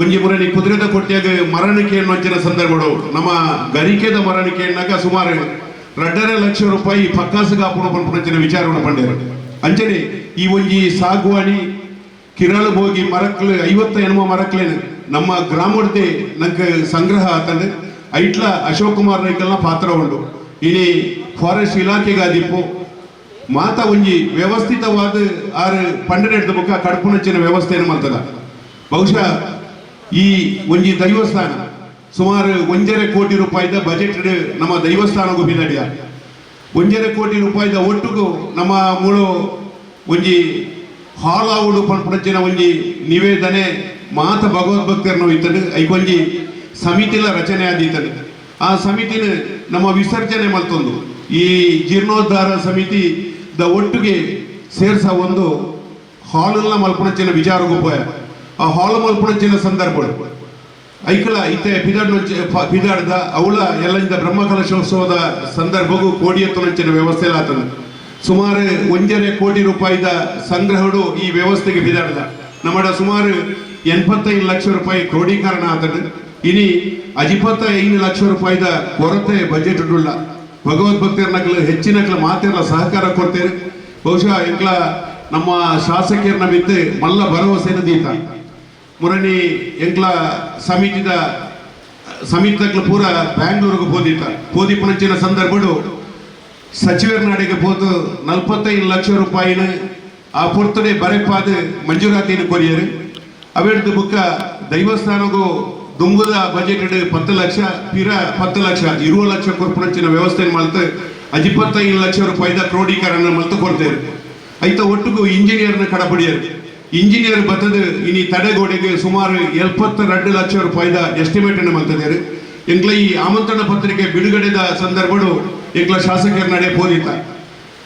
ಒಂಜಿ ಮುರಳಿ ಕುದುರೆದ ಕೊಟ್ಟಿಯಾಗ ಮರಣಿಕೆಯನ್ನು ಹಂಚಿನ ಸಂದರ್ಭಗಳು ನಮ್ಮ ಗರಿಕೆದ ಮರಣಿಕೆಯನ್ನಾಗ ಸುಮಾರು 2.5 ಲಕ್ಷ ರೂಪಾಯಿ ಪಕ್ಕಾಸಿಗೆ ಹಾಕೊಂಡು ಪಂಪಿನ ವಿಚಾರವನ್ನು ಪಂಡ್ಯಾರ ಅಂಚನೆ ಈ ಒಂಜಿ ಸಾಗುವಾಣಿ ಕಿರಾಳು ಹೋಗಿ ಮರಕ್ಲು 50 ಎನ್ನುವ ಮರಕ್ಲೇನು ನಮ್ಮ ಗ್ರಾಮದೇ ನಂಗೆ ಸಂಗ್ರಹ ಆತಂದು ಐಟ್ಲ ಅಶೋಕ್ ಕುಮಾರ್ ರೈಕಲ್ನ ಪಾತ್ರ ಉಂಟು ಇನಿ ಫಾರೆಸ್ಟ್ ಇಲಾಖೆಗೆ ಆದಿಪ್ಪು ಮಾತ ಒಂಜಿ ವ್ಯವಸ್ಥಿತವಾದ ಆರು ಪಂಡನೆಡ್ದ ಮುಖ ಕಡ್ಪುನಂಚಿನ ವ್ಯವಸ್ಥೆಯನ್ನು ಮಾಡ್ತದ ಬಹುಶಃ ಈ ಒಂಜಿ ದೈವಸ್ಥಾನ ಸುಮಾರು 1.5 ಕೋಟಿ ರೂಪಾಯಿದ ಬಜೆಟ್ ನಮ್ಮ ದೈವಸ್ಥಾನಗೂ ಬಿದಡಿಯ 1.5 ಕೋಟಿ ರೂಪಾಯಿದ ಒಟ್ಟಿಗೂ ನಮ್ಮ ಮೂಳು ಒಂಜಿ ಹಾಲ್ ಆವುಡು ಪಂಪುನಂಚಿನ ಒಂಜಿ ನಿವೇದನೆ ಮಾತ ಭಗವದ್ಭಕ್ತರನ್ನು ಇತ್ತದು ಐಕೊಂಜಿ ಸಮಿತಿಲ ರಚನೆ ಆದೀತದೆ ಆ ಸಮಿತಿನ ನಮ್ಮ ವಿಸರ್ಜನೆ ಮಲ್ತೊಂದು ಈ ಜೀರ್ಣೋದ್ಧಾರ ಸಮಿತಿ ದ ಒಟ್ಟಿಗೆ ಸೇರ್ಸ ಒಂದು ಹಾಲನ್ನ ಮಲ್ಪುನಂಚಿನ ವಿಚಾರ ಉಪಾಯ ಆ ಹಾಲ್ ಮಲ್ಪುನಂಚಿನ ಸಂದರ್ಭಗಳು ಐಕಲ ಇತ್ತೆ ಪಿದಾಡ್ದ ಅವಳ ಎಲ್ಲಂದ ಬ್ರಹ್ಮಕಲಶೋತ್ಸವದ ಸಂದರ್ಭಗೂ ಕೋಡಿಯತ್ತುನಂಚಿನ ವ್ಯವಸ್ಥೆ ಆತದ ಸುಮಾರು 1.5 ಕೋಟಿ ರೂಪಾಯಿದ ಸಂಗ್ರಹಡು ಈ ವ್ಯವಸ್ಥೆಗೆ ಬಿದಾಡ್ದ ನಮ್ಮಡ ಸುಮಾರು 85 ಲಕ್ಷ ರೂಪಾಯಿ ಕ್ರೋಢೀಕರಣ ಆತದ ಇನಿ 25 ಲಕ್ಷ ರೂಪಾಯಿದ ಕೊರತೆ ಬಜೆಟ್ ಉಳ್ಳ ಭಗವದ್ಭಕ್ತರನಕ್ಲು ಹೆಚ್ಚಿನಕ್ಲ ಮಾತೆಲ್ಲ ಸಹಕಾರ ಕೊಡ್ತೇವೆ ಬಹುಶಃ ಎಂಕ್ಲ ನಮ್ಮ ಶಾಸಕರನ್ನ ಬಿತ್ತು ಮಲ್ಲ ಭರವಸೆನ ದೀತ ಮುರಣಿ ಎಂಕ್ಲ ಸಮಿತಿದಕ್ಲು ಪೂರ ಬ್ಯಾಂಗ್ಳೂರಿಗೆ ಪೋದಿಪ್ಪನಂಚಿನ ಸಂದರ್ಭಡು ಸಚಿವರ ನಾಡಿಗೆ ಹೋದು 45 ಲಕ್ಷ ರೂಪಾಯಿನ ಆ ಪೊರ್ತಡೆ ಬರೆಪಾದ ಮಂಜೂರಾತಿನ ಕೊರಿಯರು ಅವೆಡ್ದು ಬುಕ್ಕ ದೈವಸ್ಥಾನಗೂ ದುಂಗುದ ಬಜೆಟ್ 10 ಲಕ್ಷ ಪಿರ 10 ಲಕ್ಷ 20 ಲಕ್ಷ ಕೊರ್ಪುನಂಚಿನ ವ್ಯವಸ್ಥೆ ಮಲ್ತು 25 ಲಕ್ಷ ರೂಪಾಯಿದ ಕ್ರೋಢೀಕರಣ ಮಲ್ತು ಕೊಡ್ತೇವೆ ಐತ ಒಟ್ಟಿಗೂ ಇಂಜಿನಿಯರ್ನ ಕಡಪಡಿಯರು ಇಂಜಿನಿಯರ್ ಬತ್ತದ ಇನಿ ತಡೆಗೋಡೆಗೆ ಸುಮಾರು 72 ಲಕ್ಷ ರೂಪಾಯಿದ ಎಸ್ಟಿಮೇಟ್ ಅನ್ನು ಮಲ್ತಿದ್ದಾರೆ ಎಂಕ್ಲ ಈ ಆಮಂತ್ರಣ ಪತ್ರಿಕೆ ಬಿಡುಗಡೆದ ಸಂದರ್ಭಗಳು ಎಂಕ್ಲ ಶಾಸಕರ ನಡೆ ಪೋದಿತ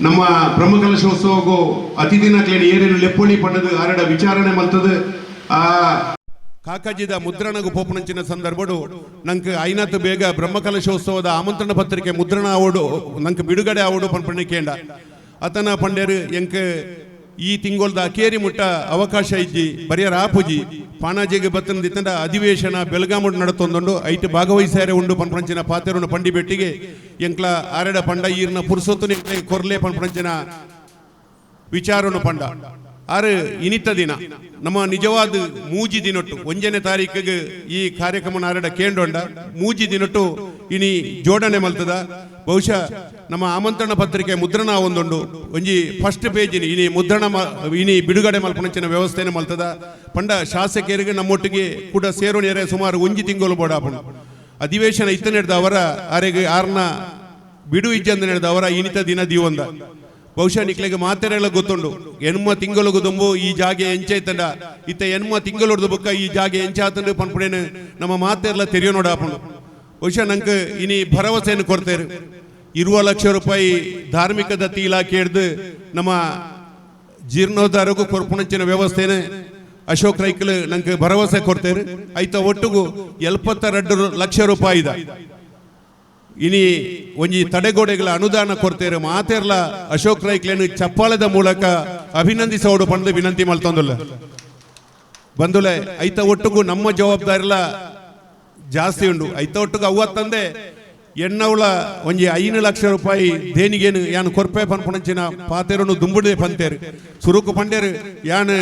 ನಮ್ಮ ಬ್ರಹ್ಮಕಲಶೋತ್ಸವಗೂ ಅತಿಥಿನಕ್ಲೇನು ಏನೇನು ಲೆಪ್ಪೊಳಿ ಪಂಡದ ಆರಡ ವಿಚಾರಣೆ ಮಲ್ತದ ಆ ಕಾಕಾಜಿದ ಮುದ್ರಣಗೂ ಪೋಪನಂಚಿನ ಸಂದರ್ಭಡು ನಂಗೆ ಐನತ್ತು ಬೇಗ ಬ್ರಹ್ಮಕಲಶೋತ್ಸವದ ಆಮಂತ್ರಣ ಪತ್ರಿಕೆ ಮುದ್ರಣ ಆವಡು ನಂಗೆ ಬಿಡುಗಡೆ ಆವಡು ಪಂಪಣಿಕೇಂಡ ಅತನ ಪಂಡ್ಯರು ಎಂಕ ಈ ತಿಂಗೊಳ್ದ ಕೇರಿ ಮುಟ್ಟ ಅವಕಾಶ ಇಜ್ಜಿ ಬರಿಯರ ಆಪುಜಿ ಪಾಣಾಜಿಗೆ ಬತ್ತನದಿತ್ತಂಡ ಅಧಿವೇಶನ ಬೆಳಗಾಮುಡ್ ನಡತೊಂದುಂಡು ಐಟ್ ಭಾಗವಹಿಸಾರೆ ಉಂಡು ಪಂಪಂಚಿನ ಪಾತೆರನ್ನು ಪಂಡಿ ಬೆಟ್ಟಿಗೆ ಎಂಕ್ಲ ಆರಡ ಪಂಡ ಈರ್ನ ಪುರುಸೊತ್ತು ಕೊರ್ಲೆ ಪಂಪಂಚಿನ ವಿಚಾರನು ಪಂಡ ಆರು ಇನಿತ ದಿನ ನಮ್ಮ ನಿಜವಾದ ಮೂಜಿ ದಿನೊಟ್ಟು 1ನೇ ತಾರೀಕಿಗೆ ಈ ಕಾರ್ಯಕ್ರಮ ಆರಡ ಕೇಂಡೊಂಡ ಮೂಜಿ ದಿನೊಟ್ಟು ಇನಿ ಜೋಡಣೆ ಮಲ್ತದ ಬಹುಶಃ ನಮ್ಮ ಆಮಂತ್ರಣ ಪತ್ರಿಕೆ ಮುದ್ರಣ ಒಂದುಂಡು ಒಂಜಿ ಫಸ್ಟ್ ಪೇಜಿನ ಇನಿ ಬಿಡುಗಡೆ ಮಲ್ಪನಂಚಿನ ವ್ಯವಸ್ಥೆನ ಮಲ್ತದ ಪಂಡ ಶಾಸಕರಿಗೆ ನಮ್ಮೊಟ್ಟಿಗೆ ಕೂಡ ಸೇರೋಣಿಯರೆ ಸುಮಾರು 1 ತಿಂಗಳು ಬೋಡಾಪುಂಡು ಅಧಿವೇಶನ ಇತ್ತ ನಡೆದ ಅವರ ಆರೆಗೆ ಆರ್ನ ಬಿಡು ಇಜ್ಜಂದ ನಡೆದ ಅವರ ಇನಿತ ದಿನ ದೀವಂದ ಬಹುಶಃ ನಿಕ್ಲೆಗೆ ಮಾತೆರೆಲ್ಲ ಗೊತ್ತುಂಡು ಎನ್ಮ ತಿಂಗಳು ದುಂಬು ಈ ಜಾಗೆ ಎಂಚೈತಂಡ ಇತ್ತ ಎನ್ಮ ತಿಂಗಳು ಬುಕ್ಕ ಈ ಜಾಗೆ ಎಂಚಾತಂಡು ಪನ್ಪುಡೇನು ನಮ್ಮ ಮಾತೆಲ್ಲ ತೆರೆಯೋ ನೋಡಾಪುಂಡು ಬಹುಶಃ ನಂಗೆ ಇನಿ ಭರವಸೆಯನ್ನು ಕೊಡ್ತೇವೆ 20 ಲಕ್ಷ ರೂಪಾಯಿ ಧಾರ್ಮಿಕ ದತ್ತಿ ಇಲಾಖೆ ಹಿಡ್ದು ನಮ್ಮ ಜೀರ್ಣೋದ್ಧಾರಕ್ಕೂ ಕೊರ್ಪುಣಂಚಿನ ವ್ಯವಸ್ಥೆನೇ ಅಶೋಕ್ ರೈಕಲ್ ನಂಗೆ ಭರವಸೆ ಕೊಡ್ತೇವೆ ಐತ ಒಟ್ಟಿಗೂ 72 ಲಕ್ಷ ರೂಪಾಯಿದ ಇನಿ ಒಂಜಿ ತಡೆಗೋಡೆಗಳ ಅನುದಾನ ಕೊಡ್ತೇವೆ ಮಾತೆರ್ಲ ಅಶೋಕ್ ರೈಕ್ಲೇನು ಚಪ್ಪಾಳದ ಮೂಲಕ ಅಭಿನಂದಿಸೋಡು ಪಂದು ವಿನಂತಿ ಮಲ್ತೊಂದುಲ್ಲ ಬಂದುಲೆ ಐತ ಒಟ್ಟಿಗೂ ನಮ್ಮ ಜವಾಬ್ದಾರಿಲ ಜಾಸ್ತಿ ಉಂಡು ಐತ ಒಟ್ಟಿಗೆ ಅವತ್ತಂದೆ ಎಣ್ಣವಳ ಒಂಜಿ 5 ಲಕ್ಷ ರೂಪಾಯಿ ದೇನಿಗೇನು ಯಾನು ಕೊರ್ಪೆ ಪನ್ಪುಣಂಚಿನ ಪಾತೆರನ್ನು ದುಂಬುಡೆ ಪಂತೇರು ಸುರುಕು ಪಂಡೇರು ಯಾನು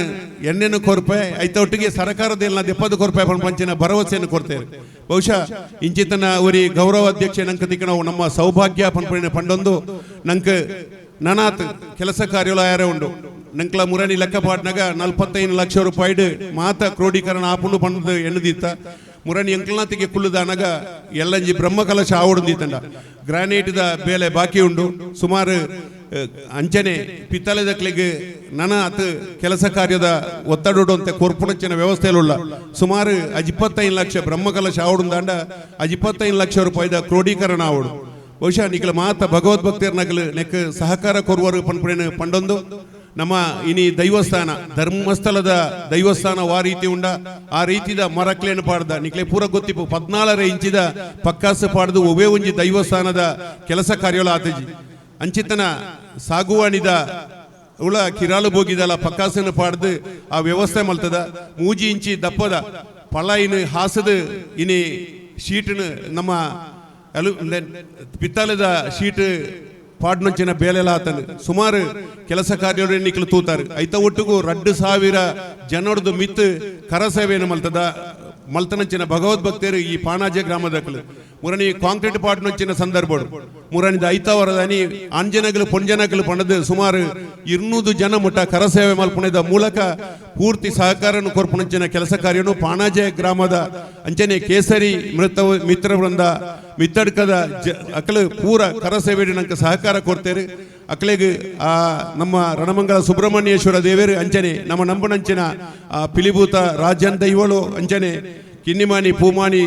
ಎಣ್ಣೆನು ಕೊರ್ಪೆ ಐತ ಒಟ್ಟಿಗೆ ಸರ್ಕಾರದ ಎಲ್ಲ 70 ಕೊರ್ಪೆ ಪನ್ಪಂಚಿನ ಭರವಸೆಯನ್ನು ಕೊಡ್ತೇವೆ ಬಹುಶಃ ಇಂಚಿತನ ಅವರಿ ಗೌರವ ಅಧ್ಯಕ್ಷ ನಂಕತಿಕ ನಾವು ನಮ್ಮ ಸೌಭಾಗ್ಯ ಪನ್ಪಣಿನ ಪಂಡೊಂದು ನಂಗೆ ನನಾತ್ ಕೆಲಸ ಕಾರ್ಯಾಲಯ ಉಂಡು ನಂಕ್ಲ ಮುರಣಿ ಲೆಕ್ಕಪಾಟ್ನಾಗ 45 ಲಕ್ಷ ರೂಪಾಯಿ ಮಾತ ಕ್ರೋಢೀಕರಣ ಆಪುಂಡು ಪಂಡದು ಎಣ್ಣದಿತ್ತ ಮುರಣಿ ಎಂಕ್ಲನಾತಿಗೆ ಕುಲ್ಲುದಾನಾಗ ಎಲ್ಲಂಜಿ ಬ್ರಹ್ಮಕಲಶ ಆವಡುಂದಿತ್ತಂಡ ಗ್ರಾನೈಟ್ದ ಬೇಲೆ ಬಾಕಿ ಉಂಡು ಸುಮಾರು ಅಂಚನೆ ಪಿತ್ತಳೆದಕ್ಲಿಗೆ ನನ ಅತ್ ಕೆಲಸ ಕಾರ್ಯದ ಒತ್ತಡ ಅಂತ ಕೊರ್ಪುಣಂಚಿನ ವ್ಯವಸ್ಥೆಯಲ್ಲ ಸುಮಾರು 25 ಲಕ್ಷ ಬ್ರಹ್ಮಕಲಶ ಆವಡುಂದಾಂಡ 25 ಲಕ್ಷ ರೂಪಾಯಿದ ಕ್ರೋಢೀಕರಣ ಆವಡು ಬಹುಶಃ ನಿಕ್ಲ ಮಾತ ಭಗವದ್ಭಕ್ತರ್ನಗಲು ನೆಕ್ ಸಹಕಾರ ಕೊರುವರು ಪನ್ಪುಣೇನು ಪಂಡೊಂದು ನಮ್ಮ ಇನಿ ದೈವಸ್ಥಾನ ಧರ್ಮಸ್ಥಳದ ದೈವಸ್ಥಾನ ಆ ರೀತಿ ಉಂಡ ಆ ರೀತಿದ ಮರಕ್ಲೇನು ಪಾಡ್ದ ನಿಕ್ಲೆ ಪೂರ ಗೊತ್ತಿಪ್ಪು 14 ಇಂಚಿದ ಪಕ್ಕಾಸು ಪಾಡ್ದು ಒವೇ ಒಂಜಿ ದೈವಸ್ಥಾನದ ಕೆಲಸ ಕಾರ್ಯೋಲ ಆತಜಿ ಅಂಚಿತನ ಸಾಗುವಾಣಿದ ಉಳ ಕಿರಾಲು ಬೋಗಿದಲ್ಲ ಪಕ್ಕಾಸನ್ನು ಪಾಡ್ದು ಆ ವ್ಯವಸ್ಥೆ ಮಲ್ತದ 3 ಇಂಚಿ ದಪ್ಪದ ಪಳಾಯಿನ ಹಾಸದ ಇನಿ ಶೀಟ್ನ ನಮ್ಮ ಪಿತ್ತಲದ ಶೀಟ್ ಪಾಡ್ನೊಂಚಿನ ಬೇಲೆಲ್ಲ ಆತನು ಸುಮಾರು ಕೆಲಸ ಕಾರ್ಯ ಎನ್ನಿಕಲು ತೂತಾರೆ ಐತ ಒಟ್ಟಿಗೂ 2,000 ಜನರದು ಮಿತ್ ಕರಸೇವೆಯನ್ನು ಮಲ್ತನಂಚಿನ ಭಗವದ್ಭಕ್ತರು ಈ ಪಾಣಾಜೆ ಗ್ರಾಮದಕ್ಕಲು ಮುರನಿ ಕಾಂಕ್ರೀಟ್ ಪಾಡ್ನೊಂಚಿನ ಸಂದರ್ಭ ಮುರನಿದ ಐತವರದನಿ ಅಂಜನಗಳು ಪೊಂಜನಗಳು ಪಣದು ಸುಮಾರು 200 ಜನ ಮುಟ್ಟ ಕರಸೇವೆ ಮಲ್ಪಣದ ಮೂಲಕ ಪೂರ್ತಿ ಸಹಕಾರವನ್ನು ಕೊರ್ಪಣಂಚಿನ ಕೆಲಸ ಕಾರ್ಯನು ಪಾಣಾಜೆ ಗ್ರಾಮದ ಅಂಚನೆ ಕೇಸರಿ ಮಿತ್ರ ವೃಂದ ಮಿತ್ತಡ್ಕದ ಅಕಲು ಪೂರ ಕರಸೇವೆ ನಂಗೆ ಸಹಕಾರ ಕೊಡ್ತೇವೆ ಅಕ್ಲೆಗೆ ನಮ್ಮ ರಣಮಂಗಲ ಸುಬ್ರಹ್ಮಣ್ಯೇಶ್ವರ ದೇವರು ಅಂಚನೆ ನಮ್ಮ ನಂಬನಂಚಿನ ಪಿಲಿಭೂತ ರಾಜನ್ ದೈವಳು ಅಂಚನೆ ಕಿನ್ನಿಮಾನಿ ಪೂಮಾನಿ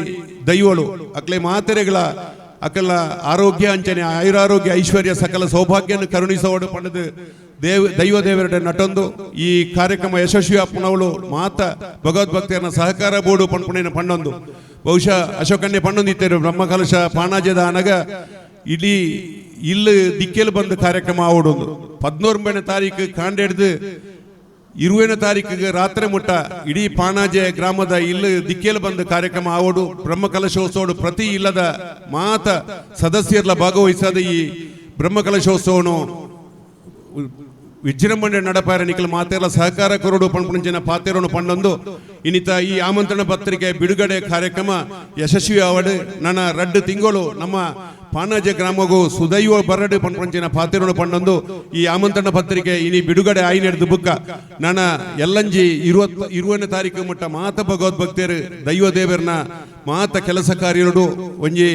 ದೈವಳು ಅಕ್ಲೆ ಮಾತೆರೆಗಳ ಅಕಲ ಆರೋಗ್ಯ ಅಂಚನೆ ಆಯುರಾರೋಗ್ಯ ಐಶ್ವರ್ಯ ಸಕಲ ಸೌಭಾಗ್ಯವನ್ನು ಕರುಣಿಸೋಡು ಪಡೆದು ದೈವ ದೇವರ ನಟೊಂದು ಈ ಕಾರ್ಯಕ್ರಮ ಯಶಸ್ವಿ ಅಪ್ಪನವಳು ಮಾತ ಭಗವದ್ಭಕ್ತರನ್ನ ಸಹಕಾರ ಬೋರ್ಡು ಪಂಪುಣಿನ ಪಂಡೊಂದು ಬಹುಶಃ ಅಶೋಕನ್ನೇ ಪಂಡೊಂದಿತ್ತೇರು ಬ್ರಹ್ಮಕಲಶ ಪಾಣಾಜದ ಅನಗ ಇಡೀ ಇಲ್ಲಿ ದಿಕ್ಕೆಲು ಬಂದ ಕಾರ್ಯಕ್ರಮ ಆವಡೊಂದು 14ನೇ ತಾರೀಕು ಕಾಂಡೆಡ್ದು 20ನೇ ತಾರೀಕಿಗೆ ರಾತ್ರಿ ಮುಟ್ಟ ಇಡೀ ಪಾಣಾಜೆ ಗ್ರಾಮದ ಇಲ್ಲಿ ದಿಕ್ಕೆಲು ಬಂದ ಕಾರ್ಯಕ್ರಮ ಆವಡು ಬ್ರಹ್ಮಕಲಶೋತ್ಸವ ಪ್ರತಿ ಇಲ್ಲದ ಮಾತ ಸದಸ್ಯರ್ಲ ಭಾಗವಹಿಸದ ಈ ಬ್ರಹ್ಮಕಲಶೋತ್ಸವನು ವಿಜೃಂಭಣೆ ನಡಪಾರ ನಿಖಲ್ ಮಾತೆಲ್ಲ ಸಹಕಾರ ಕೊರಡು ಪಂಪುಂಚಿನ ಪಾತೆರನ್ನು ಪಂಡೊಂದು ಇನ್ನಿತ ಈ ಆಮಂತ್ರಣ ಪತ್ರಿಕೆ ಬಿಡುಗಡೆ ಕಾರ್ಯಕ್ರಮ ಯಶಸ್ವಿ ಆವಡು ನನ್ನ 2 ತಿಂಗಳು ನಮ್ಮ ಪಾಣಾಜೆ ಗ್ರಾಮಗೂ ಸುದೈವ ಬರಡು ಪಂಪುಂಚಿನ ಪಾತೆರನ್ನು ಪಂಡೊಂದು ಈ ಆಮಂತ್ರಣ ಪತ್ರಿಕೆ ಇನಿ ಬಿಡುಗಡೆ ಆಯ್ನೆಡ್ದು ಬುಕ್ಕ ನನ್ನ ಎಲ್ಲಂಜಿ 20ನೇ ತಾರೀಕು ಮುಟ್ಟ ಮಾತ ಭಗವದ್ಭಕ್ತರು ದೈವ ದೇವರನ್ನ ಮಾತ ಕೆಲಸ ಕಾರ್ಯರು ಒಂಜಿ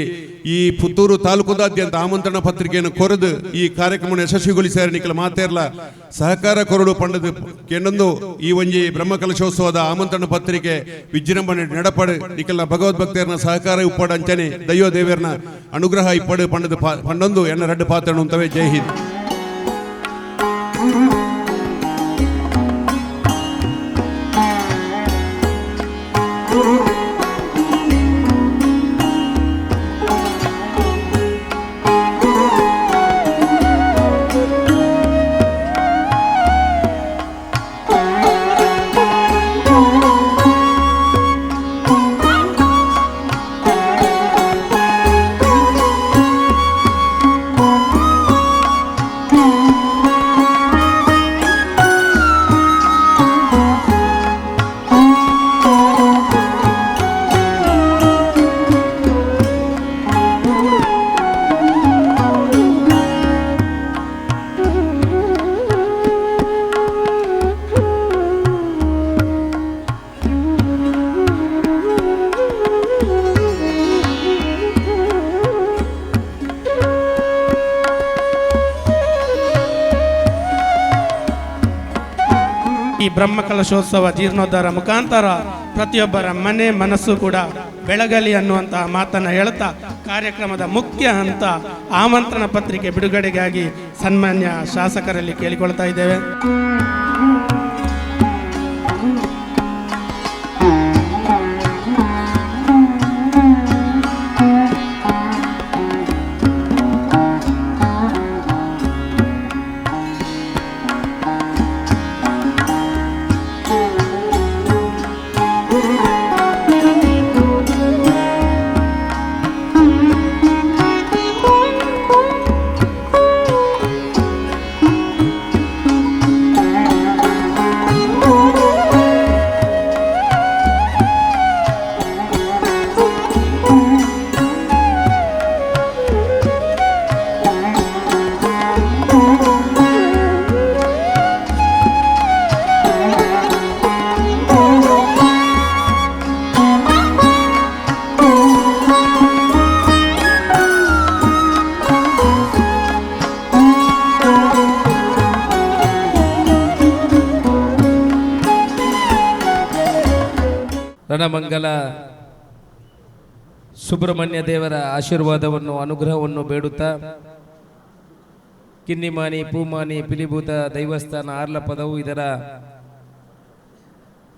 ಈ ಪುತ್ತೂರು ತಾಲೂಕುದಾದ್ಯಂತ ಆಮಂತ್ರಣ ಪತ್ರಿಕೆಯನ್ನು ಕೊರೆದು ಈ ಕಾರ್ಯಕ್ರಮವನ್ನು ಯಶಸ್ವಿಗೊಳಿಸ್ಯಾರ ನಿಖಲ ಮಾತೆರ್ಲ ಸಹಕಾರ ಕೊರಡು ಪಂಡದು ಕೆಂಡೊಂದು ಈ ಒಂಜಿ ಬ್ರಹ್ಮಕಲಶೋತ್ಸವದ ಆಮಂತ್ರಣ ಪತ್ರಿಕೆ ವಿಜೃಂಭಣೆ ನಡಪಡು ನಿಖಲ ಭಗವದ್ಭಕ್ತರನ್ನ ಸಹಕಾರ ಉಪ್ಪಡು ಅಂಚನೆ ದೈವ ದೇವರನ್ನ ಅನುಗ್ರಹ ಇಪ್ಪಡು ಪಂಡದು ಪಂಡೊಂದು ಎನ್ನ 2 ಪಾತ್ರ ಉಂತವೆ. ಜೈ ಹಿಂದ್. ಈ ಬ್ರಹ್ಮಕಲಶೋತ್ಸವ ಜೀರ್ಣೋದ್ಧಾರ ಮುಖಾಂತರ ಪ್ರತಿಯೊಬ್ಬರ ಮನೆ ಮನಸ್ಸು ಕೂಡ ಬೆಳಗಲಿ ಅನ್ನುವಂತಹ ಮಾತನ್ನು ಹೇಳ್ತಾ ಕಾರ್ಯಕ್ರಮದ ಮುಖ್ಯ ಹಂತ ಆಮಂತ್ರಣ ಪತ್ರಿಕೆ ಬಿಡುಗಡೆಗಾಗಿ ಸನ್ಮಾನ್ಯ ಶಾಸಕರಲ್ಲಿ ಕೇಳಿಕೊಳ್ತಾ ಇದ್ದೇವೆ. ರಣಮಂಗಲ ಸುಬ್ರಹ್ಮಣ್ಯ ದೇವರ ಆಶೀರ್ವಾದವನ್ನು ಅನುಗ್ರಹವನ್ನು ಬೇಡುತ್ತಾ ಕಿನ್ನಿಮಾನಿ ಪೂಮಾನಿ ಪಿಲಿಭೂತ ದೈವಸ್ಥಾನ ಆರ್ಲಪದವು ಇದರ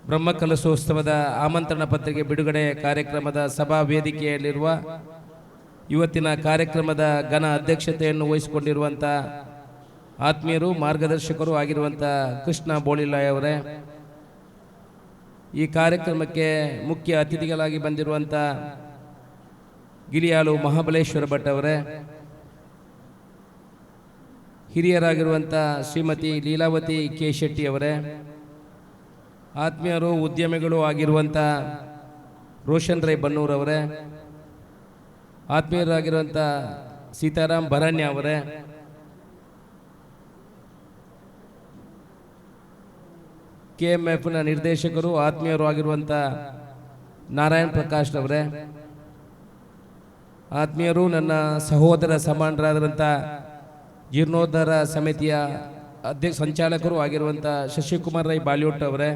ಬ್ರಹ್ಮಕಲಶೋತ್ಸವದ ಆಮಂತ್ರಣ ಪತ್ರಿಕೆ ಬಿಡುಗಡೆ ಕಾರ್ಯಕ್ರಮದ ಸಭಾ ವೇದಿಕೆಯಲ್ಲಿರುವ ಇವತ್ತಿನ ಕಾರ್ಯಕ್ರಮದ ಘನ ಅಧ್ಯಕ್ಷತೆಯನ್ನು ವಹಿಸಿಕೊಂಡಿರುವಂಥ ಆತ್ಮೀಯರು ಮಾರ್ಗದರ್ಶಕರು ಆಗಿರುವಂಥ ಕೃಷ್ಣ ಬೋಳಿಲಾಯ್ ಅವರೇ, ಈ ಕಾರ್ಯಕ್ರಮಕ್ಕೆ ಮುಖ್ಯ ಅತಿಥಿಗಳಾಗಿ ಬಂದಿರುವಂಥ ಗಿರಿಯಾಳು ಮಹಾಬಲೇಶ್ವರ ಭಟ್ ಅವರೇ, ಹಿರಿಯರಾಗಿರುವಂಥ ಶ್ರೀಮತಿ ಲೀಲಾವತಿ ಕೆ ಶೆಟ್ಟಿ ಅವರೇ, ಆತ್ಮೀಯರು ಉದ್ಯಮಿಗಳು ಆಗಿರುವಂಥ ರೋಷನ್ ರೈ ಬನ್ನೂರವರೇ, ಆತ್ಮೀಯರಾಗಿರುವಂಥ ಸೀತಾರಾಮ್ ಭರಣ್ಯ ಅವರೇ, KMFನ ನಿರ್ದೇಶಕರು ಆತ್ಮೀಯರು ಆಗಿರುವಂಥ ನಾರಾಯಣ್ ಪ್ರಕಾಶ್ ಅವರೇ, ಆತ್ಮೀಯರು ನನ್ನ ಸಹೋದರ ಸಮಾನರಾದಂಥ ಜೀರ್ಣೋದ್ಧಾರ ಸಮಿತಿಯ ಸಂಚಾಲಕರು ಆಗಿರುವಂಥ ಶಶಿಕುಮಾರ್ ರೈ ಬಾಲಿವುಡ್ ಅವರೇ,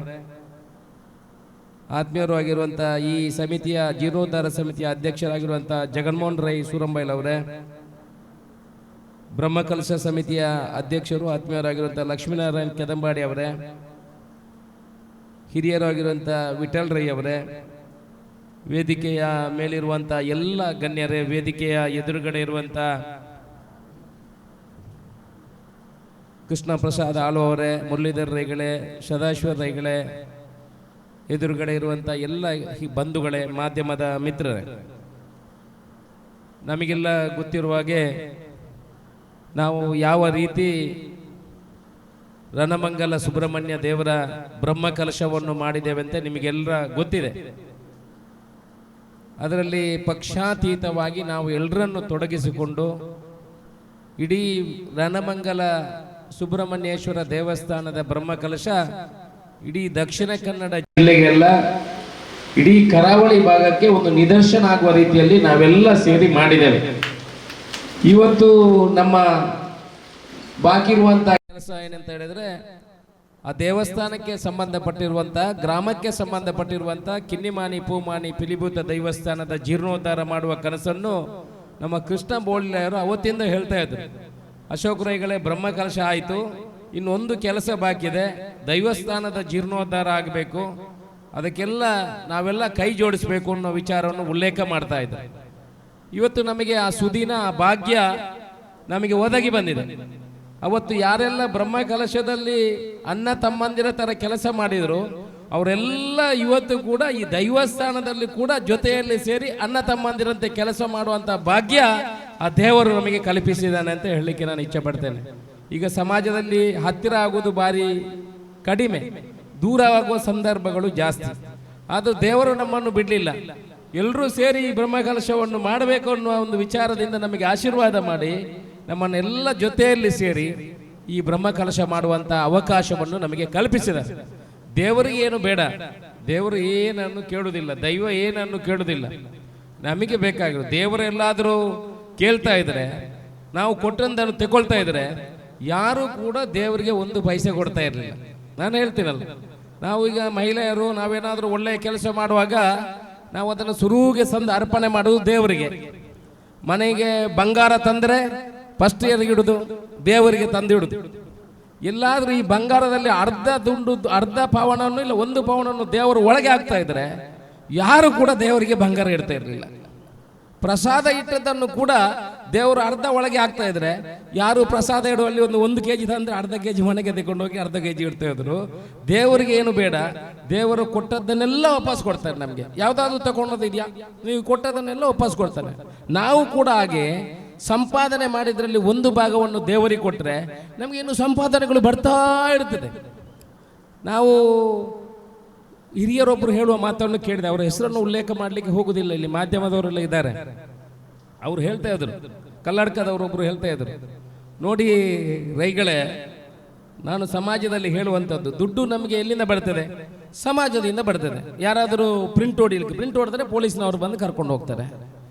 ಆತ್ಮೀಯರು ಆಗಿರುವಂಥ ಈ ಸಮಿತಿಯ ಜೀರ್ಣೋದ್ಧಾರ ಸಮಿತಿಯ ಅಧ್ಯಕ್ಷರಾಗಿರುವಂಥ ಜಗನ್ಮೋಹನ್ ರೈ ಸೂರಂಬೈಲ್ ಅವರೇ, ಬ್ರಹ್ಮಕಲಶ ಸಮಿತಿಯ ಅಧ್ಯಕ್ಷರು ಆತ್ಮೀಯರಾಗಿರುವಂಥ ಲಕ್ಷ್ಮೀನಾರಾಯಣ್ ಕೆದಂಬಾಡಿ ಅವರೇ, ಹಿರಿಯರಾಗಿರುವಂಥ ವಿಠಲ್ ರೈ ಅವರೇ, ವೇದಿಕೆಯ ಮೇಲಿರುವಂಥ ಎಲ್ಲ ಗಣ್ಯರೇ, ವೇದಿಕೆಯ ಎದುರುಗಡೆ ಇರುವಂಥ ಕೃಷ್ಣ ಪ್ರಸಾದ್ ಆಳು ಅವರೇ, ಮುರಳೀಧರ್ ರೈಗಳೇ, ಸದಾಶಿವ ರೈಗಳೇ, ಎದುರುಗಡೆ ಇರುವಂಥ ಎಲ್ಲ ಬಂಧುಗಳೇ, ಮಾಧ್ಯಮದ ಮಿತ್ರರೇ, ನಮಗೆಲ್ಲ ಗೊತ್ತಿರುವ ಹಾಗೆ ನಾವು ಯಾವ ರೀತಿ ರಣಮಂಗಲ ಸುಬ್ರಹ್ಮಣ್ಯ ದೇವರ ಬ್ರಹ್ಮಕಲಶವನ್ನು ಮಾಡಿದ್ದೇವೆ ಅಂತ ನಿಮಗೆಲ್ಲರ ಗೊತ್ತಿದೆ. ಅದರಲ್ಲಿ ಪಕ್ಷಾತೀತವಾಗಿ ನಾವು ಎಲ್ಲರನ್ನು ತೊಡಗಿಸಿಕೊಂಡು ಇಡೀ ರಣಮಂಗಲ ಸುಬ್ರಹ್ಮಣ್ಯೇಶ್ವರ ದೇವಸ್ಥಾನದ ಬ್ರಹ್ಮಕಲಶ ಇಡೀ ದಕ್ಷಿಣ ಕನ್ನಡ ಜಿಲ್ಲೆಗೆಲ್ಲ, ಇಡೀ ಕರಾವಳಿ ಭಾಗಕ್ಕೆ ಒಂದು ನಿದರ್ಶನ ಆಗುವ ರೀತಿಯಲ್ಲಿ ನಾವೆಲ್ಲ ಸೇರಿ ಮಾಡಿದ್ದೇವೆ. ಇವತ್ತು ನಮ್ಮ ಬಾಕಿ ಇರುವಂತಹ ಕೆಲಸ ಏನಂತ ಹೇಳಿದ್ರೆ, ಆ ದೇವಸ್ಥಾನಕ್ಕೆ ಸಂಬಂಧಪಟ್ಟಿರುವಂಥ, ಗ್ರಾಮಕ್ಕೆ ಸಂಬಂಧಪಟ್ಟಿರುವಂಥ ಕಿನ್ನಿಮಾನಿ ಪೂಮಾನಿ ಪಿಲಿಭೂತ ದೈವಸ್ಥಾನದ ಜೀರ್ಣೋದ್ಧಾರ ಮಾಡುವ ಕನಸನ್ನು ನಮ್ಮ ಕೃಷ್ಣ ಬೋಳ್ಳೆಯವರು ಅವತ್ತಿಂದ ಹೇಳ್ತಾ ಇದ್ರು. ಅಶೋಕ್ ರೈಗಳೇ, ಬ್ರಹ್ಮಕಲಶ ಆಯಿತು, ಇನ್ನೊಂದು ಕೆಲಸ ಬಾಕಿ ಇದೆ, ದೈವಸ್ಥಾನದ ಜೀರ್ಣೋದ್ಧಾರ ಆಗಬೇಕು, ಅದಕ್ಕೆಲ್ಲ ನಾವೆಲ್ಲ ಕೈ ಜೋಡಿಸ್ಬೇಕು ಅನ್ನೋ ವಿಚಾರವನ್ನು ಉಲ್ಲೇಖ ಮಾಡ್ತಾ ಇದ್ದಾರೆ. ಇವತ್ತು ನಮಗೆ ಆ ಸುದಿನ, ಆ ಭಾಗ್ಯ ನಮಗೆ ಒದಗಿ ಬಂದಿದೆ. ಅವತ್ತು ಯಾರೆಲ್ಲ ಬ್ರಹ್ಮಕಲಶದಲ್ಲಿ ಅಣ್ಣ ತಮ್ಮಂದಿರ ಥರ ಕೆಲಸ ಮಾಡಿದರು, ಅವರೆಲ್ಲ ಇವತ್ತು ಕೂಡ ಈ ದೈವಸ್ಥಾನದಲ್ಲಿ ಕೂಡ ಜೊತೆಯಲ್ಲಿ ಸೇರಿ ಅಣ್ಣ ತಮ್ಮಂದಿರಂತೆ ಕೆಲಸ ಮಾಡುವಂಥ ಭಾಗ್ಯ ಆ ದೇವರು ನಮಗೆ ಕಲ್ಪಿಸಿದ್ದಾನೆ ಅಂತ ಹೇಳಲಿಕ್ಕೆ ನಾನು ಇಚ್ಛೆ ಪಡ್ತೇನೆ. ಈಗ ಸಮಾಜದಲ್ಲಿ ಹತ್ತಿರ ಆಗೋದು ಭಾರಿ ಕಡಿಮೆ, ದೂರ ಆಗುವ ಸಂದರ್ಭಗಳು ಜಾಸ್ತಿ. ಆದರೂ ದೇವರು ನಮ್ಮನ್ನು ಬಿಡಲಿಲ್ಲ. ಎಲ್ಲರೂ ಸೇರಿ ಈ ಬ್ರಹ್ಮಕಲಶವನ್ನು ಮಾಡಬೇಕು ಅನ್ನುವ ಒಂದು ವಿಚಾರದಿಂದ ನಮಗೆ ಆಶೀರ್ವಾದ ಮಾಡಿ ನಮ್ಮನ್ನೆಲ್ಲ ಜೊತೆಯಲ್ಲಿ ಸೇರಿ ಈ ಬ್ರಹ್ಮಕಲಶ ಮಾಡುವಂಥ ಅವಕಾಶವನ್ನು ನಮಗೆ ಕಲ್ಪಿಸಿದ. ದೇವರಿಗೆ ಏನು ಬೇಡ, ದೇವರು ಏನನ್ನು ಕೇಳುವುದಿಲ್ಲ, ದೈವ ಏನನ್ನು ಕೇಳುವುದಿಲ್ಲ. ನಮಗೆ ಬೇಕಾಗಿರೋದು ದೇವರೆಲ್ಲಾದರೂ ಕೇಳ್ತಾ ಇದ್ರೆ, ನಾವು ಕೊಟ್ಟಂದನ್ನು ತಗೊಳ್ತಾ ಇದ್ರೆ, ಯಾರು ಕೂಡ ದೇವರಿಗೆ ಒಂದು ಪೈಸೆ ಕೊಡ್ತಾ ಇರಲಿಲ್ಲ. ನಾನು ಹೇಳ್ತೀನಲ್ಲ, ನಾವು ಈಗ ಮಹಿಳೆಯರು ನಾವೇನಾದರೂ ಒಳ್ಳೆಯ ಕೆಲಸ ಮಾಡುವಾಗ ನಾವು ಅದನ್ನು ಸುರುವಿಗೆ ಸಂದು ಅರ್ಪಣೆ ಮಾಡೋದು ದೇವರಿಗೆ. ಮನೆಗೆ ಬಂಗಾರ ತಂದರೆ ಫಸ್ಟ್ ಇಡುದು ದೇವರಿಗೆ ತಂದಿಡುದು. ಎಲ್ಲಾದ್ರೂ ಈ ಬಂಗಾರದಲ್ಲಿ ಅರ್ಧ ಪವನವನ್ನು ಇಲ್ಲ ಒಂದು ಪವನನ್ನು ದೇವರು ಒಳಗೆ ಹಾಕ್ತಾ ಇದ್ರೆ ಯಾರು ಕೂಡ ದೇವರಿಗೆ ಬಂಗಾರ ಇಡ್ತಾ ಇರಲಿಲ್ಲ. ಪ್ರಸಾದ ಇಟ್ಟದನ್ನು ಕೂಡ ದೇವರು ಅರ್ಧ ಒಳಗೆ ಹಾಕ್ತಾ ಇದ್ರೆ ಯಾರು ಪ್ರಸಾದ ಇಡುವಲ್ಲಿ ಒಂದು ಕೆಜಿ ತಂದ್ರೆ ಅರ್ಧ ಕೆಜಿ ಮನೆಗೆ ತೆಗೊಂಡೋಗಿ ಅರ್ಧ ಕೆಜಿ ಇಡ್ತಾ ಇದ್ರು. ದೇವರಿಗೆ ಏನು ಬೇಡ, ದೇವರು ಕೊಟ್ಟದ್ದನ್ನೆಲ್ಲ ವಾಪಸ್ ಕೊಡ್ತಾರೆ. ನಮಗೆ ಯಾವ್ದಾದ್ರು ತಗೊಂಡೋದಿದ್ಯಾ, ನೀವು ಕೊಟ್ಟದನ್ನೆಲ್ಲ ವಾಪಸ್ ಕೊಡ್ತಾನೆ. ನಾವು ಕೂಡ ಹಾಗೆ ಸಂಪಾದನೆ ಮಾಡಿದ್ರಲ್ಲಿ ಒಂದು ಭಾಗವನ್ನು ದೇವರಿಗೆ ಕೊಟ್ಟರೆ ನಮಗೆ ಇನ್ನು ಸಂಪಾದನೆಗಳು ಬರ್ತಾ ಇರ್ತದೆ. ನಾವು ಹಿರಿಯರೊಬ್ಬರು ಹೇಳುವ ಮಾತನ್ನು ಕೇಳಿದೆ, ಅವರ ಹೆಸರನ್ನು ಉಲ್ಲೇಖ ಮಾಡಲಿಕ್ಕೆ ಹೋಗುದಿಲ್ಲ, ಇಲ್ಲಿ ಮಾಧ್ಯಮದವರೆಲ್ಲ ಇದ್ದಾರೆ. ಅವ್ರು ಹೇಳ್ತಾ ಇದ್ರು, ಕಲ್ಲಡ್ಕದವರೊಬ್ಬರು ಹೇಳ್ತಾ ಇದ್ರು, ನೋಡಿ ರೈಗಳೇ, ನಾನು ಸಮಾಜದಲ್ಲಿ ಹೇಳುವಂಥದ್ದು, ದುಡ್ಡು ನಮಗೆ ಎಲ್ಲಿಂದ ಬರ್ತದೆ? ಸಮಾಜದಿಂದ ಬರ್ತದೆ. ಯಾರಾದರೂ ಪ್ರಿಂಟ್ ಹೊಡೆದ್ರೆ ಪೊಲೀಸ್ನವರು ಬಂದು ಕರ್ಕೊಂಡು ಹೋಗ್ತಾರೆ.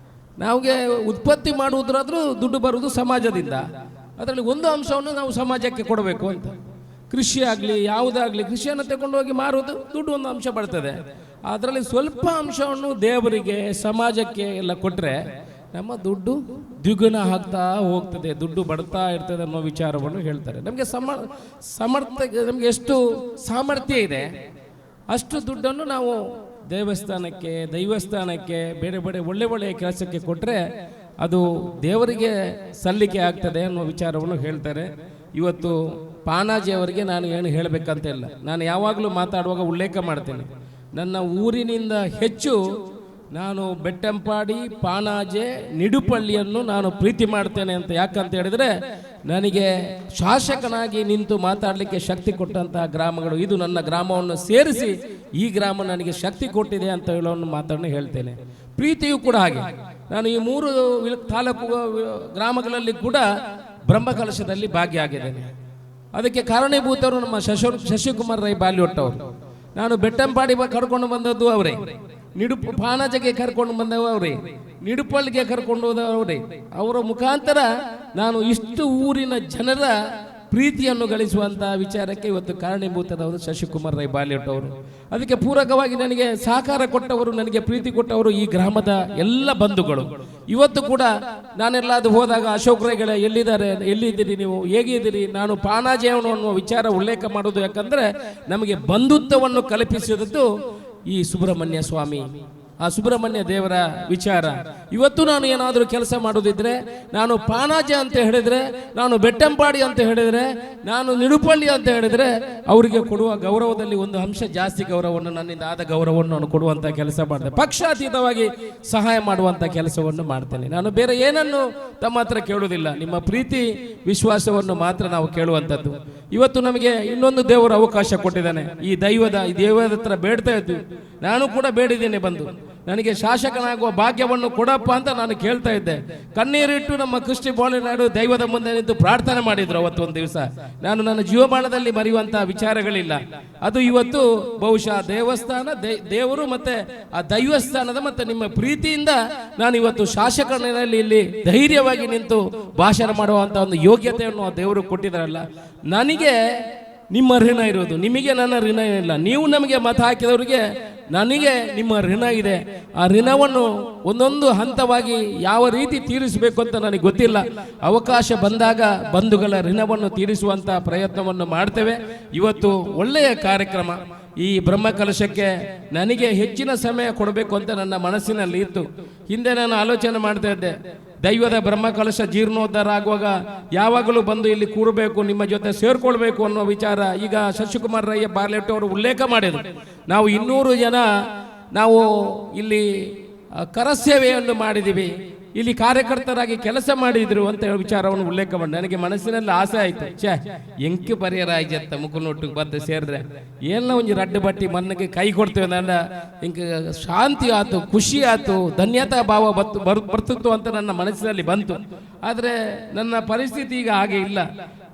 ನಮಗೆ ಉತ್ಪತ್ತಿ ಮಾಡುವುದಾದ್ರೂ ದುಡ್ಡು ಬರುವುದು ಸಮಾಜದಿಂದ. ಅದರಲ್ಲಿ ಒಂದು ಅಂಶವನ್ನು ನಾವು ಸಮಾಜಕ್ಕೆ ಕೊಡಬೇಕು ಅಂತ. ಕೃಷಿ ಆಗಲಿ ಯಾವುದಾಗಲಿ, ಕೃಷಿಯನ್ನು ತಗೊಂಡು ಹೋಗಿ ಮಾರುವುದು ದುಡ್ಡು ಒಂದು ಅಂಶ ಬರ್ತದೆ. ಅದರಲ್ಲಿ ಸ್ವಲ್ಪ ಅಂಶವನ್ನು ದೇವರಿಗೆ ಸಮಾಜಕ್ಕೆ ಎಲ್ಲ ಕೊಟ್ಟರೆ ನಮ್ಮ ದುಡ್ಡು ದ್ವಿಗುಣ ಆಗ್ತಾ ಹೋಗ್ತದೆ, ದುಡ್ಡು ಬಡ್ತಾ ಇರ್ತದೆ ಅನ್ನೋ ವಿಚಾರವನ್ನು ಹೇಳ್ತಾರೆ. ನಮಗೆ ನಮಗೆ ಎಷ್ಟು ಸಾಮರ್ಥ್ಯ ಇದೆ ಅಷ್ಟು ದುಡ್ಡನ್ನು ನಾವು ದೈವಸ್ಥಾನಕ್ಕೆ ಬೇರೆ ಬೇರೆ ಒಳ್ಳೆಯ ಕೆಲಸಕ್ಕೆ ಕೊಟ್ಟರೆ ಅದು ದೇವರಿಗೆ ಸಲ್ಲಿಕೆ ಆಗ್ತದೆ ಅನ್ನೋ ವಿಚಾರವನ್ನು ಹೇಳ್ತಾರೆ. ಇವತ್ತು ಪಾನಾಜಿ ಅವರಿಗೆ ನಾನು ಏನು ಹೇಳಬೇಕಂತ ಇಲ್ಲ, ನಾನು ಯಾವಾಗಲೂ ಮಾತಾಡುವಾಗ ಉಲ್ಲೇಖ ಮಾಡ್ತೇನೆ. ನನ್ನ ಊರಿನಿಂದ ಹೆಚ್ಚು ನಾನು ಬೆಟ್ಟಂಪಾಡಿ, ಪಾಣಾಜೆ, ನಿಡುಪಳ್ಳಿಯನ್ನು ನಾನು ಪ್ರೀತಿ ಮಾಡ್ತೇನೆ ಅಂತ. ಯಾಕಂತ ಹೇಳಿದರೆ ನನಗೆ ಶಾಸಕನಾಗಿ ನಿಂತು ಮಾತಾಡಲಿಕ್ಕೆ ಶಕ್ತಿ ಕೊಟ್ಟಂತಹ ಗ್ರಾಮಗಳು ಇದು. ನನ್ನ ಗ್ರಾಮವನ್ನು ಸೇರಿಸಿ ಈ ಗ್ರಾಮ ನನಗೆ ಶಕ್ತಿ ಕೊಟ್ಟಿದೆ ಅಂತ ಹೇಳೋನು ಮಾತನ್ನು ಹೇಳ್ತೇನೆ. ಪ್ರೀತಿಯೂ ಕೂಡ ಹಾಗೆ. ನಾನು ಈ 3 ತಾಲೂಕು ಗ್ರಾಮಗಳಲ್ಲಿ ಕೂಡ ಬ್ರಹ್ಮಕಲಶದಲ್ಲಿ ಭಾಗಿಯಾಗಿದ್ದೇನೆ. ಅದಕ್ಕೆ ಕಾರಣೀಭೂತರು ನಮ್ಮ ಶಶಿಕುಮಾರ್ ರೈ ಬಾಲಿಯೊಟ್ಟ ಅವರು. ನಾನು ಬೆಟ್ಟಂಪಾಡಿ ಕರ್ಕೊಂಡು ಬಂದದ್ದು ಅವರೇ, ಪಾಣಾಜೆಗೆ ಕರ್ಕೊಂಡು ಬಂದವು ಅವರೇ, ನಿಡುಪಳ್ಳಿಗೆ ಕರ್ಕೊಂಡು ಹೋದವು ಅವರೇ. ಅವರ ಮುಖಾಂತರ ನಾನು ಇಷ್ಟು ಊರಿನ ಜನರ ಪ್ರೀತಿಯನ್ನು ಗಳಿಸುವಂತಹ ವಿಚಾರಕ್ಕೆ ಇವತ್ತು ಕಾರಣೀಭೂತರವರು ಶಶಿಕುಮಾರ್ ರೈ ಬಾಲಿಯೊಟ್ಟ ಅವರು. ಅದಕ್ಕೆ ಪೂರಕವಾಗಿ ನನಗೆ ಸಹಕಾರ ಕೊಟ್ಟವರು, ನನಗೆ ಪ್ರೀತಿ ಕೊಟ್ಟವರು ಈ ಗ್ರಾಮದ ಎಲ್ಲ ಬಂಧುಗಳು. ಇವತ್ತು ಕೂಡ ನಾನೆಲ್ಲಾದ್ರೂ ಹೋದಾಗ ಅಶೋಕ್ ರೈಗಳ ಎಲ್ಲಿದ್ದಾರೆ, ಎಲ್ಲಿದ್ದೀರಿ ನೀವು, ಹೇಗಿದ್ದೀರಿ, ನಾನು ಪಾಣಾಜೆಯವನು ಅನ್ನುವ ವಿಚಾರ ಉಲ್ಲೇಖ ಮಾಡೋದು. ಯಾಕಂದ್ರೆ ನಮಗೆ ಬಂಧುತ್ವವನ್ನು ಕಲ್ಪಿಸಿದದ್ದು ಈ ಸುಬ್ರಹ್ಮಣ್ಯ ಸ್ವಾಮಿ, ಆ ಸುಬ್ರಹ್ಮಣ್ಯ ದೇವರ ವಿಚಾರ. ಇವತ್ತು ನಾನು ಏನಾದರೂ ಕೆಲಸ ಮಾಡೋದಿದ್ರೆ, ನಾನು ಪಾಣಾಜೆ ಅಂತ ಹೇಳಿದ್ರೆ, ನಾನು ಬೆಟ್ಟಂಪಾಡಿ ಅಂತ ಹೇಳಿದ್ರೆ, ನಾನು ನಿಡುಪಳ್ಳಿ ಅಂತ ಹೇಳಿದ್ರೆ ಅವರಿಗೆ ಕೊಡುವ ಗೌರವದಲ್ಲಿ ಒಂದು ಅಂಶ ಜಾಸ್ತಿ ಗೌರವವನ್ನು, ನನ್ನಿಂದ ಆದ ಗೌರವವನ್ನು ನಾನು ಕೊಡುವಂಥ ಕೆಲಸ ಮಾಡಿದೆ. ಪಕ್ಷಾತೀತವಾಗಿ ಸಹಾಯ ಮಾಡುವಂಥ ಕೆಲಸವನ್ನು ಮಾಡ್ತೇನೆ. ನಾನು ಬೇರೆ ಏನನ್ನು ತಮ್ಮ ಹತ್ರ ಕೇಳುವುದಿಲ್ಲ, ನಿಮ್ಮ ಪ್ರೀತಿ ವಿಶ್ವಾಸವನ್ನು ಮಾತ್ರ ನಾವು ಕೇಳುವಂಥದ್ದು. ಇವತ್ತು ನಮಗೆ ಇನ್ನೊಂದು ದೇವರು ಅವಕಾಶ ಕೊಟ್ಟಿದ್ದಾನೆ. ಈ ದೈವದ ಹತ್ರ ಬೇಡ್ತಾ ಇದ್ವಿ, ನಾನು ಕೂಡ ಬೇಡಿದ್ದೇನೆ, ಬಂದು ನನಗೆ ಶಾಸಕನಾಗುವ ಭಾಗ್ಯವನ್ನು ಕೊಡಪ್ಪ ಅಂತ ನಾನು ಕೇಳ್ತಾ ಇದ್ದೆ. ಕಣ್ಣೀರಿಟ್ಟು ನಮ್ಮ ಕೃಷ್ಣ ಬೋಳಿನಾಡು ದೈವದ ಮುಂದೆ ನಿಂತು ಪ್ರಾರ್ಥನೆ ಮಾಡಿದ್ರು ಅವತ್ತೊಂದು ದಿವಸ. ನಾನು ನನ್ನ ಜೀವಮಾನದಲ್ಲಿ ಮರೆಯುವಂತಹ ವಿಚಾರಗಳಿಲ್ಲ. ಅದು ಇವತ್ತು ಬಹುಶಃ ದೇವಸ್ಥಾನ, ದೇವರು ಮತ್ತೆ ಆ ದೈವಸ್ಥಾನದ ಮತ್ತೆ ನಿಮ್ಮ ಪ್ರೀತಿಯಿಂದ ನಾನು ಇವತ್ತು ಶಾಸಕನಲ್ಲಿ ಇಲ್ಲಿ ಧೈರ್ಯವಾಗಿ ನಿಂತು ಭಾಷಣ ಮಾಡುವಂತ ಒಂದು ಯೋಗ್ಯತೆಯನ್ನು ಆ ದೇವರು ಕೊಟ್ಟಿದ್ದಾರಲ್ಲ. ನನಗೆ ನಿಮ್ಮ ಋಣ ಇರೋದು, ನಿಮಗೆ ನನ್ನ ಋಣ ಇಲ್ಲ. ನೀವು ನಮಗೆ ಮತ ಹಾಕಿದವರಿಗೆ ನನಗೆ ನಿಮ್ಮ ಋಣ ಇದೆ. ಆ ಋಣವನ್ನು ಒಂದೊಂದು ಹಂತವಾಗಿ ಯಾವ ರೀತಿ ತೀರಿಸಬೇಕು ಅಂತ ನನಗೆ ಗೊತ್ತಿಲ್ಲ. ಅವಕಾಶ ಬಂದಾಗ ಬಂಧುಗಳ ಋಣವನ್ನು ತೀರಿಸುವಂತ ಪ್ರಯತ್ನವನ್ನು ಮಾಡ್ತೇವೆ. ಇವತ್ತು ಒಳ್ಳೆಯ ಕಾರ್ಯಕ್ರಮ. ಈ ಬ್ರಹ್ಮಕಲಶಕ್ಕೆ ನನಗೆ ಹೆಚ್ಚಿನ ಸಮಯ ಕೊಡಬೇಕು ಅಂತ ನನ್ನ ಮನಸ್ಸಿನಲ್ಲಿ ಇತ್ತು. ಹಿಂದೆ ನಾನು ಆಲೋಚನೆ ಮಾಡ್ತಾ ಇದ್ದೆ, ದೈವದ ಬ್ರಹ್ಮಕಲಶ ಜೀರ್ಣೋದ್ಧಾರ ಆಗುವಾಗ ಯಾವಾಗಲೂ ಬಂದು ಇಲ್ಲಿ ಕೂರಬೇಕು, ನಿಮ್ಮ ಜೊತೆ ಸೇರ್ಕೊಳ್ಬೇಕು ಅನ್ನೋ ವಿಚಾರ ಈಗ ಶಶಿಕುಮಾರ್ ರೈ ಬಾಲಿಯೊಟ್ಟ ಅವರು ಉಲ್ಲೇಖ ಮಾಡಿದರು. ನಾವು 200 ಜನ ನಾವು ಇಲ್ಲಿ ಕರಸೇವೆಯನ್ನು ಮಾಡಿದ್ದೀವಿ, ಇಲ್ಲಿ ಕಾರ್ಯಕರ್ತರಾಗಿ ಕೆಲಸ ಮಾಡಿದ್ರು ಅಂತ ವಿಚಾರವನ್ನು ಉಲ್ಲೇಖ ಮಾಡಿ ನನಗೆ ಮನಸ್ಸಿನಲ್ಲಿ ಆಸೆ ಆಯ್ತು. ಎಂಕಿ ಪರಿಯರಾಯ್ಜತ್ತ ಮುಖನೊಟ್ಟಿಗೆ ಬಂದು ಸೇರಿದ್ರೆ ಎಲ್ಲ ಒಂದು ರಡ್ಡು ಬಟ್ಟಿ ಮಣ್ಣಿಗೆ ಕೈ ಕೊಡ್ತೇವೆ. ನನ್ನ ಇಂಕ ಶಾಂತಿ ಆಯ್ತು, ಖುಷಿ ಆಯ್ತು, ಧನ್ಯತಾ ಭಾವ ಬರ್ತಿತ್ತು ಅಂತ ನನ್ನ ಮನಸ್ಸಿನಲ್ಲಿ ಬಂತು. ಆದರೆ ನನ್ನ ಪರಿಸ್ಥಿತಿ ಈಗ ಹಾಗೆ ಇಲ್ಲ.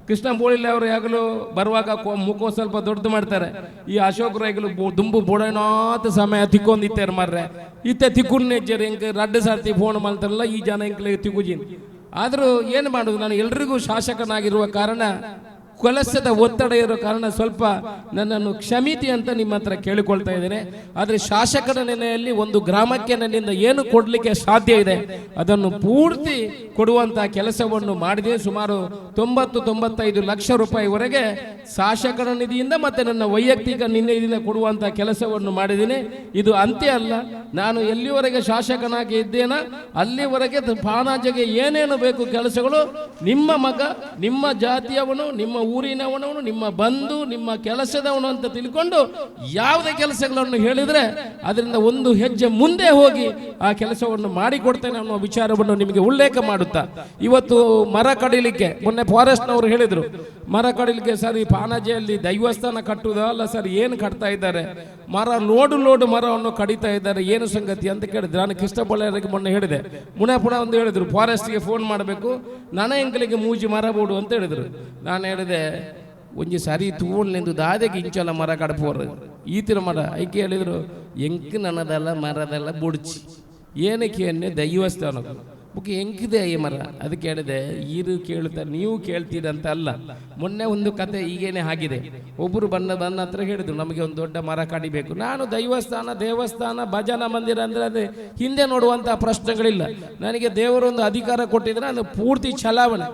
ಕೃಷ್ಣ ಬೋಳಿಲ್ಲ ಅವರು ಯಾಗಲೂ ಬರುವಾಗ ಮುಖ ಸ್ವಲ್ಪ ದೊಡ್ಡದು ಮಾಡ್ತಾರೆ. ಈ ಅಶೋಕ್ ರೈಗಳು ದುಂಬು ಬೋಡನಾಥ ಸಮಯ ತಿಕ್ಕೊಂದಿತ್ತಾರೆ ಮಾರ್ರೆ, ಇತ್ತೆ ತಿಕ್ಕುನ್ನೆಜ್ಜರು ಇಂಕ ರಡ್ಡು ಸರ್ತಿ ಫೋನ್ ಮಾಡ್ತಾರಲ್ಲ ಈ ಜನ ಇಂಕ್ಲೆ ತಿಕ್ಕುಜಿನ್. ಆದರೂ ಏನು ಮಾಡೋದು, ನಾನು ಎಲ್ರಿಗೂ ಶಾಸಕನಾಗಿರುವ ಕಾರಣ, ಕೆಲಸದ ಒತ್ತಡ ಇರೋ ಕಾರಣ ಸ್ವಲ್ಪ ನನ್ನನ್ನು ಕ್ಷಮಿತಿ ಅಂತ ನಿಮ್ಮ ಹತ್ರ ಕೇಳಿಕೊಳ್ತಾ ಇದ್ದೇನೆ. ಆದರೆ ಶಾಸಕರ ನೆಲೆಯಲ್ಲಿ ಒಂದು ಗ್ರಾಮಕ್ಕೆ ನನ್ನಿಂದ ಏನು ಕೊಡಲಿಕ್ಕೆ ಸಾಧ್ಯ ಇದೆ ಅದನ್ನು ಪೂರ್ತಿ ಕೊಡುವಂತಹ ಕೆಲಸವನ್ನು ಮಾಡಿದೆ. ಸುಮಾರು 90-95 ಲಕ್ಷ ರೂಪಾಯಿವರೆಗೆ ಶಾಸಕರ ನಿಧಿಯಿಂದ ಮತ್ತೆ ನನ್ನ ವೈಯಕ್ತಿಕ ನಿಧಿಯಿಂದ ಕೊಡುವಂತಹ ಕೆಲಸವನ್ನು ಮಾಡಿದ್ದೀನಿ. ಇದು ಅಂತ್ಯ ಅಲ್ಲ. ನಾನು ಎಲ್ಲಿವರೆಗೆ ಶಾಸಕನಾಗಿ ಇದ್ದೇನ ಅಲ್ಲಿವರೆಗೆ ಪಾಣಾಜೆಗೆ ಏನೇನು ಬೇಕು ಕೆಲಸಗಳು, ನಿಮ್ಮ ಮಗ, ನಿಮ್ಮ ಜಾತಿಯವನು, ನಿಮ್ಮ ಊರಿನವನು, ನಿಮ್ಮ ಬಂಧು, ನಿಮ್ಮ ಕೆಲಸದವನು ಅಂತ ತಿಳ್ಕೊಂಡು ಯಾವುದೇ ಕೆಲಸಗಳನ್ನು ಹೇಳಿದ್ರೆ ಅದರಿಂದ ಒಂದು ಹೆಜ್ಜೆ ಮುಂದೆ ಹೋಗಿ ಆ ಕೆಲಸವನ್ನು ಮಾಡಿಕೊಡ್ತೇನೆ ಅನ್ನೋ ವಿಚಾರವನ್ನು ನಿಮಗೆ ಉಲ್ಲೇಖ ಮಾಡುತ್ತಾ, ಇವತ್ತು ಮರ ಕಡಿಲಿಕ್ಕೆ ಮೊನ್ನೆ ಫಾರೆಸ್ಟ್ನವರು ಹೇಳಿದ್ರು, ಮರ ಕಡಿಲಿಕ್ಕೆ ಸರ್ ಈ ಪಾಣಾಜೆಯಲ್ಲಿ ದೈವಸ್ಥಾನ ಕಟ್ಟುವುದಲ್ಲ ಸರ್, ಏನು ಕಟ್ತಾ ಇದ್ದಾರೆ, ಮರ ಲೋಡು ಮರವನ್ನು ಕಡಿತಾ ಇದ್ದಾರೆ, ಏನು ಸಂಗತಿ ಅಂತ ಕೇಳಿದ್ರು. ನಾನು ಕೃಷ್ಣ ಬಳ್ಳಾರಿಗೆ ಮೊನ್ನೆ ಹೇಳಿದೆ, ಪುನಃ ಒಂದು ಹೇಳಿದ್ರು ಫಾರೆಸ್ಟ್ಗೆ ಫೋನ್ ಮಾಡಬೇಕು, ನನ್ನ ಎಂಕಲಿಗೆ ಮೂಜಿ ಮರ ಬೋಡು ಅಂತ ಹೇಳಿದ್ರು. ನಾನು ಹೇಳಿದೆ ಒಂಜಿ ಸರಿ ತೂಳ್ನಿಂದು ದಾದೆಗೆ ಇಂಚಲ ಮರ ಕಡಪೋರು ಈತಿನ ಮರ ಐಕೆ ಹೇಳಿದ್ರು, ಎಂಕ್ ನನ್ನದಲ್ಲ ಮರದಲ್ಲ ಬುಡ್ಚಿ ಏನಕ್ಕೆ ಅನ್ನೆ ದೈವಸ್ಥಾನ ಬುಕ್ ಎಂಕಿದೆ ಈ ಮರ. ಅದಕ್ಕೆ ಹೇಳಿದೆ ಈರು ಕೇಳುತ್ತಾರೆ ನೀವು ಕೇಳ್ತೀರಂತ ಅಲ್ಲ. ಮೊನ್ನೆ ಒಂದು ಕತೆ ಈಗೇನೆ ಆಗಿದೆ. ಒಬ್ಬರು ನನ್ನ ಹತ್ರ ಹೇಳಿದ್ರು ನಮಗೆ ಒಂದು ದೊಡ್ಡ ಮರ ಕಡಿಬೇಕು. ನಾನು ದೇವಸ್ಥಾನ ಭಜನಾ ಮಂದಿರ ಅಂದರೆ ಅದೇ ಹಿಂದೆ ನೋಡುವಂತಹ ಪ್ರಶ್ನೆಗಳಿಲ್ಲ. ನನಗೆ ದೇವರೊಂದು ಅಧಿಕಾರ ಕೊಟ್ಟಿದ್ರೆ ಅದು ಪೂರ್ತಿ ಚಲಾವಣೆ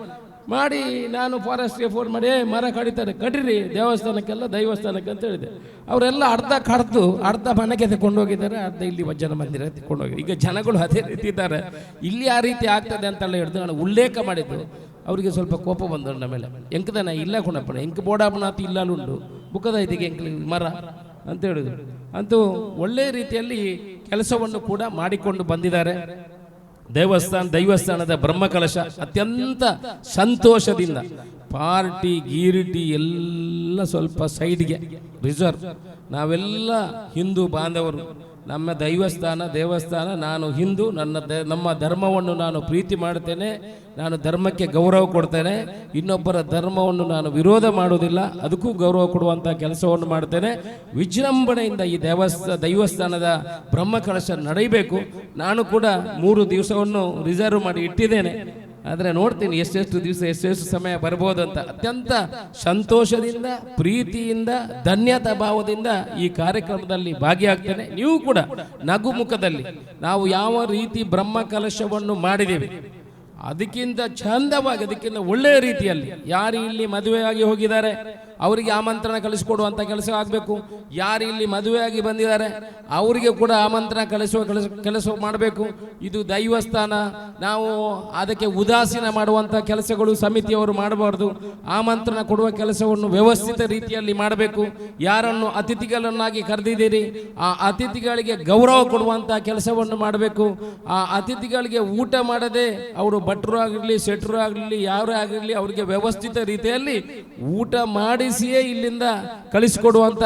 ಮಾಡಿ ನಾನು ಫಾರೆಸ್ಟ್ಗೆ ಫೋನ್ ಮಾಡಿ ಮರ ಕಡಿತಾರೆ, ಕಡಿರಿ ದೇವಸ್ಥಾನಕ್ಕೆಲ್ಲ ದೈವಸ್ಥಾನಕ್ಕೆ ಅಂತ ಹೇಳಿದೆ. ಅವರೆಲ್ಲ ಅರ್ಧ ಕಡ್ದು ಅರ್ಧ ಮನೆಗೆ ತಗೊಂಡು ಹೋಗಿದ್ದಾರೆ, ಅರ್ಧ ಇಲ್ಲಿ ಭಜನ ಮಂದಿರ ತಗೊಂಡು ಹೋಗಿದ್ದಾರೆ. ಈಗ ಜನಗಳು ಅದೇ ರೀತಿ ಇದ್ದಾರೆ. ಇಲ್ಲಿ ಆ ರೀತಿ ಆಗ್ತದೆ ಅಂತೆಲ್ಲ ಹಿಡಿದು ನಾನು ಉಲ್ಲೇಖ ಮಾಡಿದ್ದು. ಅವರಿಗೆ ಸ್ವಲ್ಪ ಕೋಪ ಬಂದರು ನನ್ನ ಮೇಲೆ. ಎಂಕದನ ಇಲ್ಲ ಕುಣಪ್ಪಣ ಎಂಕ ಬೋಡಾಪಣ ಅಂತ ಇಲ್ಲುಂಡು ಬುಕ್ಕದ ಇದಕ್ಕೆ ಎಂಕ ಮರ ಅಂತ ಹೇಳಿದ್ರು. ಅಂತೂ ಒಳ್ಳೆಯ ರೀತಿಯಲ್ಲಿ ಕೆಲಸವನ್ನು ಕೂಡ ಮಾಡಿಕೊಂಡು ಬಂದಿದ್ದಾರೆ. ದೈವಸ್ಥಾನದ ಬ್ರಹ್ಮಕಲಶ ಅತ್ಯಂತ ಸಂತೋಷದಿಂದ, ಪಾರ್ಟಿ ಗೀರಿಟಿ ಎಲ್ಲ ಸ್ವಲ್ಪ ಸೈಡ್ಗೆ ರಿಸರ್ವ್. ನಾವೆಲ್ಲ ಹಿಂದೂ ಬಾಂಧವರು, ನಮ್ಮ ದೇವಸ್ಥಾನ, ನಾನು ಹಿಂದೂ, ನಮ್ಮ ಧರ್ಮವನ್ನು ನಾನು ಪ್ರೀತಿ ಮಾಡ್ತೇನೆ, ನಾನು ಧರ್ಮಕ್ಕೆ ಗೌರವ ಕೊಡ್ತೇನೆ, ಇನ್ನೊಬ್ಬರ ಧರ್ಮವನ್ನು ನಾನು ವಿರೋಧ ಮಾಡುವುದಿಲ್ಲ, ಅದಕ್ಕೂ ಗೌರವ ಕೊಡುವಂಥ ಕೆಲಸವನ್ನು ಮಾಡ್ತೇನೆ. ವಿಜೃಂಭಣೆಯಿಂದ ಈ ದೈವಸ್ಥಾನದ ಬ್ರಹ್ಮಕಲಶ ನಡೆಯಬೇಕು. ನಾನು ಕೂಡ 3 ದಿವಸವನ್ನು ರಿಸರ್ವ್ ಮಾಡಿ ಇಟ್ಟಿದ್ದೇನೆ. ಆದರೆ ನೋಡ್ತೀನಿ ಎಷ್ಟೆಷ್ಟು ದಿವಸ ಎಷ್ಟೆಷ್ಟು ಸಮಯ ಬರ್ಬೋದು ಅಂತ. ಅತ್ಯಂತ ಸಂತೋಷದಿಂದ, ಪ್ರೀತಿಯಿಂದ, ಧನ್ಯತಾ ಭಾವದಿಂದ ಈ ಕಾರ್ಯಕ್ರಮದಲ್ಲಿ ಭಾಗಿಯಾಗ್ತೇನೆ. ನೀವು ಕೂಡ ನಗುಮುಖದಲ್ಲಿ ನಾವು ಯಾವ ರೀತಿ ಬ್ರಹ್ಮಕಲಶವನ್ನು ಮಾಡಿದ್ದೇವೆ ಅದಕ್ಕಿಂತ ಚಂದವಾಗಿ, ಅದಕ್ಕಿಂತ ಒಳ್ಳೆಯ ರೀತಿಯಲ್ಲಿ ಯಾರು ಇಲ್ಲಿ ಮದುವೆಯಾಗಿ ಹೋಗಿದ್ದಾರೆ ಅವರಿಗೆ ಆಮಂತ್ರಣ ಕಳಿಸಿಕೊಡುವಂಥ ಕೆಲಸ ಆಗಬೇಕು. ಯಾರು ಇಲ್ಲಿ ಮದುವೆಯಾಗಿ ಬಂದಿದ್ದಾರೆ ಅವರಿಗೆ ಕೂಡ ಆಮಂತ್ರಣ ಕೆಲಸ ಮಾಡಬೇಕು. ಇದು ದೈವಸ್ಥಾನ, ನಾವು ಅದಕ್ಕೆ ಉದಾಸೀನ ಮಾಡುವಂಥ ಕೆಲಸಗಳು ಸಮಿತಿಯವರು ಮಾಡಬಾರ್ದು. ಆಮಂತ್ರಣ ಕೊಡುವ ಕೆಲಸವನ್ನು ವ್ಯವಸ್ಥಿತ ರೀತಿಯಲ್ಲಿ ಮಾಡಬೇಕು. ಯಾರನ್ನು ಅತಿಥಿಗಳನ್ನಾಗಿ ಕರೆದಿದ್ದೀರಿ ಆ ಅತಿಥಿಗಳಿಗೆ ಗೌರವ ಕೊಡುವಂಥ ಕೆಲಸವನ್ನು ಮಾಡಬೇಕು. ಆ ಅತಿಥಿಗಳಿಗೆ ಊಟ ಮಾಡದೆ ಅವರು ಭಟ್ರು ಆಗಿರಲಿ, ಶೆಟ್ರು ಆಗಲಿ, ಯಾರೇ ಆಗಿರಲಿ ಅವರಿಗೆ ವ್ಯವಸ್ಥಿತ ರೀತಿಯಲ್ಲಿ ಊಟ ಮಾಡಿಸಿಯೇ ಇಲ್ಲಿಂದ ಕಳಿಸಿಕೊಡುವಂತ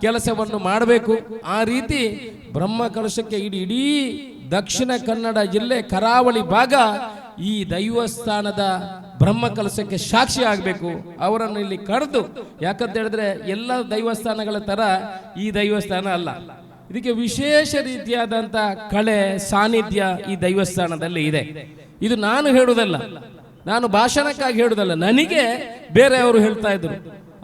ಕೆಲಸವನ್ನು ಮಾಡಬೇಕು. ಆ ರೀತಿ ಬ್ರಹ್ಮಕಲಶಕ್ಕೆ ಇಡೀ ದಕ್ಷಿಣ ಕನ್ನಡ ಜಿಲ್ಲೆ ಕರಾವಳಿ ಭಾಗ ಈ ದೈವಸ್ಥಾನದ ಬ್ರಹ್ಮಕಲಶಕ್ಕೆ ಸಾಕ್ಷಿ ಆಗಬೇಕು. ಅವರನ್ನು ಇಲ್ಲಿ ಕರೆದು, ಯಾಕಂತ ಹೇಳಿದ್ರೆ ಎಲ್ಲ ದೈವಸ್ಥಾನಗಳ ತರ ಈ ದೈವಸ್ಥಾನ ಅಲ್ಲ. ಇದಕ್ಕೆ ವಿಶೇಷ ರೀತಿಯಾದಂಥ ಕಳೆ ಸಾನ್ನಿಧ್ಯ ಈ ದೈವಸ್ಥಾನದಲ್ಲಿ ಇದೆ. ಇದು ನಾನು ಹೇಳುವುದಲ್ಲ, ನಾನು ಭಾಷಣಕ್ಕಾಗಿ ಹೇಳುವುದಲ್ಲ, ನನಗೆ ಬೇರೆಯವರು ಹೇಳ್ತಾ ಇದ್ರು,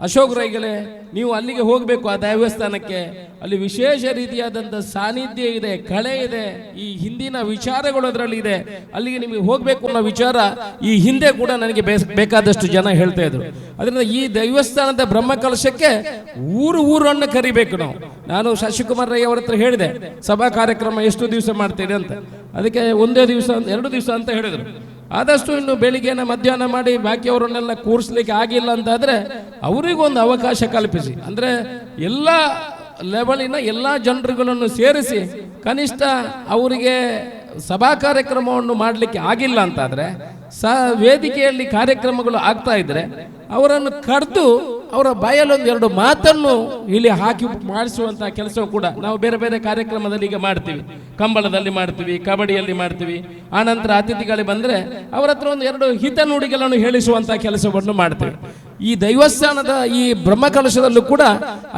ಅಶೋಕ್ ರೈಗಳೇ ನೀವು ಅಲ್ಲಿಗೆ ಹೋಗಬೇಕು, ಆ ದೇವಸ್ಥಾನಕ್ಕೆ, ಅಲ್ಲಿ ವಿಶೇಷ ರೀತಿಯಾದಂಥ ಸಾನ್ನಿಧ್ಯ ಇದೆ, ಕಳೆ ಇದೆ, ಈ ಹಿಂದಿನ ವಿಚಾರಗಳು ಅದರಲ್ಲಿ ಇದೆ, ಅಲ್ಲಿಗೆ ನಿಮಗೆ ಹೋಗಬೇಕು ಅನ್ನೋ ವಿಚಾರ ಈ ಹಿಂದೆ ಕೂಡ ನನಗೆ ಬೇಕಾದಷ್ಟು ಜನ ಹೇಳ್ತಾ ಇದ್ರು. ಅದರಿಂದ ಈ ದೇವಸ್ಥಾನದ ಬ್ರಹ್ಮಕಲಶಕ್ಕೆ ಊರನ್ನು ಕರಿಬೇಕು ನಾವು. ನಾನು ಶಶಿಕುಮಾರ್ ರೈ ಅವರ ಹತ್ರ ಹೇಳಿದೆ, ಸಭಾ ಕಾರ್ಯಕ್ರಮ ಎಷ್ಟು ದಿವಸ ಮಾಡ್ತೀರಿ ಅಂತ. ಅದಕ್ಕೆ 1 ದಿವಸ 2 ದಿವಸ ಅಂತ ಹೇಳಿದರು. ಆದಷ್ಟು ಇನ್ನು ಬೆಳಿಗ್ಗೆನ ಮಧ್ಯಾಹ್ನ ಮಾಡಿ ಬಾಕಿಯವರನ್ನೆಲ್ಲ ಕೂರಿಸ್ಲಿಕ್ಕೆ ಆಗಿಲ್ಲ ಅಂತಾದರೆ ಅವರಿಗೊಂದು ಅವಕಾಶ ಕಲ್ಪಿಸಿ. ಅಂದರೆ ಎಲ್ಲ ಲೆವೆಲಿನ ಎಲ್ಲ ಜನರುಗಳನ್ನು ಸೇರಿಸಿ ಕನಿಷ್ಠ ಅವರಿಗೆ ಸಭಾ ಕಾರ್ಯಕ್ರಮವನ್ನು ಮಾಡಲಿಕ್ಕೆ ಆಗಿಲ್ಲ ಅಂತಾದರೆ ವೇದಿಕೆಯಲ್ಲಿ ಕಾರ್ಯಕ್ರಮಗಳು ಆಗ್ತಾ ಇದ್ರೆ ಅವರನ್ನು ಕರೆದು ಅವರ ಬಾಯಲ್ಲಿ 1-2 ಮಾತನ್ನು ಇಲ್ಲಿ ಹಾಕಿ ಮಾಡಿಸುವಂತಹ ಕೆಲಸ ಕೂಡ ನಾವು ಬೇರೆ ಬೇರೆ ಕಾರ್ಯಕ್ರಮದಲ್ಲಿ ಈಗ ಮಾಡ್ತೀವಿ. ಕಂಬಳದಲ್ಲಿ ಮಾಡ್ತೀವಿ, ಕಬಡ್ಡಿಯಲ್ಲಿ ಮಾಡ್ತೀವಿ. ಆನಂತರ ಅತಿಥಿಗಳಿಗೆ ಬಂದರೆ ಅವರ ಹತ್ರ 1-2 ಹಿತ ನುಡಿಗಳನ್ನು ಹೇಳಿಸುವಂತಹ ಕೆಲಸವನ್ನು ಮಾಡ್ತೀವಿ. ಈ ದೈವಸ್ಥಾನದ ಈ ಬ್ರಹ್ಮಕಲಶದಲ್ಲೂ ಕೂಡ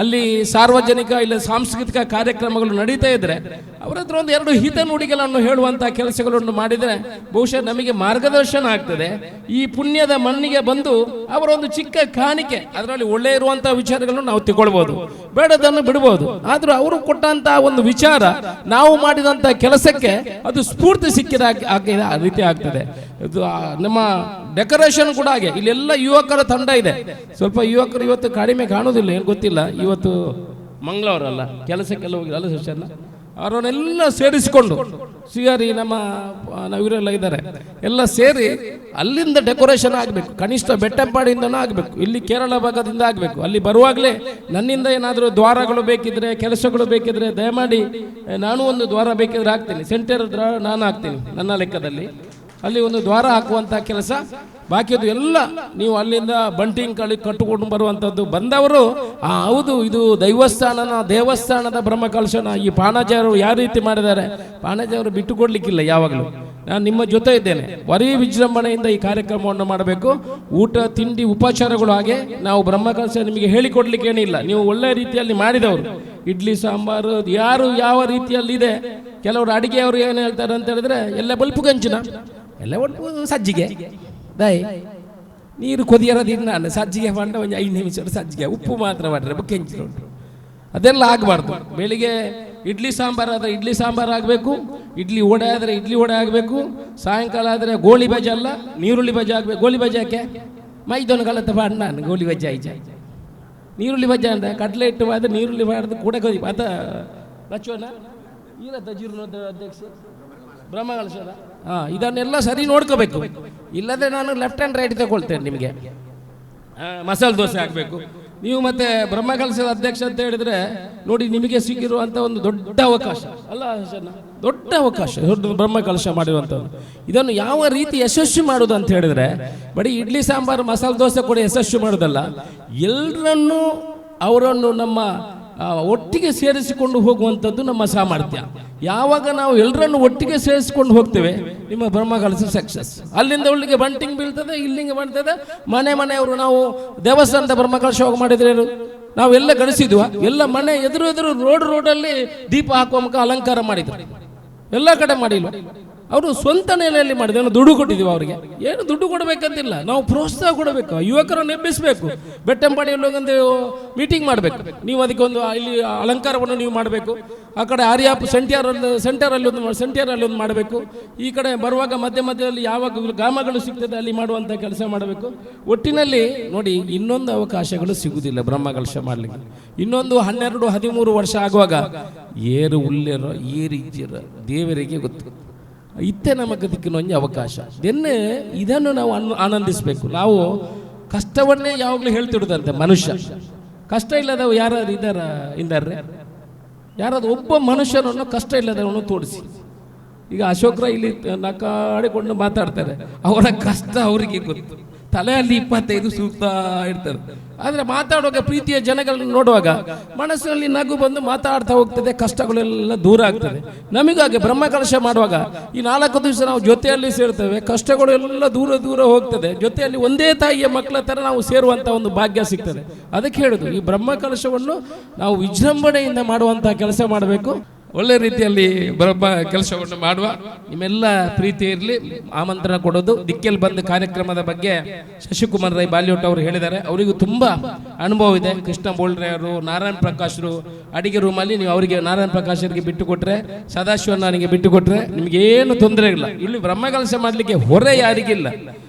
ಅಲ್ಲಿ ಸಾರ್ವಜನಿಕ ಇಲ್ಲ ಸಾಂಸ್ಕೃತಿಕ ಕಾರ್ಯಕ್ರಮಗಳು ನಡೀತಾ ಇದ್ರೆ ಅವರ ಹತ್ರ 1-2 ಹಿತ ನುಡಿಗಳನ್ನು ಹೇಳುವಂತಹ ಕೆಲಸಗಳನ್ನು ಮಾಡಿದರೆ ಬಹುಶಃ ನಮಗೆ ಮಾರ್ಗದರ್ಶನ ಆಗ್ತದೆ. ಈ ಪುಣ್ಯದ ಮಣ್ಣಿಗೆ ಬಂದು ಅವರೊಂದು ಚಿಕ್ಕ ಕಾಣಿಕೆ, ಅದರಲ್ಲಿ ಒಳ್ಳೆ ಇರುವಂತಹ ವಿಚಾರಗಳನ್ನು ನಾವು ತಗೊಳ್ಬಹುದು, ಬೇಡದನ್ನು ಬಿಡಬಹುದು. ಆದ್ರೂ ಅವರು ಕೊಟ್ಟಂತಹ ಒಂದು ವಿಚಾರ ನಾವು ಮಾಡಿದಂತ ಕೆಲಸಕ್ಕೆ ಅದು ಸ್ಫೂರ್ತಿ ಸಿಕ್ಕಿದ ರೀತಿ ಆಗ್ತದೆ. ನಮ್ಮ ಡೆಕೋರೇಷನ್ ಕೂಡ ಹಾಗೆ, ಇಲ್ಲೆಲ್ಲ ಯುವಕರ ತಂಡ ಇದೆ. ಸ್ವಲ್ಪ ಯುವಕರು ಇವತ್ತು ಕಡಿಮೆ ಕಾಣುವುದಿಲ್ಲ, ಏನು ಗೊತ್ತಿಲ್ಲ, ಇವತ್ತು ಮಂಗಳವಾರಲ್ಲ, ಕೆಲಸಕ್ಕೆಲ್ಲ ಹೋಗಿಲ್ಲ ಸೆಷನ್, ಅವರನ್ನೆಲ್ಲ ಸೇರಿಸಿಕೊಂಡು ಸಿಆರಿ ನಮ್ಮ ಇವರೆಲ್ಲ ಇದ್ದಾರೆ, ಎಲ್ಲ ಸೇರಿ ಅಲ್ಲಿಂದ ಡೆಕೋರೇಷನ್ ಆಗಬೇಕು. ಕನಿಷ್ಠ ಬೆಟ್ಟಂಪಾಡಿಯಿಂದನೂ ಆಗಬೇಕು, ಇಲ್ಲಿ ಕೇರಳ ಭಾಗದಿಂದ ಆಗಬೇಕು. ಅಲ್ಲಿ ಬರುವಾಗಲೇ ನನ್ನಿಂದ ಏನಾದರೂ ದ್ವಾರಗಳು ಬೇಕಿದ್ರೆ, ಕೆಲಸಗಳು ಬೇಕಿದ್ರೆ ದಯಮಾಡಿ ನಾನು ಒಂದು ದ್ವಾರ ಬೇಕಿದ್ರೆ ಹಾಕ್ತೀನಿ, ಸೆಂಟರ್ ನಾನು ಹಾಕ್ತೀನಿ ನನ್ನ ಲೆಕ್ಕದಲ್ಲಿ. ಅಲ್ಲಿ ಒಂದು ದ್ವಾರ ಹಾಕುವಂಥ ಕೆಲಸ, ಬಾಕಿಯದು ಎಲ್ಲ ನೀವು ಅಲ್ಲಿಂದ ಬಂಟಿಂಗ್ ಕಟ್ಟುಕೊಂಡು ಬರುವಂಥದ್ದು. ಬಂದವರು ಹೌದು ಇದು ದೇವಸ್ಥಾನದ ಬ್ರಹ್ಮಕಲಶನ, ಈ ಪಾಣಾಜಯರು ಯಾವ ರೀತಿ ಮಾಡಿದ್ದಾರೆ, ಪಾಣಾಜಯವರು ಬಿಟ್ಟು ಕೊಡ್ಲಿಕ್ಕಿಲ್ಲ. ಯಾವಾಗಲೂ ನಾನು ನಿಮ್ಮ ಜೊತೆ ಇದ್ದೇನೆ. ಬರೀ ವಿಜೃಂಭಣೆಯಿಂದ ಈ ಕಾರ್ಯಕ್ರಮವನ್ನು ಮಾಡಬೇಕು. ಊಟ ತಿಂಡಿ ಉಪಚಾರಗಳು ಹಾಗೆ ನಾವು ಬ್ರಹ್ಮಕಲಶ ನಿಮಗೆ ಹೇಳಿಕೊಡ್ಲಿಕ್ಕೆ ಏನಿಲ್ಲ, ನೀವು ಒಳ್ಳೆ ರೀತಿಯಲ್ಲಿ ಮಾಡಿದವರು. ಇಡ್ಲಿ ಸಾಂಬಾರು ಯಾರು ಯಾವ ರೀತಿಯಲ್ಲಿದೆ, ಕೆಲವರು ಅಡಿಗೆಯವರು ಏನು ಹೇಳ್ತಾರೆ ಅಂತ ಹೇಳಿದ್ರೆ ಎಲ್ಲ ಬಲ್ಪು ಗಂಚಿನ, ಎಲ್ಲ ಒಟ್ಟು ಸಜ್ಜಿಗೆ ದಯ ನೀರು ಕೊದಿಯರದಿಂದ ಸಜ್ಜಿಗೆ ಬಂಡ ಒಂದು 5 ನಿಮಿಷ ಸಜ್ಜಿಗೆ ಉಪ್ಪು ಮಾತ್ರ ಮಾಡ್ರೆ ಕೆಂಚಿನ ಉಂಟು, ಅದೆಲ್ಲ ಆಗಬಾರ್ದು. ಬೆಳಿಗ್ಗೆ ಇಡ್ಲಿ ಸಾಂಬಾರು ಆದರೆ ಇಡ್ಲಿ ಸಾಂಬಾರು ಆಗಬೇಕು, ಇಡ್ಲಿ ವಡೆ ಆದರೆ ಇಡ್ಲಿ ವಡೆ ಆಗಬೇಕು, ಸಾಯಂಕಾಲ ಆದರೆ ಗೋಳಿ ಬಜೆ ಅಲ್ಲ ನೀರುಳ್ಳಿ ಬಜೆ ಆಗಬೇಕು. ಗೋಳಿ ಬಜೆ ಯಾಕೆ ಮೈದೊಂದು ಕಲತ ಬಾಡ್ ನಾನು ಗೋಳಿ ಬಜ್ಜೆ ಐಜ ನೀರುಳ್ಳಿ ಬಜ್ಜೆ ಅಂದರೆ ಕಡಲೆ ಇಟ್ಟು ಮಾಡಿದ್ರೆ ನೀರುಳ್ಳಿ ಮಾಡಿದ್ರೆ ಕೂಡ ಅದ ಬಚ್ಚೋನ ಇರತ್ತ ಜೀರ್ಣೋದ್ಧ ಅಧ್ಯಕ್ಷ ಬ್ರಹ್ಮಕಲಶದ ಇದನ್ನೆಲ್ಲ ಸರಿ ನೋಡ್ಕೋಬೇಕು. ಇಲ್ಲದೆ ನಾನು ಲೆಫ್ಟ್ ಆ್ಯಂಡ್ ರೈಟ್ ತಗೊಳ್ತೇನೆ. ನಿಮಗೆ ಮಸಾಲೆ ದೋಸೆ ಆಗಬೇಕು, ನೀವು ಮತ್ತೆ ಬ್ರಹ್ಮಕಲಶದ ಅಧ್ಯಕ್ಷ ಅಂತ ಹೇಳಿದ್ರೆ ನೋಡಿ, ನಿಮಗೆ ಸಿಕ್ಕಿರುವಂಥ ಒಂದು ದೊಡ್ಡ ಅವಕಾಶ ಅಲ್ಲ ಶರಣ? ದೊಡ್ಡ ಅವಕಾಶ, ದೊಡ್ಡ ಬ್ರಹ್ಮಕಲಶ ಮಾಡಿರುವಂಥದ್ದು. ಇದನ್ನು ಯಾವ ರೀತಿ ಯಶಸ್ವಿ ಮಾಡೋದು ಅಂತ ಹೇಳಿದ್ರೆ, ಬರೀ ಇಡ್ಲಿ ಸಾಂಬಾರು ಮಸಾಲೆ ದೋಸೆ ಕೂಡ ಯಶಸ್ವಿ ಮಾಡೋದಲ್ಲ, ಎಲ್ಲರನ್ನೂ ಅವರನ್ನು ನಮ್ಮ ಒಟ್ಟಿಗೆ ಸೇರಿಸಿಕೊಂಡು ಹೋಗುವಂಥದ್ದು ನಮ್ಮ ಸಾಮರ್ಥ್ಯ. ಯಾವಾಗ ನಾವು ಎಲ್ಲರನ್ನು ಒಟ್ಟಿಗೆ ಸೇರಿಸಿಕೊಂಡು ಹೋಗ್ತೇವೆ, ನಿಮ್ಮ ಬ್ರಹ್ಮಕಲಶ ಸಕ್ಸಸ್. ಅಲ್ಲಿಂದ ಒಳ್ಳಿಗೆ ಬಂಟಿಂಗ್ ಬೀಳ್ತದೆ, ಇಲ್ಲಿಂಗೆ ಬರ್ತದೆ. ಮನೆಯವರು ನಾವು ದೇವಸ್ಥಾನದ ಬ್ರಹ್ಮಕಲಶ ಹೋಗಿ ಮಾಡಿದ್ರೆ ನಾವೆಲ್ಲ ಗಳಿಸಿದ್ವಾ? ಎಲ್ಲ ಮನೆ ಎದುರು ರೋಡಲ್ಲಿ ದೀಪ ಹಾಕುವ ಮುಖ ಅಲಂಕಾರ ಮಾಡಿದ್ರು, ಎಲ್ಲ ಕಡೆ ಮಾಡಿಲ್ಲ. ಅವರು ಸ್ವಂತ ನೆಲೆಯಲ್ಲಿ ಮಾಡಿದ್ರು. ದುಡ್ಡು ಕೊಟ್ಟಿದ್ದೀವಿ ಅವರಿಗೆ, ಏನು ದುಡ್ಡು ಕೊಡಬೇಕಂತಿಲ್ಲ, ನಾವು ಪ್ರೋತ್ಸಾಹ ಕೊಡಬೇಕು, ಯುವಕರನ್ನು ಎಬ್ಬಿಸಬೇಕು. ಬೆಟ್ಟಂಪಾಡಿಯಲ್ಲಿ ಒಂದು ಮೀಟಿಂಗ್ ಮಾಡಬೇಕು, ನೀವು ಅದಕ್ಕೆ ಒಂದು ಇಲ್ಲಿ ಅಲಂಕಾರವನ್ನು ನೀವು ಮಾಡಬೇಕು. ಆ ಕಡೆ ಆರ್ಯಾಪ್ ಸೆಂಟರಲ್ಲಿ ಒಂದು ಮಾಡಬೇಕು. ಈ ಕಡೆ ಬರುವಾಗ ಮಧ್ಯದಲ್ಲಿ ಯಾವಾಗ ಗ್ರಾಮಗಳು ಸಿಗ್ತದೆ ಅಲ್ಲಿ ಮಾಡುವಂಥ ಕೆಲಸ ಮಾಡಬೇಕು. ಒಟ್ಟಿನಲ್ಲಿ ನೋಡಿ, ಇನ್ನೊಂದು ಅವಕಾಶಗಳು ಸಿಗುವುದಿಲ್ಲ ಬ್ರಹ್ಮಕಲಶ ಮಾಡಲಿಕ್ಕೆ. ಇನ್ನೊಂದು 12-13 ವರ್ಷ ಆಗುವಾಗ ಏರು ಉಲ್ಲೇರೋ ಏರಿಜ್ಜಿರೋ ದೇವರಿಗೆ ಗೊತ್ತು. ಇತ್ತೆ ನಮಗೆ ದಿಕ್ಕಿನೊಂದು ಅವಕಾಶ. ಇದನ್ನು ನಾವು ಆನಂದಿಸಬೇಕು. ನಾವು ಕಷ್ಟವನ್ನೇ ಯಾವಾಗಲೂ ಹೇಳ್ತಿಡುದಂತೆ ಮನುಷ್ಯ. ಕಷ್ಟ ಇಲ್ಲದವು ಯಾರು ಇದ್ದಾರೆ? ಯಾರಾದ್ರು ಒಬ್ಬ ಮನುಷ್ಯನನ್ನು ಕಷ್ಟ ಇಲ್ಲದವನು ತೋರಿಸಿ. ಈಗ ಅಶೋಕ್ರ ಇಲ್ಲಿ ನಕಾಡಿಕೊಂಡು ಮಾತಾಡ್ತಾರೆ, ಅವರ ಕಷ್ಟ ಅವರಿಗೆ ಗೊತ್ತು. ತಲೆಯಲ್ಲಿ 25 ಸೂಕ್ತ ಇರ್ತಾರೆ. ಆದರೆ ಮಾತಾಡುವಾಗ ಪ್ರೀತಿಯ ಜನಗಳನ್ನು ನೋಡುವಾಗ ಮನಸ್ಸಿನಲ್ಲಿ ನಗು ಬಂದು ಮಾತಾಡ್ತಾ ಹೋಗ್ತದೆ, ಕಷ್ಟಗಳೆಲ್ಲ ದೂರ ಆಗ್ತದೆ. ನಮಗಾಗಿ ಬ್ರಹ್ಮಕಲಶ ಮಾಡುವಾಗ ಈ 4 ದಿವಸ ನಾವು ಜೊತೆಯಲ್ಲಿ ಸೇರ್ತೇವೆ, ಕಷ್ಟಗಳೆಲ್ಲ ದೂರ ಹೋಗ್ತದೆ. ಜೊತೆಯಲ್ಲಿ ಒಂದೇ ತಾಯಿಯ ಮಕ್ಕಳ ಥರ ನಾವು ಸೇರುವಂಥ ಒಂದು ಭಾಗ್ಯ ಸಿಗ್ತದೆ. ಅದಕ್ಕೆ ಹೇಳುದು, ಈ ಬ್ರಹ್ಮಕಲಶವನ್ನು ನಾವು ವಿಜೃಂಭಣೆಯಿಂದ ಮಾಡುವಂಥ ಕೆಲಸ ಮಾಡಬೇಕು. ಒಳ್ಳೆ ರೀತಿಯಲ್ಲಿ ಬ್ರಹ್ಮ ಕೆಲಸವನ್ನು ಮಾಡುವ ನಿಮ್ಮೆಲ್ಲ ಪ್ರೀತಿ ಇರಲಿ. ಆಮಂತ್ರಣ ಕೊಡೋದು ದಿಕ್ಕೆಲ್ ಬಂದ ಕಾರ್ಯಕ್ರಮದ ಬಗ್ಗೆ ಶಶಿಕುಮಾರ್ ರೈ ಬಾಲ್ಯೋಟ್ ಅವರು ಹೇಳಿದ್ದಾರೆ. ಅವರಿಗೂ ತುಂಬ ಅನುಭವ ಇದೆ. ಕೃಷ್ಣ ಬೋಳ್ರೆ ಅವರು, ನಾರಾಯಣ್ ಪ್ರಕಾಶ್ರು ಅಡಿಗೆ ರೂಮಲ್ಲಿ ನೀವು ಅವರಿಗೆ ನಾರಾಯಣ್ ಪ್ರಕಾಶರಿಗೆ ಬಿಟ್ಟು ಕೊಟ್ಟರೆ, ಸದಾಶಿವನ್ ನನಗೆ ಬಿಟ್ಟು ಕೊಟ್ಟರೆ ನಿಮಗೇನು ತೊಂದರೆ ಇಲ್ಲ. ಇಲ್ಲಿ ಬ್ರಹ್ಮಕಲಶ ಮಾಡಲಿಕ್ಕೆ ಹೊರೆ ಯಾರಿಗಿಲ್ಲ.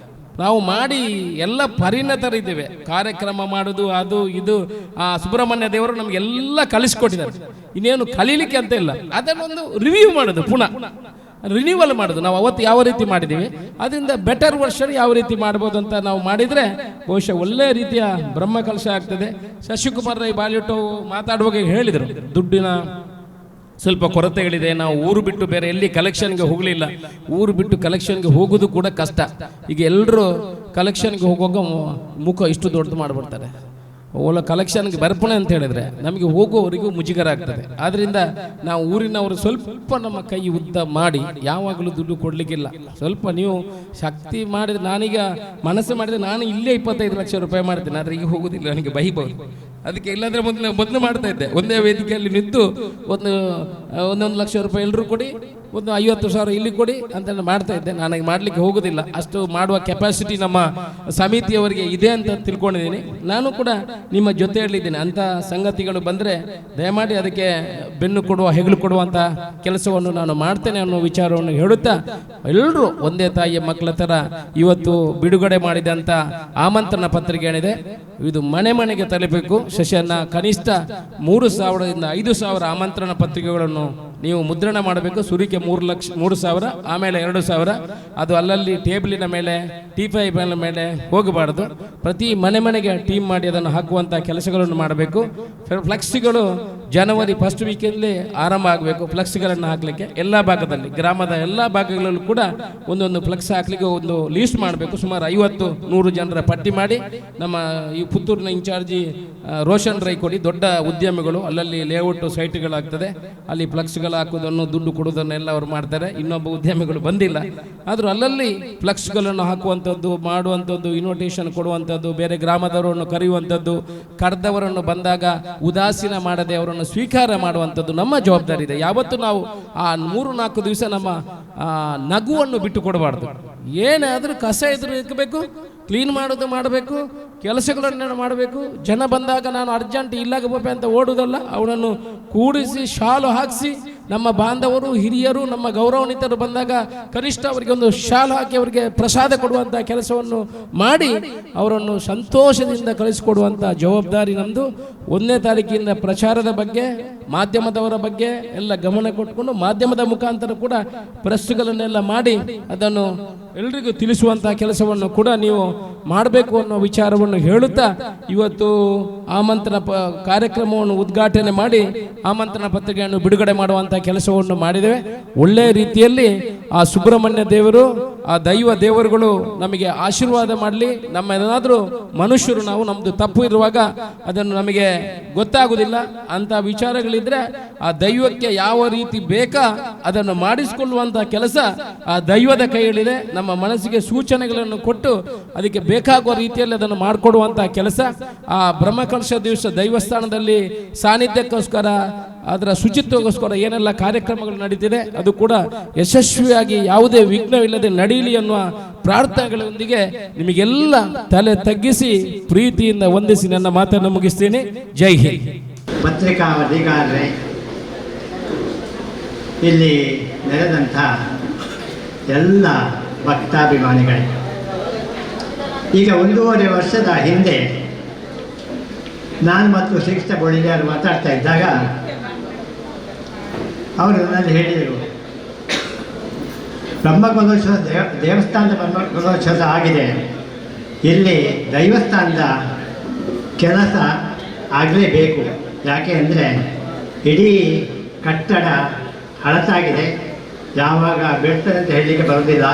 ನಾವು ಮಾಡಿ ಎಲ್ಲ ಪರಿಣತರಿದ್ದೇವೆ. ಕಾರ್ಯಕ್ರಮ ಮಾಡೋದು ಅದು ಇದು ಸುಬ್ರಹ್ಮಣ್ಯ ದೇವರು ನಮಗೆಲ್ಲ ಕಲಿಸ್ಕೊಟ್ಟಿದ್ದಾರೆ. ಇನ್ನೇನು ಕಲೀಲಿಕ್ಕೆ ಅಂತ ಇಲ್ಲ. ಅದನ್ನೊಂದು ರಿವ್ಯೂ ಮಾಡೋದು, ಪುನಃ ರಿನ್ಯೂವಲ್ ಮಾಡೋದು. ನಾವು ಅವತ್ತು ಯಾವ ರೀತಿ ಮಾಡಿದ್ದೀವಿ ಅದರಿಂದ ಬೆಟರ್ ವರ್ಷನ್ ಯಾವ ರೀತಿ ಮಾಡ್ಬೋದು ಅಂತ ನಾವು ಮಾಡಿದರೆ ಬಹುಶಃ ಒಳ್ಳೆಯ ರೀತಿಯ ಬ್ರಹ್ಮಕಲಶ ಆಗ್ತದೆ. ಶಶಿಕುಮಾರ್ ರೈ ಬಾಲ್ಯೋಟು ಮಾತಾಡುವಾಗ ಹೇಳಿದರು, ದುಡ್ಡಿನ ಸ್ವಲ್ಪ ಕೊರತೆಗಳಿದೆ, ನಾವು ಊರು ಬಿಟ್ಟು ಬೇರೆ ಎಲ್ಲಿ ಕಲೆಕ್ಷನ್ಗೆ ಹೋಗಲಿಲ್ಲ. ಊರು ಬಿಟ್ಟು ಕಲೆಕ್ಷನ್ಗೆ ಹೋಗೋದು ಕೂಡ ಕಷ್ಟ. ಈಗ ಎಲ್ಲರೂ ಕಲೆಕ್ಷನ್ಗೆ ಹೋಗುವಾಗ ಮುಖ ಇಷ್ಟು ದೊಡ್ಡದು ಮಾಡಿಬಿಡ್ತಾರೆ. ಓಲ ಕಲೆಕ್ಷನ್ಗೆ ಬರ್ಪಣೆ ಅಂತ ಹೇಳಿದ್ರೆ ನಮಗೆ ಹೋಗುವವರಿಗೂ ಮುಜುಗರ ಆಗ್ತದೆ. ಆದ್ದರಿಂದ ನಾವು ಊರಿನವರು ಸ್ವಲ್ಪ ನಮ್ಮ ಕೈ ಉದ್ದ ಮಾಡಿ, ಯಾವಾಗಲೂ ದುಡ್ಡು ಕೊಡಲಿಕ್ಕಿಲ್ಲ. ಸ್ವಲ್ಪ ನೀವು ಶಕ್ತಿ ಮಾಡಿದ್ರೆ, ನಾನೀಗ ಮನಸ್ಸು ಮಾಡಿದರೆ ನಾನು ಇಲ್ಲೇ 25 ಲಕ್ಷ ರೂಪಾಯಿ ಮಾಡ್ತೇನೆ, ಆದರೆ ಈಗ ಹೋಗೋದಿಲ್ಲ, ನನಗೆ ಬೈಬೋದು. ಅದಕ್ಕೆ ಇಲ್ಲಾಂದರೆ ಮೊದಲು ಮಾಡ್ತಾ ಇದ್ದೆ, ಒಂದೇ ವೇದಿಕೆಯಲ್ಲಿ ನಿಂತು 1 ಲಕ್ಷ ರೂಪಾಯಿ ಎಲ್ಲರೂ ಕೊಡಿ, 50,000 ಇಲ್ಲಿ ಕೊಡಿ ಅಂತ ಮಾಡ್ತಾ ಇದ್ದೆ. ನನಗೆ ಮಾಡಲಿಕ್ಕೆ ಹೋಗೋದಿಲ್ಲ. ಅಷ್ಟು ಮಾಡುವ ಕೆಪಾಸಿಟಿ ನಮ್ಮ ಸಮಿತಿಯವರಿಗೆ ಇದೆ ಅಂತ ತಿಳ್ಕೊಂಡಿದ್ದೀನಿ. ನಾನು ಕೂಡ ನಿಮ್ಮ ಜೊತೆಯಲ್ಲಿದ್ದೇನೆ. ಅಂಥ ಸಂಗತಿಗಳು ಬಂದರೆ ದಯಮಾಡಿ ಅದಕ್ಕೆ ಬೆನ್ನು ಕೊಡುವ, ಹೆಗಲು ಕೊಡುವಂಥ ಕೆಲಸವನ್ನು ನಾನು ಮಾಡ್ತೇನೆ ಅನ್ನೋ ವಿಚಾರವನ್ನು ಹೇಳುತ್ತಾ, ಎಲ್ಲರೂ ಒಂದೇ ತಾಯಿಯ ಮಕ್ಕಳ ಥರ ಇವತ್ತು ಬಿಡುಗಡೆ ಮಾಡಿದಂಥ ಆಮಂತ್ರಣ ಪತ್ರಿಕೆ ಏನಿದೆ ಇದು ಮನೆಗೆ ತಲುಪಬೇಕು. ಶಶಿಯನ್ನ ಕನಿಷ್ಠ 3,000ದಿಂದ 5,000 ಆಮಂತ್ರಣ ಪತ್ರಿಕೆಗಳನ್ನು ನೀವು ಮುದ್ರಣ ಮಾಡಬೇಕು. ಸುರಿಕೆ 3,000, ಆಮೇಲೆ 2,000. ಅದು ಅಲ್ಲಲ್ಲಿ ಟೇಬಲಿನ ಮೇಲೆ, ಟೀಪಾಯಿನ ಮೇಲೆ ಹೋಗಬಾರ್ದು. ಪ್ರತಿ ಮನೆಗೆ ಟೀಮ್ ಮಾಡಿ ಅದನ್ನು ಹಾಕುವಂಥ ಕೆಲಸಗಳನ್ನು ಮಾಡಬೇಕು. ಫ್ಲೆಕ್ಸಿಗಳು ಜನವರಿ 1st ವೀಕಲ್ಲಿ ಆರಂಭ ಆಗಬೇಕು. ಫ್ಲೆಕ್ಸ್ಗಳನ್ನು ಹಾಕಲಿಕ್ಕೆ ಎಲ್ಲ ಭಾಗದಲ್ಲಿ, ಗ್ರಾಮದ ಎಲ್ಲ ಭಾಗಗಳಲ್ಲೂ ಕೂಡ ಒಂದೊಂದು ಫ್ಲೆಕ್ಸ್ ಹಾಕಲಿಕ್ಕೆ ಒಂದು ಲೀಸ್ಟ್ ಮಾಡಬೇಕು. ಸುಮಾರು 50-100 ಜನರ ಪಟ್ಟಿ ಮಾಡಿ ನಮ್ಮ ಈ ಪುತ್ತೂರಿನ ಇನ್ಚಾರ್ಜಿ ರೋಷನ್ ರೈ ಕೊಡಿ. ದೊಡ್ಡ ಉದ್ಯಮಿಗಳು, ಅಲ್ಲಲ್ಲಿ ಲೇಔಟ್ ಸೈಟ್ಗಳಾಗ್ತದೆ, ಅಲ್ಲಿ ಫ್ಲೆಕ್ಸ್ಗಳು ಹಾಕುವುದನ್ನು, ದುಡ್ಡು ಕೊಡುವುದನ್ನೆಲ್ಲ ಅವರು ಮಾಡ್ತಾರೆ. ಇನ್ನೊಬ್ಬ ಉದ್ಯಮಿಗಳು ಬಂದಿಲ್ಲ, ಆದರೂ ಅಲ್ಲಲ್ಲಿ ಫ್ಲೆಕ್ಸ್ಗಳನ್ನು ಹಾಕುವಂಥದ್ದು, ಮಾಡುವಂಥದ್ದು, ಇನ್ವಿಟೇಷನ್ ಕೊಡುವಂಥದ್ದು, ಬೇರೆ ಗ್ರಾಮದವರನ್ನು ಕರೆಯುವಂಥದ್ದು, ಕರೆದವರನ್ನು ಬಂದಾಗ ಉದಾಸೀನ ಮಾಡದೆ ಅವರನ್ನು ಸ್ವೀಕಾರ ಮಾಡುವಂಥದ್ದು ನಮ್ಮ ಜವಾಬ್ದಾರಿ ಇದೆ. ಯಾವತ್ತು ನಾವು ಆ 3-4 ದಿವಸ ನಮ್ಮ ನಗುವನ್ನು ಬಿಟ್ಟು ಕೊಡಬಾರ್ದು. ಏನಾದರೂ ಕಸ ಎದುರು ಇಕ್ಕಬೇಕು, ಕ್ಲೀನ್ ಮಾಡೋದು ಮಾಡಬೇಕು, ಕೆಲಸಗಳನ್ನು ಮಾಡಬೇಕು. ಜನ ಬಂದಾಗ ನಾನು ಅರ್ಜೆಂಟ್ ಇಲ್ಲಾಗ ಬೋಪೆ ಅಂತ ಓಡುವುದಲ್ಲ, ಅವನನ್ನು ಕೂಡಿಸಿ ಶಾಲು ಹಾಕಿಸಿ, ನಮ್ಮ ಬಾಂಧವರು, ಹಿರಿಯರು, ನಮ್ಮ ಗೌರವಾನ್ವಿತರು ಬಂದಾಗ ಕನಿಷ್ಠ ಅವರಿಗೆ ಒಂದು ಶಾಲು ಹಾಕಿ ಅವರಿಗೆ ಪ್ರಸಾದ ಕೊಡುವಂಥ ಕೆಲಸವನ್ನು ಮಾಡಿ ಅವರನ್ನು ಸಂತೋಷದಿಂದ ಕಳಿಸಿಕೊಡುವಂಥ ಜವಾಬ್ದಾರಿ ನಮ್ಮದು. 1ನೇ ತಾರೀಕಿಂದ ಪ್ರಚಾರದ ಬಗ್ಗೆ, ಮಾಧ್ಯಮದವರ ಬಗ್ಗೆ ಎಲ್ಲ ಗಮನ ಕೊಟ್ಟುಕೊಂಡು ಮಾಧ್ಯಮದ ಮುಖಾಂತರ ಕೂಡ ಪ್ರೆಸ್ಗಳನ್ನೆಲ್ಲ ಮಾಡಿ ಅದನ್ನು ಎಲ್ರಿಗೂ ತಿಳಿಸುವಂಥ ಕೆಲಸವನ್ನು ಕೂಡ ನೀವು ಮಾಡಬೇಕು ಅನ್ನೋ ವಿಚಾರವನ್ನು ಹೇಳುತ್ತಾ ಇವತ್ತು ಆಮಂತ್ರಣ ಕಾರ್ಯಕ್ರಮವನ್ನು ಉದ್ಘಾಟನೆ ಮಾಡಿ ಆಮಂತ್ರಣ ಪತ್ರಿಕೆಯನ್ನು ಬಿಡುಗಡೆ ಮಾಡುವಂಥ ಕೆಲಸವನ್ನು ಮಾಡಿದ್ದೇವೆ. ಒಳ್ಳೆಯ ರೀತಿಯಲ್ಲಿ ಆ ಸುಬ್ರಹ್ಮಣ್ಯ ದೇವರು, ಆ ದೈವ ದೇವರುಗಳು ನಮಗೆ ಆಶೀರ್ವಾದ ಮಾಡಲಿ. ನಮ್ಮ ಏನಾದರೂ ಮನುಷ್ಯರು ನಾವು ನಮ್ಮದು ತಪ್ಪು ಇರುವಾಗ ಅದನ್ನು ನಮಗೆ ಗೊತ್ತಾಗುವುದಿಲ್ಲ. ಅಂಥ ವಿಚಾರಗಳಿದ್ರೆ ಆ ದೈವಕ್ಕೆ ಯಾವ ರೀತಿ ಬೇಕಾ ಅದನ್ನು ಮಾಡಿಸಿಕೊಳ್ಳುವಂಥ ಕೆಲಸ ಆ ದೈವದ ಕೈಯಲ್ಲಿದೆ. ನಮ್ಮ ಮನಸ್ಸಿಗೆ ಸೂಚನೆಗಳನ್ನು ಕೊಟ್ಟು ಅದಕ್ಕೆ ಬೇಕಾಗುವ ರೀತಿಯಲ್ಲಿ ಅದನ್ನು ಮಾಡಿಕೊಡುವಂಥ ಕೆಲಸ ಆ ಬ್ರಹ್ಮಕಲಶ ದಿವಸ ದೈವಸ್ಥಾನದಲ್ಲಿ ಸಾನ್ನಿಧ್ಯಕ್ಕೋಸ್ಕರ, ಅದರ ಶುಚಿತ್ವಕ್ಕೋಸ್ಕರ ಏನೆಲ್ಲ ಕಾರ್ಯಕ್ರಮಗಳು ನಡೀತಿದೆ ಅದು ಕೂಡ ಯಶಸ್ವಿಯಾಗಿ ಯಾವುದೇ ವಿಘ್ನವಿಲ್ಲದೆ ನಡೀಲಿ ಅನ್ನುವ ಪ್ರಾರ್ಥನೆಗಳೊಂದಿಗೆ ನಿಮಗೆಲ್ಲ ತಲೆ ತಗ್ಗಿಸಿ ಪ್ರೀತಿಯಿಂದ ವಂದಿಸಿ ನನ್ನ ಮಾತನ್ನು ಮುಗಿಸ್ತೀನಿ. ಜೈ ಹಿಂದ್. ಪತ್ರಿಕಾ ವರದಿಗಾರರೇ, ಇಲ್ಲಿ ನೆರೆದಂಥ ಎಲ್ಲ ಭಕ್ತಾಭಿಮಾನಿಗಳೇ, ಈಗ 1.5 ವರ್ಷದ ಹಿಂದೆ ನಾನು ಮತ್ತು ಶ್ರೀಕೃಷ್ಣ ಬೋಳಿಗಾರು ಮಾತಾಡ್ತಾ ಇದ್ದಾಗ ಅವರು ನನ್ನಲ್ಲಿ ಹೇಳಿದರು, ಬ್ರಹ್ಮಕಲಶೋತ್ಸವ ದೇವಸ್ಥಾನದ ಬ್ರಹ್ಮಕಲಶೋತ್ಸವ ಆಗಿದೆ, ಇಲ್ಲಿ ದೈವಸ್ಥಾನದ ಕೆಲಸ ಆಗಲೇಬೇಕು. ಯಾಕೆ ಅಂದರೆ ಇಡೀ ಕಟ್ಟಡ ಹಳತಾಗಿದೆ, ಯಾವಾಗ ಬೆಳ್ತದೆ ಅಂತ ಹೇಳಲಿಕ್ಕೆ ಬರೋದಿಲ್ಲ.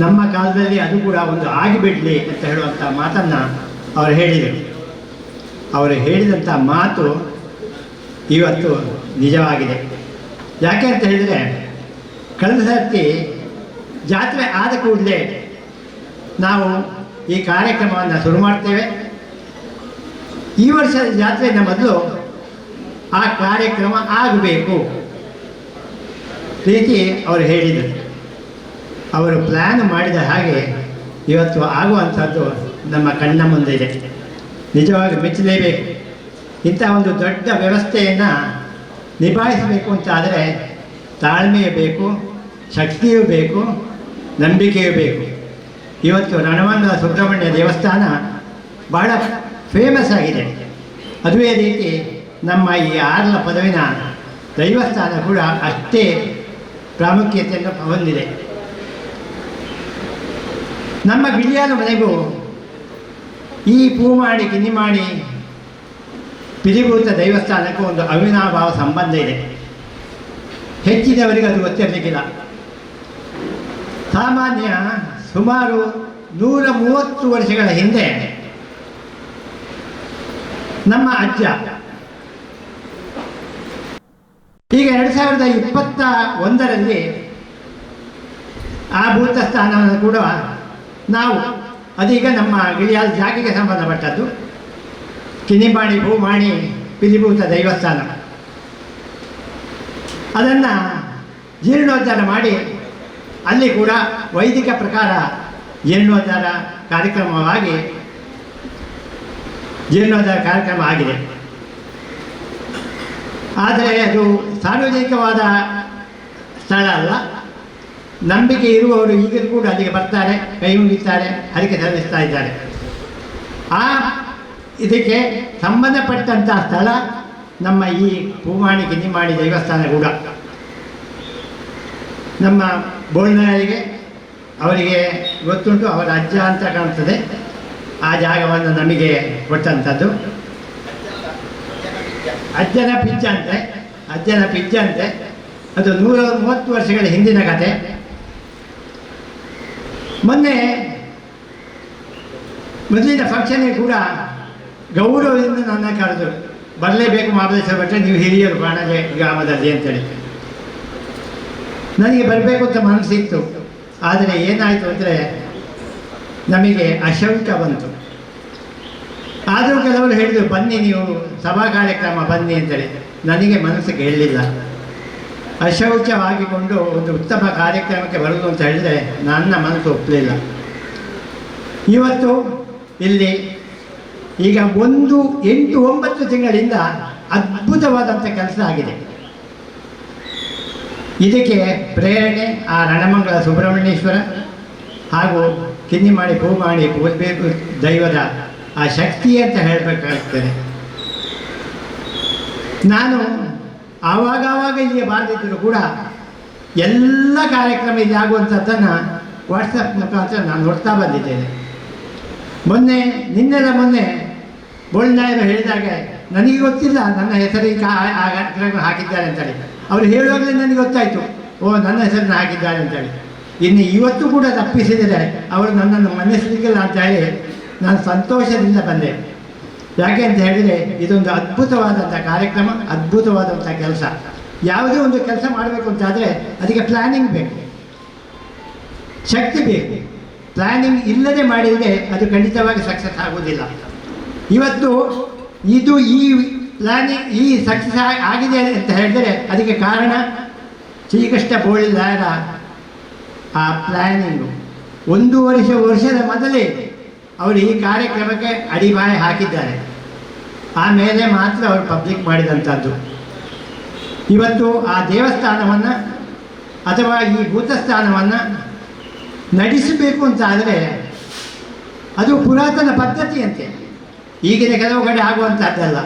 ನಮ್ಮ ಕಾಲದಲ್ಲಿ ಅದು ಕೂಡ ಒಂದು ಆಗಿಬಿಡಲಿ ಅಂತ ಹೇಳುವಂಥ ಮಾತನ್ನು ಅವರು ಹೇಳಿದರು. ಅವರು ಹೇಳಿದಂಥ ಮಾತು ಇವತ್ತು ನಿಜವಾಗಿದೆ. ಯಾಕೆ ಅಂತ ಹೇಳಿದರೆ, ಕಳೆದ ಸರ್ತಿ ಜಾತ್ರೆ ಆದ ಕೂಡಲೇ ನಾವು ಈ ಕಾರ್ಯಕ್ರಮವನ್ನು ಶುರು ಮಾಡ್ತೇವೆ. ಈ ವರ್ಷದ ಜಾತ್ರೆಯಿಂದ ಮೊದಲು ಆ ಕಾರ್ಯಕ್ರಮ ಆಗಬೇಕು ರೀತಿ ಅವರು ಹೇಳಿದರು. ಅವರು ಪ್ಲ್ಯಾನ್ ಮಾಡಿದ ಹಾಗೆ ಇವತ್ತು ಆಗುವಂಥದ್ದು ನಮ್ಮ ಕಣ್ಣ ಮುಂದೆ ಇದೆ. ನಿಜವಾಗಿ ಮೆಚ್ಚಲೇಬೇಕು. ಇಂಥ ಒಂದು ದೊಡ್ಡ ವ್ಯವಸ್ಥೆಯನ್ನು ನಿಭಾಯಿಸಬೇಕು ಅಂತ ಆದರೆ ತಾಳ್ಮೆಯೂ ಬೇಕು, ಶಕ್ತಿಯೂ ಬೇಕು, ನಂಬಿಕೆಯೂ ಬೇಕು. ಇವತ್ತು ರಣವಂಗ ಸುಬ್ರಹ್ಮಣ್ಯ ದೇವಸ್ಥಾನ ಬಹಳ ಫೇಮಸ್ ಆಗಿದೆ. ಅದುವೇ ರೀತಿ ನಮ್ಮ ಈ ಆರ್ಲ ಪದವಿನ ದೈವಸ್ಥಾನ ಕೂಡ ಅಷ್ಟೇ ಪ್ರಾಮುಖ್ಯತೆಯನ್ನು ಹೊಂದಿದೆ. ನಮ್ಮ ಬಿಳಿಯಾದ ಮನೆಗೂ ಈ ಪೂಮಾಡಿ ಕಿನ್ನಿಮಾಡಿ ಪಿರಿಭೂತ ದೇವಸ್ಥಾನಕ್ಕೂ ಒಂದು ಅವಿನಾಭಾವ ಸಂಬಂಧ ಇದೆ. ಹೆಚ್ಚಿನವರಿಗೆ ಅದು ಗೊತ್ತಿರಲಿಕ್ಕಿಲ್ಲ. ಸಾಮಾನ್ಯ ಸುಮಾರು 130 ವರ್ಷಗಳ ಹಿಂದೆ ನಮ್ಮ ಅಜ್ಜ, ಈಗ 2021ರಲ್ಲಿ ಆ ಭೂತ ಸ್ಥಾನವನ್ನು ಕೂಡ ನಾವು, ಅದೀಗ ನಮ್ಮ ಗಿಳಿಯಾದ ಜಾಗಿಗೆ ಸಂಬಂಧಪಟ್ಟದ್ದು, ಕಿನಿಮಾಡಿ ಭೂಮಾಣಿ ಪಿಲಿಭೂತ ದೈವಸ್ಥಾನ, ಅದನ್ನು ಜೀರ್ಣೋದ್ಧಾರ ಮಾಡಿ ಅಲ್ಲಿ ಕೂಡ ವೈದಿಕ ಪ್ರಕಾರ ಜೀರ್ಣೋದ್ಧಾರ ಕಾರ್ಯಕ್ರಮವಾಗಿ ಜೀರ್ಣೋದ್ಧಾರ ಕಾರ್ಯಕ್ರಮ ಆಗಿದೆ. ಆದರೆ ಅದು ಸಾರ್ವಜನಿಕವಾದ ಸ್ಥಳ ಅಲ್ಲ. ನಂಬಿಕೆ ಇರುವವರು ಈಗಲೂ ಕೂಡ ಅಲ್ಲಿಗೆ ಬರ್ತಾರೆ, ಕೈ ಮುಗಿತಾರೆ, ಹರಕೆ ಸಲ್ಲಿಸ್ತಾ ಇದ್ದಾರೆ. ಆ ಇದಕ್ಕೆ ಸಂಬಂಧಪಟ್ಟಂಥ ಸ್ಥಳ ನಮ್ಮ ಈ ಪೂಮಾಣಿ ಕಿನ್ನಿಮಾಡಿ ದೇವಸ್ಥಾನ ಕೂಡ. ನಮ್ಮ ಬೋಳ್ನರಿಗೆ ಅವರಿಗೆ ಗೊತ್ತುಂಟು, ಅವರ ಅಜ್ಜ ಅಂತ ಕಾಣ್ತದೆ ಆ ಜಾಗವನ್ನು ನಮಗೆ ಕೊಟ್ಟಂಥದ್ದು. ಅಜ್ಜನ ಪಿಜ್ಜ ಅಂತೆ. ಅದು 130 ವರ್ಷಗಳ ಹಿಂದಿನ ಕತೆ. ಮೊನ್ನೆ ಮೊದಲಿನ ಫಂಕ್ಷನ್ಗೆ ಕೂಡ ಗೌರವದಿಂದ ನನ್ನ ಕರೆದರು, ಬರಲೇಬೇಕು ಮಹಾಬಲೇಶ್ವರ ಭಟ್ರೆ, ನೀವು ಹಿರಿಯರು ಬಾಣಲೆ ಗ್ರಾಮದಲ್ಲಿ ಅಂತೇಳಿ. ನನಗೆ ಬರಬೇಕು ಅಂತ ಮನಸ್ಸಿತ್ತು. ಆದರೆ ಏನಾಯಿತು ಅಂದರೆ ನಮಗೆ ಅಶೌಚ ಬಂತು. ಆದರೂ ಕೆಲವರು ಹೇಳಿದರು, ಬನ್ನಿ ನೀವು ಸಭಾ ಕಾರ್ಯಕ್ರಮ ಬನ್ನಿ ಅಂತೇಳಿ. ನನಗೆ ಮನಸ್ಸಿಗೆ ಹೇಳಲಿಲ್ಲ. ಅಶೌಚವಾಗಿಕೊಂಡು ಒಂದು ಉತ್ತಮ ಕಾರ್ಯಕ್ರಮಕ್ಕೆ ಬರುವುದು ಅಂತ ಹೇಳಿದರೆ ನನ್ನ ಮನಸ್ಸು ಒಪ್ಪಲಿಲ್ಲ. ಇವತ್ತು ಇಲ್ಲಿ ಈಗ 8-9 ತಿಂಗಳಿಂದ ಅದ್ಭುತವಾದಂಥ ಕೆಲಸ ಆಗಿದೆ. ಇದಕ್ಕೆ ಪ್ರೇರಣೆ ಆ ರಣಮಂಗಲ ಸುಬ್ರಹ್ಮಣ್ಯೇಶ್ವರ ಹಾಗೂ ಕಿನ್ನಿಮಾಡಿ ಭೂಮಾಡಿ ಪೂಜಬೇಕು ದೈವದ ಆ ಶಕ್ತಿ ಅಂತ ಹೇಳಬೇಕಾಗ್ತದೆ. ನಾನು ಆವಾಗ ಇಲ್ಲಿಗೆ ಬಾರದಿದ್ದರೂ ಕೂಡ ಎಲ್ಲ ಕಾರ್ಯಕ್ರಮ ಇಲ್ಲಿ ಆಗುವಂಥದ್ದನ್ನು ವಾಟ್ಸಪ್ ಮುಖಾಂತರ ನಾನು ನೋಡ್ತಾ ಬಂದಿದ್ದೇನೆ. ಮೊನ್ನೆ ಬೋಳ್ನಾಯರು ಹೇಳಿದಾಗ ನನಗೆ ಗೊತ್ತಿಲ್ಲ ನನ್ನ ಹೆಸರಿಗೆ ಆ ಕಾರ್ಯಕ್ರಮ ಹಾಕಿದ್ದಾರೆ ಅಂತೇಳಿ. ಅವರು ಹೇಳುವಾಗಲೇ ನನಗೆ ಗೊತ್ತಾಯಿತು, ಓ ನನ್ನ ಹೆಸರನ್ನು ಹಾಕಿದ್ದಾರೆ ಅಂತೇಳಿ. ಇನ್ನು ಇವತ್ತು ಕೂಡ ತಪ್ಪಿಸಿದರೆ ಅವರು ನನ್ನನ್ನು ಮನ್ನಿಸಲಿಕ್ಕಿಲ್ಲ ಅಂತ ಹೇಳಿ ನಾನು ಸಂತೋಷದಿಂದ ಬಂದೆ. ಯಾಕೆ ಅಂತ ಹೇಳಿದರೆ ಇದೊಂದು ಅದ್ಭುತವಾದಂಥ ಕಾರ್ಯಕ್ರಮ, ಅದ್ಭುತವಾದಂಥ ಕೆಲಸ. ಯಾವುದೇ ಒಂದು ಕೆಲಸ ಮಾಡಬೇಕು ಅಂತಾದರೆ ಅದಕ್ಕೆ ಪ್ಲ್ಯಾನಿಂಗ್ ಬೇಕು, ಶಕ್ತಿ ಬೇಕು. ಪ್ಲ್ಯಾನಿಂಗ್ ಇಲ್ಲದೆ ಮಾಡಿದರೆ ಅದು ಖಂಡಿತವಾಗಿ ಸಕ್ಸಸ್ ಆಗೋದಿಲ್ಲ. ಇವತ್ತು ಈ ಪ್ಲ್ಯಾನಿಂಗ್ ಈ ಸಕ್ಸಸ್ ಆಗಿದೆ ಅಂತ ಹೇಳಿದರೆ ಅದಕ್ಕೆ ಕಾರಣ ಶ್ರೀಕೃಷ್ಣ ಬೋಳಿದಾರ ಆ ಪ್ಲ್ಯಾನಿಂಗು. 1 ವರ್ಷದ ಮೊದಲೇ ಅವರು ಈ ಕಾರ್ಯಕ್ರಮಕ್ಕೆ ಅಡಿಪಾಯ ಹಾಕಿದ್ದಾರೆ. ಆಮೇಲೆ ಮಾತ್ರ ಅವರು ಪಬ್ಲಿಕ್ ಮಾಡಿದಂಥದ್ದು. ಇವತ್ತು ಆ ದೇವಸ್ಥಾನವನ್ನು ಅಥವಾ ಈ ಭೂತಸ್ಥಾನವನ್ನು ನಡೆಸಬೇಕು ಅಂತ ಆದರೆ ಅದು ಪುರಾತನ ಪದ್ಧತಿಯಂತೆ, ಈಗಿನ ಕೆಲವು ಕಡೆ ಆಗುವಂಥದ್ದಲ್ಲ.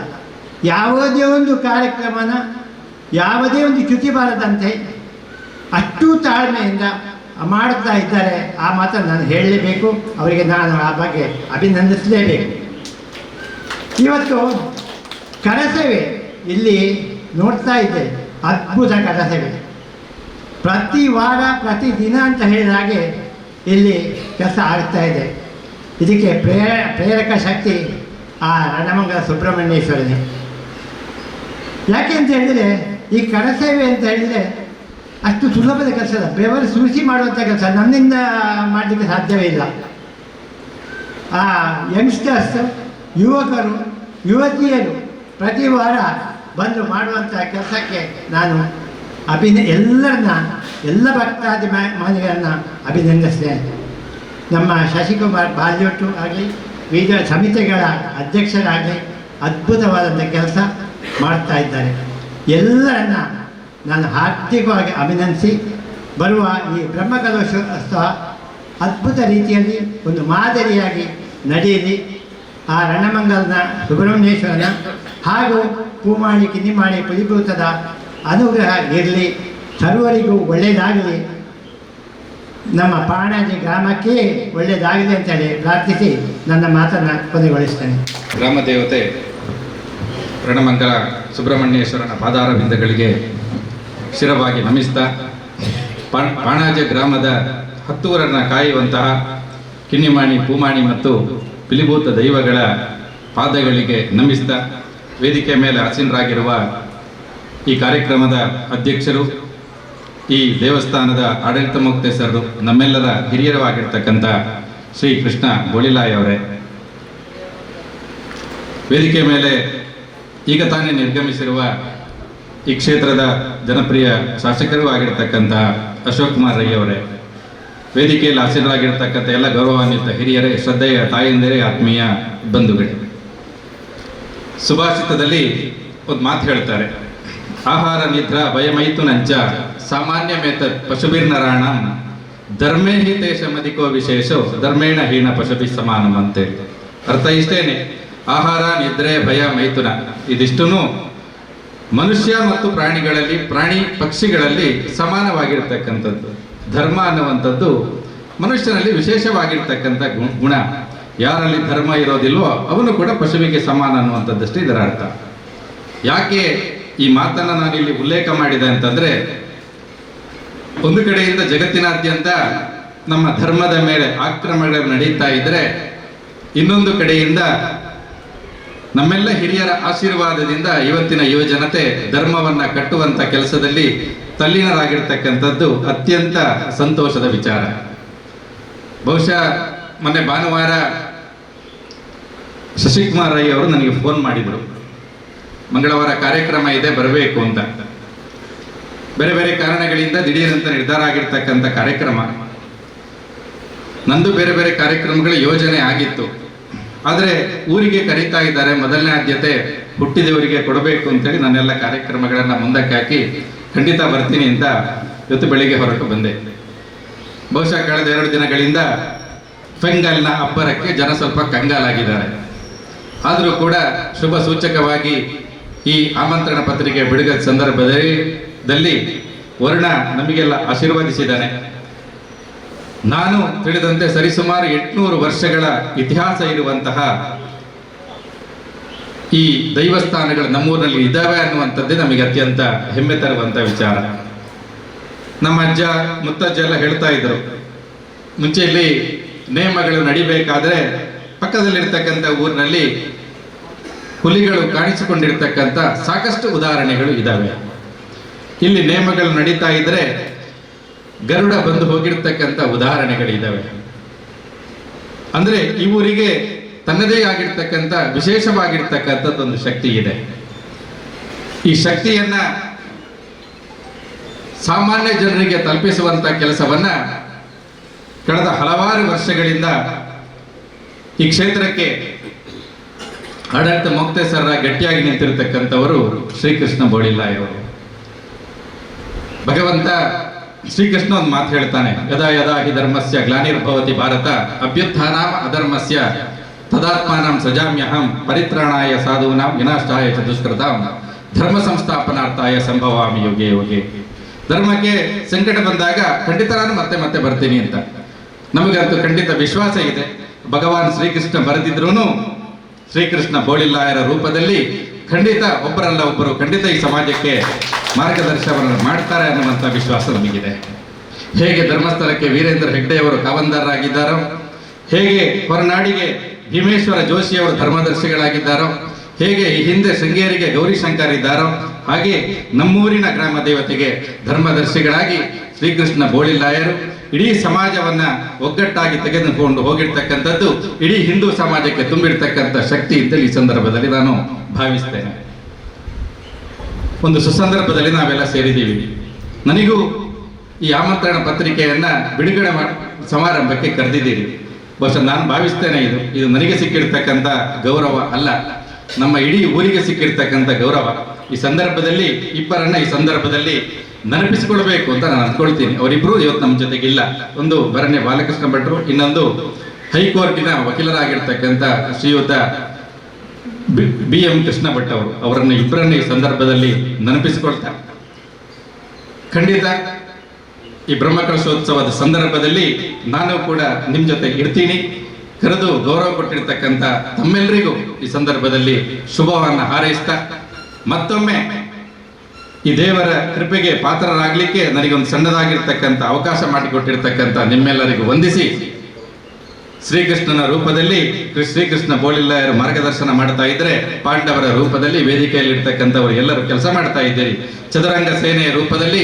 ಯಾವುದೇ ಒಂದು ಕಾರ್ಯಕ್ರಮನ ಯಾವುದೇ ಒಂದು ಚ್ಯುತಿ ಬಾರದಂತೆ ಅಷ್ಟು ತಾಳ್ಮೆಯಿಂದ ಮಾಡುತ್ತಾ ಇದ್ದಾರೆ. ಆ ಮಾತನ್ನು ನಾನು ಹೇಳಲೇಬೇಕು, ಅವರಿಗೆ ನಾನು ಆ ಬಗ್ಗೆ ಅಭಿನಂದಿಸಲೇಬೇಕು. ಇವತ್ತು ಕರಸೇವೆ ಇಲ್ಲಿ ನೋಡ್ತಾ ಇದ್ದೇವೆ, ಅದ್ಭುತ ಕರಸೇವೆ. ಪ್ರತಿ ವಾರ ಪ್ರತಿ ದಿನ ಅಂತ ಹೇಳಿದ ಹಾಗೆ ಇಲ್ಲಿ ಕೆಲಸ ಆಗ್ತಾ ಇದೆ. ಇದಕ್ಕೆ ಪ್ರೇರಕ ಶಕ್ತಿ ಆ ರಣಮಂಗಲ ಸುಬ್ರಹ್ಮಣ್ಯೇಶ್ವರನೇ. ಯಾಕೆ ಅಂತ ಹೇಳಿದರೆ ಈ ಕರಸೇವೆ ಅಂತ ಹೇಳಿದರೆ ಅಷ್ಟು ಸುಲಭದ ಕೆಲಸ ಅಲ್ಲ, ಬೆವರು ಸುರಿಸಿ ಮಾಡುವಂಥ ಕೆಲಸ. ನನ್ನಿಂದ ಮಾಡಲಿಕ್ಕೆ ಸಾಧ್ಯವೇ ಇಲ್ಲ. ಆ ಯಂಗ್ಸ್ಟರ್ಸ್, ಯುವಕರು, ಯುವತಿಯರು ಪ್ರತಿ ವಾರ ಬಂದು ಮಾಡುವಂಥ ಕೆಲಸಕ್ಕೆ ನಾನು ಎಲ್ಲ ಭಕ್ತಾದಿ ಮಾನಿಗಳನ್ನು ಅಭಿನಂದಿಸ್ತೇನೆ. ನಮ್ಮ ಶಶಿಕುಮಾರ್ ಬಾಲ್ಯೋಟು ಆಗಲಿ, ವಿವಿಧ ಸಮಿತಿಗಳ ಅಧ್ಯಕ್ಷರಾಗಲಿ ಅದ್ಭುತವಾದಂಥ ಕೆಲಸ ಮಾಡ್ತಾ ಇದ್ದಾರೆ. ಎಲ್ಲರನ್ನ ನಾನು ಹಾರ್ದಿಕವಾಗಿ ಅಭಿನಂದಿಸಿ, ಬರುವ ಈ ಬ್ರಹ್ಮಕಲಶೋತ್ಸವ ಅದ್ಭುತ ರೀತಿಯಲ್ಲಿ ಒಂದು ಮಾದರಿಯಾಗಿ ನಡೆಯಲಿ. ಆ ರಣಮಂಗಲನ ಸುಬ್ರಹ್ಮಣ್ಯೇಶ್ವರನ ಹಾಗೂ ಪೂಮಾಳಿ ಕಿನ್ನಿಮಾಳಿ ಪುಲಿಭೂತದ ಅನುಗ್ರಹ ಇರಲಿ, ಸರ್ವರಿಗೂ ಒಳ್ಳೆಯದಾಗಲಿ, ನಮ್ಮ ಪಾಣಾಜಿ ಗ್ರಾಮಕ್ಕೆ ಒಳ್ಳೆಯದಾಗಲಿ ಅಂತೇಳಿ ಪ್ರಾರ್ಥಿಸಿ ನನ್ನ ಮಾತನ್ನು ಕೊನೆಗೊಳಿಸ್ತೇನೆ. ಗ್ರಾಮ ದೇವತೆ ರಣಮಂಗಲ ಸುಬ್ರಹ್ಮಣ್ಯೇಶ್ವರನ ಪಾದಾರ ಬಿಂದಗಳಿಗೆ ಶಿರವಾಗಿ ನಮಿಸ್ತಾ, ಪಾಣಾಜೆ ಗ್ರಾಮದ ಹತ್ತೂರನ್ನು ಕಾಯುವಂತಹ ಕಿನ್ನಿಮಾಣಿ, ಪೂಮಾಣಿ ಮತ್ತು ಪಿಲಿಭೂತ ದೈವಗಳ ಪಾದಗಳಿಗೆ ನಮಿಸ್ತಾ, ವೇದಿಕೆ ಮೇಲೆ ಆಸೀನರಾಗಿರುವ ಈ ಕಾರ್ಯಕ್ರಮದ ಅಧ್ಯಕ್ಷರು, ಈ ದೇವಸ್ಥಾನದ ಆಡಳಿತ ಮುಕ್ತೇಸರರು, ನಮ್ಮೆಲ್ಲರ ಹಿರಿಯರವಾಗಿರ್ತಕ್ಕಂಥ ಶ್ರೀ ಕೃಷ್ಣ ಬೋಳಿಲಾಯ್ ಅವರೇ, ವೇದಿಕೆ ಮೇಲೆ ಈಗ ತಾನೇ ನಿರ್ಗಮಿಸಿರುವ ಈ ಕ್ಷೇತ್ರದ ಜನಪ್ರಿಯ ಶಾಸಕರೂ ಆಗಿರ್ತಕ್ಕಂಥ ಅಶೋಕ್ ಕುಮಾರ್ ರೈ ಅವರೇ, ವೇದಿಕೆಯಲ್ಲಿ ಆಸೀನರಾಗಿರ್ತಕ್ಕಂಥ ಎಲ್ಲ ಗೌರವಾನ್ವಿತ ಹಿರಿಯರೇ, ಶ್ರದ್ಧೆಯ ತಾಯಂದಿರೇ, ಆತ್ಮೀಯ ಬಂಧುಗಳೇ. ಸುಭಾಷಿತದಲ್ಲಿ ಒಂದು ಮಾತು ಹೇಳ್ತಾರೆ, ಆಹಾರ ನಿದ್ರಾ ಭಯಮೈತು ನಂಚ ಸಾಮಾನ್ಯ ಮೇತದ್ ಪಶುಭಿರ್ನರಾಣ ಧರ್ಮೇ ಹಿ ತೇಷಮಧಿಕೋ ವಿಶೇಷೋ ಧರ್ಮೇಣ ಹೀನ ಪಶುಭಿ ಸಮಾನಂ ಅಂತೇಳಿ. ಅರ್ಥ ಇಷ್ಟೇನೆ, ಆಹಾರ, ನಿದ್ರೆ, ಭಯ, ಮೈಥುನ ಇದಿಷ್ಟೂ ಮನುಷ್ಯ ಮತ್ತು ಪ್ರಾಣಿಗಳಲ್ಲಿ, ಪ್ರಾಣಿ ಪಕ್ಷಿಗಳಲ್ಲಿ ಸಮಾನವಾಗಿರ್ತಕ್ಕಂಥದ್ದು. ಧರ್ಮ ಅನ್ನುವಂಥದ್ದು ಮನುಷ್ಯನಲ್ಲಿ ವಿಶೇಷವಾಗಿರ್ತಕ್ಕಂಥ ಗುಣ. ಯಾರಲ್ಲಿ ಧರ್ಮ ಇರೋದಿಲ್ವೋ ಅವನು ಕೂಡ ಪಶುವಿಗೆ ಸಮಾನ ಅನ್ನುವಂಥದ್ದಷ್ಟೇ ಇದರ ಅರ್ಥ. ಯಾಕೆ ಈ ಮಾತನ್ನು ನಾನಿಲ್ಲಿ ಉಲ್ಲೇಖ ಮಾಡಿದೆ ಅಂತಂದರೆ, ಒಂದು ಕಡೆಯಿಂದ ಜಗತ್ತಿನಾದ್ಯಂತ ನಮ್ಮ ಧರ್ಮದ ಮೇಲೆ ಆಕ್ರಮಣಗಳು ನಡೀತಾ ಇದ್ದರೆ, ಇನ್ನೊಂದು ಕಡೆಯಿಂದ ನಮ್ಮೆಲ್ಲ ಹಿರಿಯರ ಆಶೀರ್ವಾದದಿಂದ ಇವತ್ತಿನ ಯುವ ಜನತೆ ಧರ್ಮವನ್ನು ಕಟ್ಟುವಂಥ ಕೆಲಸದಲ್ಲಿ ತಲ್ಲೀನರಾಗಿರ್ತಕ್ಕಂಥದ್ದು ಅತ್ಯಂತ ಸಂತೋಷದ ವಿಚಾರ. ಬಹುಶಃ ಮೊನ್ನೆ ಭಾನುವಾರ ಶಶಿಕುಮಾರ್ ರೈ ಅವರು ನನಗೆ ಫೋನ್ ಮಾಡಿದರು, ಮಂಗಳವಾರ ಕಾರ್ಯಕ್ರಮ ಇದೆ, ಬರಬೇಕು ಅಂತ. ಬೇರೆ ಬೇರೆ ಕಾರಣಗಳಿಂದ ದಿಢೀರಂತ ನಿರ್ಧಾರ ಆಗಿರ್ತಕ್ಕಂಥ ಕಾರ್ಯಕ್ರಮ. ನಂದು ಬೇರೆ ಬೇರೆ ಕಾರ್ಯಕ್ರಮಗಳ ಯೋಜನೆ ಆಗಿತ್ತು. ಆದರೆ ಊರಿಗೆ ಕರೀತಾ ಇದ್ದಾರೆ, ಮೊದಲನೇ ಆದ್ಯತೆ ಹುಟ್ಟಿದವರಿಗೆ ಕೊಡಬೇಕು ಅಂತೇಳಿ ನಾನೆಲ್ಲ ಕಾರ್ಯಕ್ರಮಗಳನ್ನು ಮುಂದಕ್ಕೆ ಹಾಕಿ ಖಂಡಿತ ಬರ್ತೀನಿ ಅಂತ ಇವತ್ತು ಬೆಳಿಗ್ಗೆ ಹೊರಟು ಬಂದೆ. ಬಹುಶಃ ಕಳೆದ 2 ದಿನಗಳಿಂದ ಫೆಂಗಲ್ನ ಅಬ್ಬರಕ್ಕೆ ಜನ ಸ್ವಲ್ಪ ಕಂಗಾಲಾಗಿದ್ದಾರೆ. ಆದರೂ ಕೂಡ ಶುಭ ಸೂಚಕವಾಗಿ ಈ ಆಮಂತ್ರಣ ಪತ್ರಿಕೆ ಬಿಡುಗಡೆ ಸಂದರ್ಭದಲ್ಲಿ ವರುಣ ನಮಗೆಲ್ಲ ಆಶೀರ್ವದಿಸಿದ್ದಾನೆ. ನಾನು ತಿಳಿದಂತೆ ಸರಿಸುಮಾರು 800 ವರ್ಷಗಳ ಇತಿಹಾಸ ಇರುವಂತಹ ಈ ದೈವಸ್ಥಾನಗಳು ನಮ್ಮೂರಿನಲ್ಲಿ ಇದ್ದಾವೆ ಅನ್ನುವಂಥದ್ದೇ ನಮಗೆ ಅತ್ಯಂತ ಹೆಮ್ಮೆ ತರುವಂಥ ವಿಚಾರ. ನಮ್ಮ ಅಜ್ಜ ಮುತ್ತಜ್ಜ ಎಲ್ಲ ಹೇಳ್ತಾ ಇದ್ರು, ಮುಂಚೆ ಇಲ್ಲಿ ನೇಮಗಳು ನಡಿಬೇಕಾದ್ರೆ ಪಕ್ಕದಲ್ಲಿರ್ತಕ್ಕಂಥ ಊರಿನಲ್ಲಿ ಹುಲಿಗಳು ಕಾಣಿಸಿಕೊಂಡಿರ್ತಕ್ಕಂಥ ಸಾಕಷ್ಟು ಉದಾಹರಣೆಗಳು ಇದ್ದಾವೆ. ಇಲ್ಲಿ ನೇಮಗಳು ನಡೀತಾ ಇದ್ರೆ ಗರುಡ ಬಂದು ಹೋಗಿರ್ತಕ್ಕಂಥ ಉದಾಹರಣೆಗಳಿದ್ದಾವೆ. ಅಂದ್ರೆ ಈ ಊರಿಗೆ ತನ್ನದೇ ಆಗಿರ್ತಕ್ಕಂಥ ವಿಶೇಷವಾಗಿರ್ತಕ್ಕಂಥದ್ದೊಂದು ಶಕ್ತಿ ಇದೆ. ಈ ಶಕ್ತಿಯನ್ನ ಸಾಮಾನ್ಯ ಜನರಿಗೆ ತಲುಪಿಸುವಂತ ಕೆಲಸವನ್ನ ಕಳೆದ ಹಲವಾರು ವರ್ಷಗಳಿಂದ ಈ ಕ್ಷೇತ್ರಕ್ಕೆ ಆಡಳಿತ ಮೊಕ್ತೇಸರ ಗಟ್ಟಿಯಾಗಿ ನಿಂತಿರತಕ್ಕಂಥವರು ಶ್ರೀಕೃಷ್ಣ ಬೋಳಿಲ್ಲಾಯವರು. ಭಗವಂತ ಶ್ರೀಕೃಷ್ಣ ಒಂದು ಮಾತು ಹೇಳ್ತಾನೆ, ಯದಾ ಯದಾ ಹಿ ಧರ್ಮಸ್ಯ ಗ್ಲಾನಿರ್ಭವತಿ ಭಾರತ ಅಭ್ಯುತ್ಥಾನಾಂ ಅಧರ್ಮಸ್ಯ ತದಾತ್ಮಾನಂ ಸಜಾಮ್ಯಹಂ ಪರಿತ್ರಾಣಾಯ ಸಾಧೂನಾಂ ವಿನಾಶಾಯ ಚ ದುಷ್ಕೃತಾಂ ಧರ್ಮ ಸಂಸ್ಥಾಪನಾರ್ಥಾಯ ಸಂಭವಾಮಿ ಯುಗೆ ಯುಗೆ. ಧರ್ಮಕ್ಕೆ ಸಂಕಟ ಬಂದಾಗ ಖಂಡಿತ ನಾನು ಮತ್ತೆ ಮತ್ತೆ ಬರ್ತೀನಿ ಅಂತ ನಮಗಂತೂ ಖಂಡಿತ ವಿಶ್ವಾಸ ಇದೆ. ಭಗವಾನ್ ಶ್ರೀಕೃಷ್ಣ ಬರೆದಿದ್ರೂ ಶ್ರೀಕೃಷ್ಣ ಬೋಳಿಲ್ಲಾಯರ ರೂಪದಲ್ಲಿ ಖಂಡಿತ ಒಬ್ಬರಲ್ಲ ಒಬ್ಬರು ಖಂಡಿತ ಈ ಸಮಾಜಕ್ಕೆ ಮಾರ್ಗದರ್ಶನವನ್ನು ಮಾಡ್ತಾರೆ ಅನ್ನುವಂಥ ವಿಶ್ವಾಸ ನಮಗಿದೆ. ಹೇಗೆ ಧರ್ಮಸ್ಥಳಕ್ಕೆ ವೀರೇಂದ್ರ ಹೆಗ್ಡೆಯವರು ಕಾವಂದಾರರಾಗಿದ್ದಾರೋ, ಹೇಗೆ ಹೊರನಾಡಿಗೆ ಭೀಮೇಶ್ವರ ಜೋಶಿಯವರು ಧರ್ಮದರ್ಶಿಗಳಾಗಿದ್ದಾರೋ, ಹೇಗೆ ಈ ಹಿಂದೆ ಶೃಂಗೇರಿಗೆ ಗೌರಿಶಂಕರ್ ಇದ್ದಾರೋ, ಹಾಗೆ ನಮ್ಮೂರಿನ ಗ್ರಾಮ ದೇವತೆಗೆ ಧರ್ಮದರ್ಶಿಗಳಾಗಿ ಶ್ರೀಕೃಷ್ಣ ಬೋಳಿಲ್ಲಾಯರು ಇಡೀ ಸಮಾಜವನ್ನ ಒಗ್ಗಟ್ಟಾಗಿ ತೆಗೆದುಕೊಂಡು ಹೋಗಿರ್ತಕ್ಕಂಥದ್ದು ಇಡೀ ಹಿಂದೂ ಸಮಾಜಕ್ಕೆ ತುಂಬಿರ್ತಕ್ಕಂಥ ಶಕ್ತಿ ಅಂತ ಈ ಸಂದರ್ಭದಲ್ಲಿ ನಾನು ಭಾವಿಸ್ತೇನೆ. ಒಂದು ಸುಸಂದರ್ಭದಲ್ಲಿ ನಾವೆಲ್ಲ ಸೇರಿದ್ದೀವಿ. ನನಗೂ ಈ ಆಮಂತ್ರಣ ಪತ್ರಿಕೆಯನ್ನ ಬಿಡುಗಡೆ ಸಮಾರಂಭಕ್ಕೆ ಕರೆದಿದ್ದೀರಿ. ಬಹುಶಃ ನಾನು ಭಾವಿಸ್ತೇನೆ ಇದು ನನಗೆ ಸಿಕ್ಕಿರ್ತಕ್ಕಂಥ ಗೌರವ ಅಲ್ಲ, ನಮ್ಮ ಇಡೀ ಊರಿಗೆ ಸಿಕ್ಕಿರ್ತಕ್ಕಂಥ ಗೌರವ. ಈ ಸಂದರ್ಭದಲ್ಲಿ ಇಬ್ಬರನ್ನ ಈ ಸಂದರ್ಭದಲ್ಲಿ ನೆನಪಿಸಿಕೊಳ್ಬೇಕು ಅಂತ ನಾನು ಅಂದ್ಕೊಳ್ತೀನಿ. ಅವರಿಬ್ರು ಇವತ್ತು ನಮ್ಮ ಜೊತೆಗಿಲ್ಲ. ಒಂದು ಭರಣ್ಯ ಬಾಲಕೃಷ್ಣ ಭಟ್ರು, ಇನ್ನೊಂದು ಹೈಕೋರ್ಟಿನ ವಕೀಲರಾಗಿರ್ತಕ್ಕಂಥ ಶ್ರೀಯುತ BM ಕೃಷ್ಣ ಭಟ್ ಅವರು. ಅವರನ್ನು ಇಬ್ಬರನ್ನ ಈ ಸಂದರ್ಭದಲ್ಲಿ ನೆನಪಿಸಿಕೊಳ್ತಾರೆ. ಖಂಡಿತ ಈ ಬ್ರಹ್ಮಕಲಶೋತ್ಸವದ ಸಂದರ್ಭದಲ್ಲಿ ನಾನು ಕೂಡ ನಿಮ್ಮ ಜೊತೆ ಇರ್ತೀನಿ. ಕರೆದು ಗೌರವ ಕೊಟ್ಟಿರ್ತಕ್ಕಂಥ ತಮ್ಮೆಲ್ಲರಿಗೂ ಈ ಸಂದರ್ಭದಲ್ಲಿ ಶುಭವನ್ನ ಹಾರೈಸ್ತಾ ಮತ್ತೊಮ್ಮೆ ಈ ದೇವರ ಕೃಪೆಗೆ ಪಾತ್ರರಾಗಲಿಕ್ಕೆ ನನಗೊಂದು ಸಣ್ಣದಾಗಿರ್ತಕ್ಕಂಥ ಅವಕಾಶ ಮಾಡಿಕೊಟ್ಟಿರ್ತಕ್ಕಂಥ ನಿಮ್ಮೆಲ್ಲರಿಗೂ ವಂದಿಸಿ, ಶ್ರೀಕೃಷ್ಣನ ರೂಪದಲ್ಲಿ ಶ್ರೀಕೃಷ್ಣ ಬೋಳಿಲ್ಲಾಯರು ಮಾರ್ಗದರ್ಶನ ಮಾಡ್ತಾ ಇದ್ರೆ, ಪಾಂಡವರ ರೂಪದಲ್ಲಿ ವೇದಿಕೆಯಲ್ಲಿ ಇರ್ತಕ್ಕಂಥವರು ಎಲ್ಲರೂ ಕೆಲಸ ಮಾಡ್ತಾ ಇದ್ದೀರಿ. ಚದುರಂಗ ಸೇನೆಯ ರೂಪದಲ್ಲಿ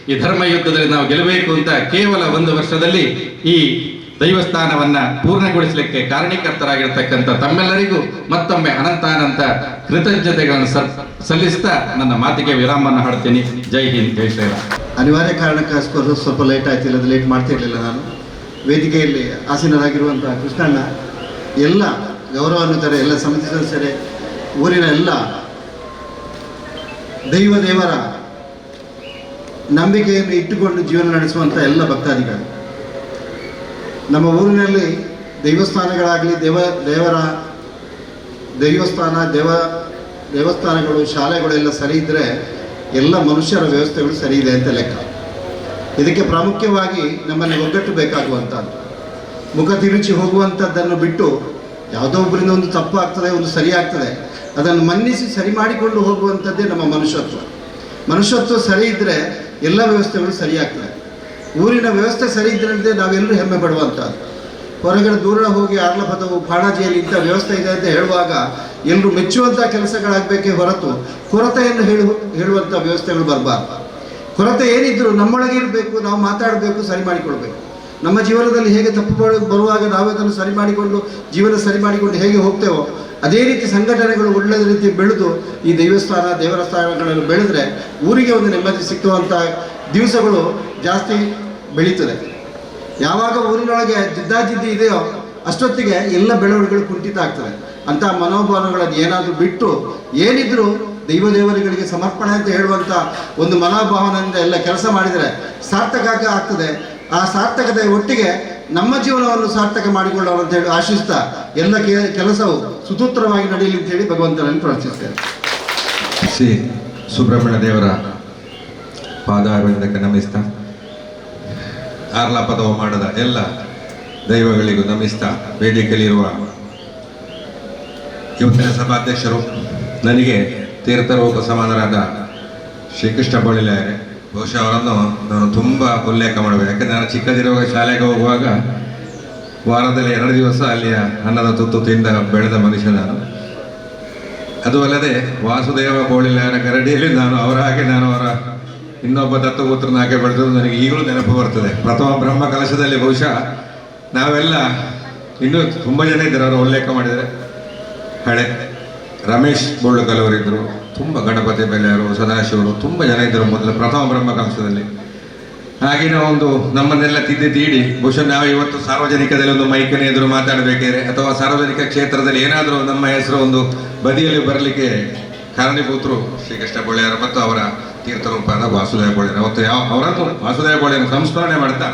ಈ ಧರ್ಮ ಯುದ್ಧದಲ್ಲಿ ನಾವು ಗೆಲ್ಲಬೇಕು ಅಂತ ಕೇವಲ 1 ವರ್ಷದಲ್ಲಿ ಈ ದೈವಸ್ಥಾನವನ್ನ ಪೂರ್ಣಗೊಳಿಸಲಿಕ್ಕೆ ಕಾರಣೀಕರ್ತರಾಗಿರ್ತಕ್ಕಂಥ ತಮ್ಮೆಲ್ಲರಿಗೂ ಮತ್ತೊಮ್ಮೆ ಅನಂತಾನಂತ ಕೃತಜ್ಞತೆಗಳನ್ನು ಸಲ್ಲಿಸ್ತಾ ನನ್ನ ಮಾತಿಗೆ ವಿರಾಮವನ್ನು ಹಾಡ್ತೀನಿ. ಜೈ ಹಿಂದ್, ಜೈ ಶ್ರೀರಾಮ್. ಅನಿವಾರ್ಯ ಕಾರಣಕ್ಕೋಸ್ಕರ ಸ್ವಲ್ಪ ಲೇಟ್ ಆಯ್ತು, ಇಲ್ಲದ ಲೇಟ್ ಮಾಡ್ತಿರ್ಲಿಲ್ಲ. ನಾನು ವೇದಿಕೆಯಲ್ಲಿ ಆಸೀನರಾಗಿರುವಂಥ ಕೃಷ್ಣಣ್ಣ, ಎಲ್ಲ ಗೌರವಾನ್ವಿತರೆ, ಎಲ್ಲ ಸಮಿತಿ ಸದಸ್ಯರೇ, ಊರಿನ ಎಲ್ಲ ದೇವರ ನಂಬಿಕೆಯನ್ನು ಇಟ್ಟುಕೊಂಡು ಜೀವನ ನಡೆಸುವಂಥ ಎಲ್ಲ ಭಕ್ತಾದಿಗಳು, ನಮ್ಮ ಊರಿನಲ್ಲಿ ದೇವಸ್ಥಾನಗಳಾಗಲಿ ದೇವಸ್ಥಾನಗಳು ಶಾಲೆಗಳೆಲ್ಲ ಸರಿ ಇದ್ದರೆ ಎಲ್ಲ ಮನುಷ್ಯರ ವ್ಯವಸ್ಥೆಗಳು ಸರಿ ಇದೆ ಅಂತ ಲೆಕ್ಕ. ಇದಕ್ಕೆ ಪ್ರಾಮುಖ್ಯವಾಗಿ ನಮ್ಮಲ್ಲಿ ಒಗ್ಗಟ್ಟು ಬೇಕಾಗುವಂಥದ್ದು. ಮುಖ ತಿರುಚಿ ಹೋಗುವಂಥದ್ದನ್ನು ಬಿಟ್ಟು ಯಾವುದೋ ಒಬ್ಬರಿಂದ ಒಂದು ತಪ್ಪು ಆಗ್ತದೆ, ಒಂದು ಸರಿ ಆಗ್ತದೆ, ಅದನ್ನು ಮನ್ನಿಸಿ ಸರಿ ಮಾಡಿಕೊಂಡು ಹೋಗುವಂಥದ್ದೇ ನಮ್ಮ ಮನುಷ್ಯತ್ವ ಸರಿ ಇದ್ದರೆ ಎಲ್ಲ ವ್ಯವಸ್ಥೆಗಳು ಸರಿಯಾಗ್ತದೆ. ಊರಿನ ವ್ಯವಸ್ಥೆ ಸರಿ ಇದ್ದಂತೆ ನಾವೆಲ್ಲರೂ ಹೆಮ್ಮೆ ಪಡುವಂಥದ್ದು. ಹೊರಗಡೆ ದೂರ ಹೋಗಿ ಆರ್ಲಪದವು ಪಾಣಾಜಿಯಲ್ಲಿ ಇಂಥ ವ್ಯವಸ್ಥೆ ಇದೆ ಅಂತ ಹೇಳುವಾಗ ಎಲ್ಲರೂ ಮೆಚ್ಚುವಂಥ ಕೆಲಸಗಳಾಗಬೇಕೇ ಹೊರತು ಕೊರತೆಯನ್ನು ಹೇಳುವಂಥ ವ್ಯವಸ್ಥೆಗಳು ಬರಬಾರ್ದು. ಕೊರತೆ ಏನಿದ್ರು ನಮ್ಮೊಳಗೆ ಇರಬೇಕು, ನಾವು ಮಾತಾಡಬೇಕು, ಸರಿ ಮಾಡಿಕೊಳ್ಬೇಕು. ನಮ್ಮ ಜೀವನದಲ್ಲಿ ಹೇಗೆ ತಪ್ಪು ಬರುವಾಗ ನಾವದನ್ನು ಸರಿ ಮಾಡಿಕೊಂಡು ಜೀವನ ಸರಿ ಮಾಡಿಕೊಂಡು ಹೇಗೆ ಹೋಗ್ತೇವೋ ಅದೇ ರೀತಿ ಸಂಘಟನೆಗಳು ಒಳ್ಳೆಯ ರೀತಿ ಬೆಳೆದು ಈ ದೇವರ ಸ್ಥಾನಗಳನ್ನು ಬೆಳೆದ್ರೆ ಊರಿಗೆ ಒಂದು ನೆಮ್ಮದಿ ಸಿಕ್ಕುವಂಥ ದಿವಸಗಳು ಜಾಸ್ತಿ ಬೆಳೀತದೆ. ಯಾವಾಗ ಊರಿನೊಳಗೆ ಜಿದ್ದಾಜಿದ್ದಿ ಇದೆಯೋ ಅಷ್ಟೊತ್ತಿಗೆ ಎಲ್ಲ ಬೆಳವಣಿಗೆಗಳು ಕುಂಠಿತ ಆಗ್ತದೆ. ಅಂಥ ಮನೋಭಾವಗಳನ್ನು ಏನಾದರೂ ಬಿಟ್ಟು ಏನಿದ್ರು ದೇವರುಗಳಿಗೆ ಸಮರ್ಪಣೆ ಅಂತ ಹೇಳುವಂಥ ಒಂದು ಮನೋಭಾವನೆಯಿಂದ ಎಲ್ಲ ಕೆಲಸ ಮಾಡಿದರೆ ಸಾರ್ಥಕ ಆಗ್ತದೆ. ಆ ಸಾರ್ಥಕತೆ ಒಟ್ಟಿಗೆ ನಮ್ಮ ಜೀವನವನ್ನು ಸಾರ್ಥಕ ಮಾಡಿಕೊಳ್ಳೋಣ ಅಂತ ಹೇಳಿ ಆಶಿಸ್ತಾ ಎಲ್ಲ ಕೆಲಸವು ಸುಸೂತ್ರವಾಗಿ ನಡೆಯಲಿ ಅಂತ ಹೇಳಿ ಭಗವಂತನಲ್ಲಿ ಪ್ರಾರ್ಥಿಸ್ತೇನೆ. ಶ್ರೀ ಸುಬ್ರಹ್ಮಣ್ಯ ದೇವರ ಪಾದಾರವಿಂದಕ್ಕೆ ನಮಿಸ್ತಾ ಆರ್ಲಾಪದವ ಮಾಡದ ಎಲ್ಲ ದೈವಗಳಿಗೂ ನಮಿಸ್ತಾ ವೇದಿಕೆಯಲ್ಲಿರುವ ಇವತ್ತಿನ ಸಭಾಧ್ಯಕ್ಷರು, ನನಗೆ ತೀರ್ಥರೂಪ ಸಮಾನರಾದ ಶ್ರೀಕೃಷ್ಣ ಬಳಿಲಾರೆ, ಬಹುಶಃ ಅವರನ್ನು ನಾನು ತುಂಬ ಉಲ್ಲೇಖ ಮಾಡಬೇಕು. ಯಾಕೆಂದರೆ ನಾನು ಚಿಕ್ಕದಿರುವಾಗ ಶಾಲೆಗೆ ಹೋಗುವಾಗ ವಾರದಲ್ಲಿ 2 ದಿವಸ ಅಲ್ಲಿಯ ಅನ್ನದ ತುತ್ತು ತಿಂದ ಬೆಳೆದ ಮನುಷ್ಯ ನಾನು. ಅದು ಅಲ್ಲದೆ ವಾಸುದೇವ ಬೋಳಿಲಾರ ಗರಡಿಯಲ್ಲಿ ನಾನು ಅವರ ಇನ್ನೊಬ್ಬ ದತ್ತಪುತ್ರನಾಗೆ ಬೆಳೆದದ್ದು ನನಗೆ ಈಗಲೂ ನೆನಪು ಬರ್ತದೆ. ಪ್ರಥಮ ಬ್ರಹ್ಮ ಕಲಶದಲ್ಲಿ ಬಹುಶಃ ನಾವೆಲ್ಲ ಇನ್ನೂ ತುಂಬ ಜನ ಇದ್ದಾರೆ, ಅವರು ಉಲ್ಲೇಖ ಮಾಡಿದರೆ ಹಳೆ ರಮೇಶ್ ಬೋಳುಕಲ್ ಅವರಿದ್ದರು, ತುಂಬ ಗಣಪತಿ ಬೆಲೆಯವರು, ಸದಾಶಿವರು, ತುಂಬ ಜನ ಇದ್ದರು ಮೊದಲು ಪ್ರಥಮ ಬ್ರಹ್ಮ ಕಲಶದಲ್ಲಿ. ಹಾಗೆಯೇ ಒಂದು ನಮ್ಮನ್ನೆಲ್ಲ ತೀಡಿ ಬಹುಶಃ ನಾವು ಇವತ್ತು ಸಾರ್ವಜನಿಕದಲ್ಲಿ ಒಂದು ಮೈಕನ ಎದುರು ಮಾತಾಡಬೇಕಾದ್ರೆ ಅಥವಾ ಸಾರ್ವಜನಿಕ ಕ್ಷೇತ್ರದಲ್ಲಿ ಏನಾದರೂ ನಮ್ಮ ಹೆಸರು ಒಂದು ಬದಿಯಲ್ಲಿ ಬರಲಿಕ್ಕೆ ಕಾರಣೀಭೂತರು ಶ್ರೀಕೃಷ್ಣ ಬೊಳ್ಳೆಯವರು ಮತ್ತು ಅವರ ತೀರ್ಥರೂಪಾದ ವಾಸುದೇವ ಬೋಳಿಯವರು. ಅವತ್ತು ಅವರನ್ನು ವಾಸುದೇವ ಬೋಳಿಯನ್ನು ಸಂಸ್ಮರಣೆ ಮಾಡ್ತಾ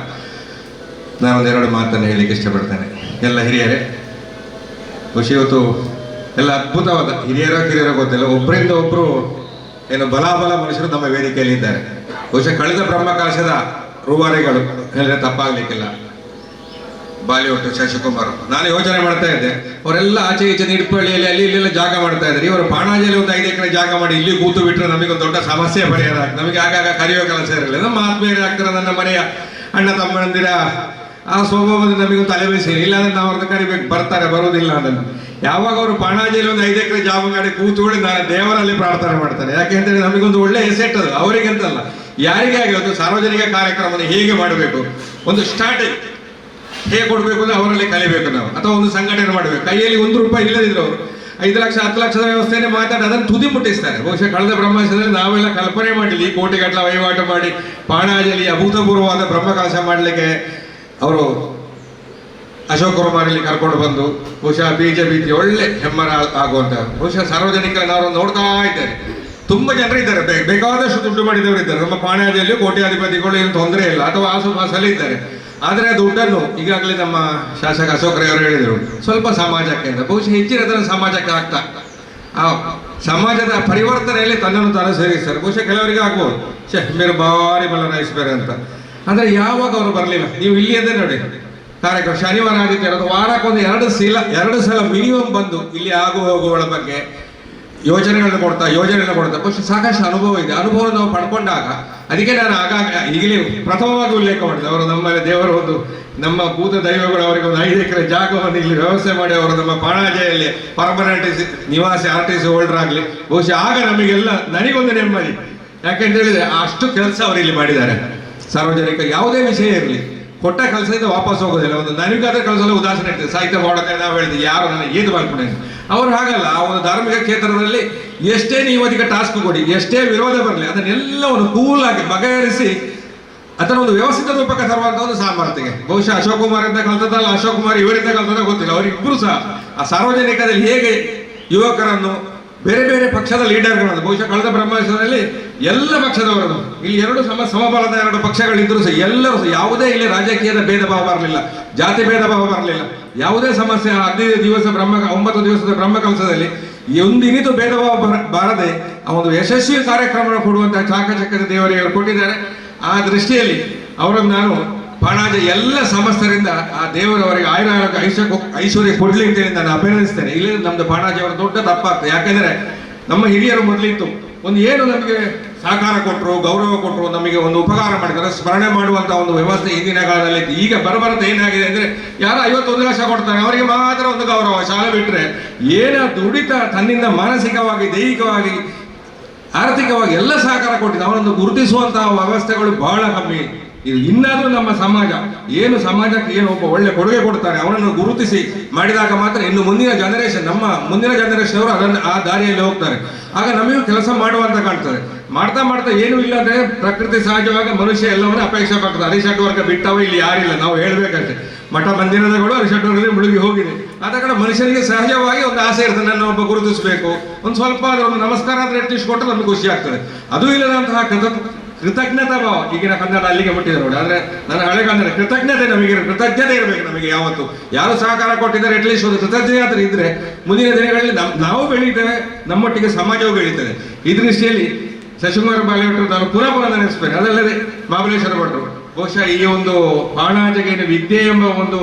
ನಾನೊಂದೆರಡು ಮಾತನ್ನು ಹೇಳಲಿಕ್ಕೆ ಇಷ್ಟಪಡ್ತೇನೆ. ಎಲ್ಲ ಹಿರಿಯರೇ, ಬಹುಶಃ ಇವತ್ತು ಎಲ್ಲ ಅದ್ಭುತವಾದ ಹಿರಿಯರೋ ಗೊತ್ತಿಲ್ಲ, ಒಬ್ಬರಿಂದ ಒಬ್ಬರು ಏನು ಬಲಾಬಲ ಮನುಷ್ಯರು ನಮ್ಮ ವೇದಿಕೆಯಲ್ಲಿ ಇದ್ದಾರೆ. ಬಹುಶಃ ಕಳೆದ ಬ್ರಹ್ಮಕಲಶದ ರೂವಾರಿಗಳು ಹೇಳಿದ್ರೆ ತಪ್ಪಾಗ್ಲಿಕ್ಕಿಲ್ಲ. ಬಾಲಿವುಡ್ ಶಶಿಕುಮಾರ್, ನಾನು ಯೋಚನೆ ಮಾಡ್ತಾ ಇದ್ದೆ, ಅವರೆಲ್ಲ ಆಚೆ ಈಚೆ ನಿಡ್ಪಳ್ಳಿಯಲ್ಲಿ ಅಲ್ಲಿ ಇಲ್ಲೆಲ್ಲ ಜಾಗ ಮಾಡ್ತಾ ಇದ್ದಾರೆ. ಇವರು ಪಾಣಾಜಿಯಲ್ಲಿ ಒಂದು 5 ಎಕರೆ ಜಾಗ ಮಾಡಿ ಇಲ್ಲಿ ಕೂತು ಬಿಟ್ಟರೆ ನಮಗೊಂದು ದೊಡ್ಡ ಸಮಸ್ಯೆ ಪರಿಹಾರ ಆಗ್ತದೆ. ನಮಗೆ ಆಗಾಗ ಕರೆಯುವ ಕೆಲಸ ಇರಲಿಲ್ಲ. ನಮ್ಮ ಆತ್ಮೀಯರೇ ಆಗ್ತಾರೆ, ನನ್ನ ಮನೆಯ ಅಣ್ಣ ತಮ್ಮಂದಿರ ಆ ಸ್ವಭಾವದಿಂದ ನಮಗೊಂದು ತಲೆಬಿಸಿ ಇಲ್ಲ ಅಂದ್ರೆ ನಾವು ಅವ್ರನ್ನ ಕರಿಬೇಕು, ಬರ್ತಾರೆ, ಬರುವುದಿಲ್ಲ ಅದನ್ನು. ಯಾವಾಗ ಅವರು ಪಾಣಾಜಿಯಲ್ಲಿ ಒಂದು 5 ಎಕರೆ ಜಾಗ ಮಾಡಿ ಕೂತ್ಕೊಳ್ಳಿ ನಾನು ದೇವರಲ್ಲಿ ಪ್ರಾರ್ಥನೆ ಮಾಡ್ತಾರೆ. ಯಾಕೆಂತೇಳಿ ನಮಗೊಂದು ಒಳ್ಳೆ ಎಸೆಟ್ ಅದು, ಅವರಿಗಂತಲ್ಲ ಯಾರಿಗೆ ಆಗಿ ಒಂದು ಸಾರ್ವಜನಿಕ ಕಾರ್ಯಕ್ರಮವನ್ನು ಹೇಗೆ ಮಾಡಬೇಕು, ಒಂದು ಸ್ಟಾರ್ಟಿಂಗ್ ಹೇಗೆ ಕೊಡಬೇಕು ಅಂದ್ರೆ ಅವರಲ್ಲಿ ಕಲಿಬೇಕು ನಾವು, ಅಥವಾ ಒಂದು ಸಂಘಟನೆ ಮಾಡಬೇಕು. ಕೈಯಲ್ಲಿ 1 ರೂಪಾಯಿ ಇಲ್ಲದಿದ್ರು ಅವರು 5 ಲಕ್ಷ 10 ಲಕ್ಷದ ವ್ಯವಸ್ಥೆನೇ ಮಾತಾಡಿ ಅದನ್ನು ತುದಿ ಮುಟ್ಟಿಸ್ತಾರೆ. ಬಹುಶಃ ಕಳೆದ ಬ್ರಹ್ಮಕಲಶದಲ್ಲಿ ನಾವೆಲ್ಲ ಕಲ್ಪನೆ ಮಾಡಲಿ, ಈ ಕೋಟಿಗಟ್ಟಲೆ ವಹಿವಾಟು ಮಾಡಿ ಪಾಣಾಜಿಯಲ್ಲಿ ಅಭೂತಪೂರ್ವವಾದ ಬ್ರಹ್ಮಕಲಶ ಮಾಡಲಿಕ್ಕೆ ಅವರು ಅಶೋಕ್ ಕುಮಾರ್ ಇಲ್ಲಿ ಕರ್ಕೊಂಡು ಬಂದು ಬಹುಶಃ ಬಿಜೆಪಿ ಒಳ್ಳೆ ಹೆಮ್ಮರ ಆಗುವಂತ ಬಹುಶಃ ಸಾರ್ವಜನಿಕರನ್ನು ನೋಡ್ತಾ ಇದ್ದಾರೆ. ತುಂಬ ಜನರು ಇದ್ದಾರೆ, ಬೇಕಾದಷ್ಟು ದುಡ್ಡು ಮಾಡಿದವರು ಇದ್ದಾರೆ. ನಮ್ಮ ಪಾಣಾಜಿಯಲ್ಲಿ ಕೋಟ್ಯಾಧಿಪತಿಗಳು ಏನು ತೊಂದರೆ ಇಲ್ಲ, ಅಥವಾ ಆಸುಪಾಸಲ್ಲಿ ಇದ್ದಾರೆ. ಆದರೆ ದುಡ್ಡನ್ನು ಈಗಾಗಲೇ ನಮ್ಮ ಶಾಸಕ ಅಶೋಕ್ ರೈ ಅವರು ಹೇಳಿದರು, ಸ್ವಲ್ಪ ಸಮಾಜಕ್ಕೆ ಅಂತ. ಬಹುಶಃ ಹೆಚ್ಚಿನ ಸಮಾಜಕ್ಕೆ ಆಗ್ತಾ ಆ ಸಮಾಜದ ಪರಿವರ್ತನೆಯಲ್ಲಿ ತನ್ನನ್ನು ತಾನು ಸೇರಿಸ್ತಾರೆ. ಬಹುಶಃ ಕೆಲವರಿಗೆ ಆಗ್ಬೋದು, ಮೇರೆ ಭಾರಿ ಬಲರಾಯಿಸ್ಬೇರೆ ಅಂತ. ಅಂದರೆ ಯಾವಾಗ ಅವರು ಬರಲಿಲ್ಲ, ನೀವು ಇಲ್ಲಿ ಅದೇ ನೋಡಿ ಕಾರ್ಯಕ್ರಮ ಶನಿವಾರ ಆದಿತ್ಯವಾರ ವಾರಕ್ಕೊಂದು 2 ಸಲ ಮಿನಿಮಮ್ ಬಂದು ಇಲ್ಲಿ ಆಗು ಹೋಗುಗಳ ಬಗ್ಗೆ ಯೋಜನೆಗಳನ್ನು ಕೊಡ್ತಾ ಬಹುಶಃ ಸಾಕಷ್ಟು ಅನುಭವ ಇದೆ. ಅನುಭವ ನಾವು ಪಡ್ಕೊಂಡಾಗ ಅದಕ್ಕೆ ನಾನು ಆಗಾಗ ಈಗಲೇ ಪ್ರಥಮವಾಗಿ ಉಲ್ಲೇಖ ಮಾಡಿದೆ, ಅವರು ನಮ್ಮಲ್ಲಿ ದೇವರ ಒಂದು ನಮ್ಮ ಭೂತ ದೈವಗಳು ಅವರಿಗೆ ಒಂದು 5 ಎಕರೆ ಜಾಗವನ್ನು ಇಲ್ಲಿ ವ್ಯವಸ್ಥೆ ಮಾಡಿ ಅವರು ನಮ್ಮ ಪಾಣಾಜಿಯಲ್ಲಿ ಪರ್ಮನೆಂಟ್ ನಿವಾಸಿ RTC ಹೋಲ್ಡರ್ ಆಗಲಿ. ಬಹುಶಃ ಆಗ ನಮಗೆಲ್ಲ ನನಗೊಂದು ನೆಮ್ಮದಿ. ಯಾಕೆಂತ ಹೇಳಿದ್ರೆ ಅಷ್ಟು ಕೆಲಸ ಅವರು ಇಲ್ಲಿ ಮಾಡಿದ್ದಾರೆ. ಸಾರ್ವಜನಿಕ ಯಾವುದೇ ವಿಷಯ ಇರಲಿ, ಕೊಟ್ಟ ಕೆಲಸದಿಂದ ವಾಪಸ್ ಹೋಗೋದಿಲ್ಲ. ಒಂದು ನನಗಾದ್ರೆ ಕೆಲಸದಲ್ಲಿ ಉದಾಸೀನ ಇರ್ತದೆ, ಸಾಹಿತ್ಯ ಮಾಡೋಕೆ ನಾವು ಹೇಳಿದ್ವಿ ಯಾರು ನನಗೆ ಏನು ಮಾಡ್ಕೊಂಡಿದ್ದೀನಿ. ಅವರು ಹಾಗಲ್ಲ, ಆ ಒಂದು ಧಾರ್ಮಿಕ ಕ್ಷೇತ್ರದಲ್ಲಿ ಎಷ್ಟೇ ನೀವು ಅದಕ್ಕೆ ಟಾಸ್ಕ್ ಕೊಡಿ, ಎಷ್ಟೇ ವಿರೋಧ ಬರಲಿ, ಅದನ್ನೆಲ್ಲವನ್ನು ಕೂಲಾಗಿ ಬಗೆಹರಿಸಿ ಅದನ್ನು ಒಂದು ವ್ಯವಸ್ಥಿತ ರೂಪಕ್ಕೆ ತರುವಂತ ಒಂದು ಸಾಮರ್ಥ್ಯ. ಬಹುಶಃ ಅಶೋಕ್ ಕುಮಾರ್ ಇಂದ ಕಲ್ತದಲ್ಲ, ಅಶೋಕ್ ಕುಮಾರ್ ಇವರಿಂದ ಕಲ್ತದ ಗೊತ್ತಿಲ್ಲ. ಅವರಿಬ್ಬರು ಸಹ ಆ ಸಾರ್ವಜನಿಕದಲ್ಲಿ ಹೇಗೆ ಯುವಕರನ್ನು ಬೇರೆ ಬೇರೆ ಪಕ್ಷದ ಲೀಡರ್ಗಳನ್ನು, ಬಹುಶಃ ಕಳೆದ ಬ್ರಹ್ಮಕಲಶದಲ್ಲಿ ಎಲ್ಲ ಪಕ್ಷದವರನ್ನು, ಇಲ್ಲಿ 2 ಸಮಬಲದ 2 ಪಕ್ಷಗಳಿದ್ದರೂ ಸಹ ಎಲ್ಲರೂ ಸಹ ಯಾವುದೇ ಇಲ್ಲಿ ರಾಜಕೀಯದ ಭೇದ ಭಾವ ಬರಲಿಲ್ಲ, ಜಾತಿ ಭೇದ ಭಾವ ಬರಲಿಲ್ಲ, ಯಾವುದೇ ಸಮಸ್ಯೆ 15 ದಿವಸ 9 ದಿವಸದ ಬ್ರಹ್ಮಕಲಶದಲ್ಲಿ ಒಂದಿನಿತು ಭೇದ ಭಾವ ಬಾರದೆ ಆ ಒಂದು ಯಶಸ್ವಿ ಕಾರ್ಯಕ್ರಮ ಕೊಡುವಂತಹ ಚಾಕಚಕ್ಯದ ದೇವರಿಗೆ ಕೊಟ್ಟಿದ್ದಾರೆ. ಆ ದೃಷ್ಟಿಯಲ್ಲಿ ಅವರನ್ನು ನಾನು ಪಾಣಾಜಿ ಎಲ್ಲ ಸಮಸ್ತರಿಂದ ಆ ದೇವರವರಿಗೆ ಐಶ್ವರ್ಯ ಕೊಡ್ಲಿ ಅಂತೇಳಿ ನಾನು ಅಭಿನಂದಿಸ್ತೇನೆ. ಇಲ್ಲಿ ನಮ್ದು ಪಾಣಾಜಿ ಅವರ ದೊಡ್ಡ ತಪ್ಪಾಗ್ತದೆ. ಯಾಕೆಂದ್ರೆ ನಮ್ಮ ಹಿರಿಯರು ಮೊದಲಿತ್ತು ಒಂದು ಏನು ನಮಗೆ ಸಹಕಾರ ಕೊಟ್ಟರು, ಗೌರವ ಕೊಟ್ಟರು, ನಮಗೆ ಒಂದು ಉಪಕಾರ ಮಾಡಿದ್ದಾರೆ, ಸ್ಮರಣೆ ಮಾಡುವಂತ ಒಂದು ವ್ಯವಸ್ಥೆ ಹಿಂದಿನ ಕಾಲದಲ್ಲಿ. ಈಗ ಬರಬರುತ್ತೆ ಏನಾಗಿದೆ ಅಂದ್ರೆ ಯಾರು 51 ಲಕ್ಷ ಕೊಡ್ತಾರೆ, ಅವರಿಗೆ ಮಾತ್ರ ಒಂದು ಗೌರವ. ಶಾಲೆ ಬಿಟ್ಟರೆ ಏನ ದುಡಿತ ತನ್ನಿಂದ ಮಾನಸಿಕವಾಗಿ, ದೈಹಿಕವಾಗಿ, ಆರ್ಥಿಕವಾಗಿ ಎಲ್ಲ ಸಹಕಾರ ಕೊಟ್ಟಿದೆ. ಅವರನ್ನು ಗುರುತಿಸುವಂತಹ ವ್ಯವಸ್ಥೆಗಳು ಬಹಳ ಕಮ್ಮಿ. ಇದು ಇನ್ನಾದ್ರೂ ನಮ್ಮ ಸಮಾಜ ಏನು ಸಮಾಜಕ್ಕೆ ಏನು ಒಬ್ಬ ಒಳ್ಳೆ ಕೊಡುಗೆ ಕೊಡ್ತಾರೆ ಅವರನ್ನು ಗುರುತಿಸಿ ಮಾಡಿದಾಗ ಮಾತ್ರ ಇನ್ನು ಮುಂದಿನ ಜನರೇಷನ್, ನಮ್ಮ ಮುಂದಿನ ಜನರೇಷನ್ ಅವರು ಅದನ್ನು ಆ ದಾರಿಯಲ್ಲಿ ಹೋಗ್ತಾರೆ. ಆಗ ನಮಗೂ ಕೆಲಸ ಮಾಡುವಂತ ಕಾಣ್ತದೆ. ಮಾಡ್ತಾ ಮಾಡ್ತಾ ಏನೂ ಇಲ್ಲ ಅಂದ್ರೆ ಪ್ರಕೃತಿ ಸಹಜವಾಗಿ ಮನುಷ್ಯ ಎಲ್ಲವನ್ನೂ ಅಪೇಕ್ಷೆ ಪಡ್ತದೆ. ಅರಿಷಡ್ ವರ್ಗ ಬಿಟ್ಟವ ಇಲ್ಲಿ ಯಾರಿಲ್ಲ, ನಾವು ಹೇಳ್ಬೇಕಷ್ಟೇ. ಮಠ ಮಂದಿರಗಳು ಅರಿಷಡ್ ವರ್ಗದಲ್ಲಿ ಮುಳುಗಿ ಹೋಗಿದೆ. ಆದ ಕಡೆ ಮನುಷ್ಯನಿಗೆ ಸಹಜವಾಗಿ ಒಂದು ಆಸೆ ಇರ್ತದೆ, ನನ್ನ ಒಬ್ಬ ಗುರುತಿಸಬೇಕು, ಒಂದು ಸ್ವಲ್ಪ ಒಂದು ನಮಸ್ಕಾರ ಅಂದ್ರೆ ಎಟ್ಲೀಸ್ಟ್ ಕೊಟ್ಟರೆ ನಮಗೆ ಖುಷಿ ಆಗ್ತದೆ. ಅದು ಇಲ್ಲದಂತಹ ಕೃತಜ್ಞತಾ ಭಾವ ಈಗಿನ ಕನ್ನಡ ಅಲ್ಲಿಗೆ ಮುಟ್ಟಿದೆ ನೋಡಿ. ಆದ್ರೆ ನನ್ನ ಹಳೆ ಕನ್ನಡ ಕೃತಜ್ಞತೆ ಕೃತಜ್ಞತೆ ಇರಬೇಕು ನಮಗೆ. ಯಾವತ್ತು ಯಾರು ಸಹಕಾರ ಕೊಟ್ಟಿದ್ದಾರೆ ಅಟ್ಲೀಸ್ಟ್ ಒಂದು ಕೃತಜ್ಞತೆ ಇದ್ರೆ ಮುಂದಿನ ದಿನಗಳಲ್ಲಿ ನಾವು ಬೆಳೀತೇವೆ, ನಮ್ಮೊಟ್ಟಿಗೆ ಸಮಾಜವು ಬೆಳೀತದೆ. ಈ ದೃಷ್ಟಿಯಲ್ಲಿ ಶಶಿಕುಮಾರ್ ಬಾಲಿವುಡ್ ನಾನು ಪುನಃ ನೆನೆಸ್ಬೇಕು. ಅದಲ್ಲದೆ ಮಹಾಬಲೇಶ್ವರ ಭಟ್ರು ಬಹುಶಃ ಈ ಒಂದು ಬಾಣಾಜೆಗೆ ವಿದ್ಯೆ ಎಂಬ ಒಂದು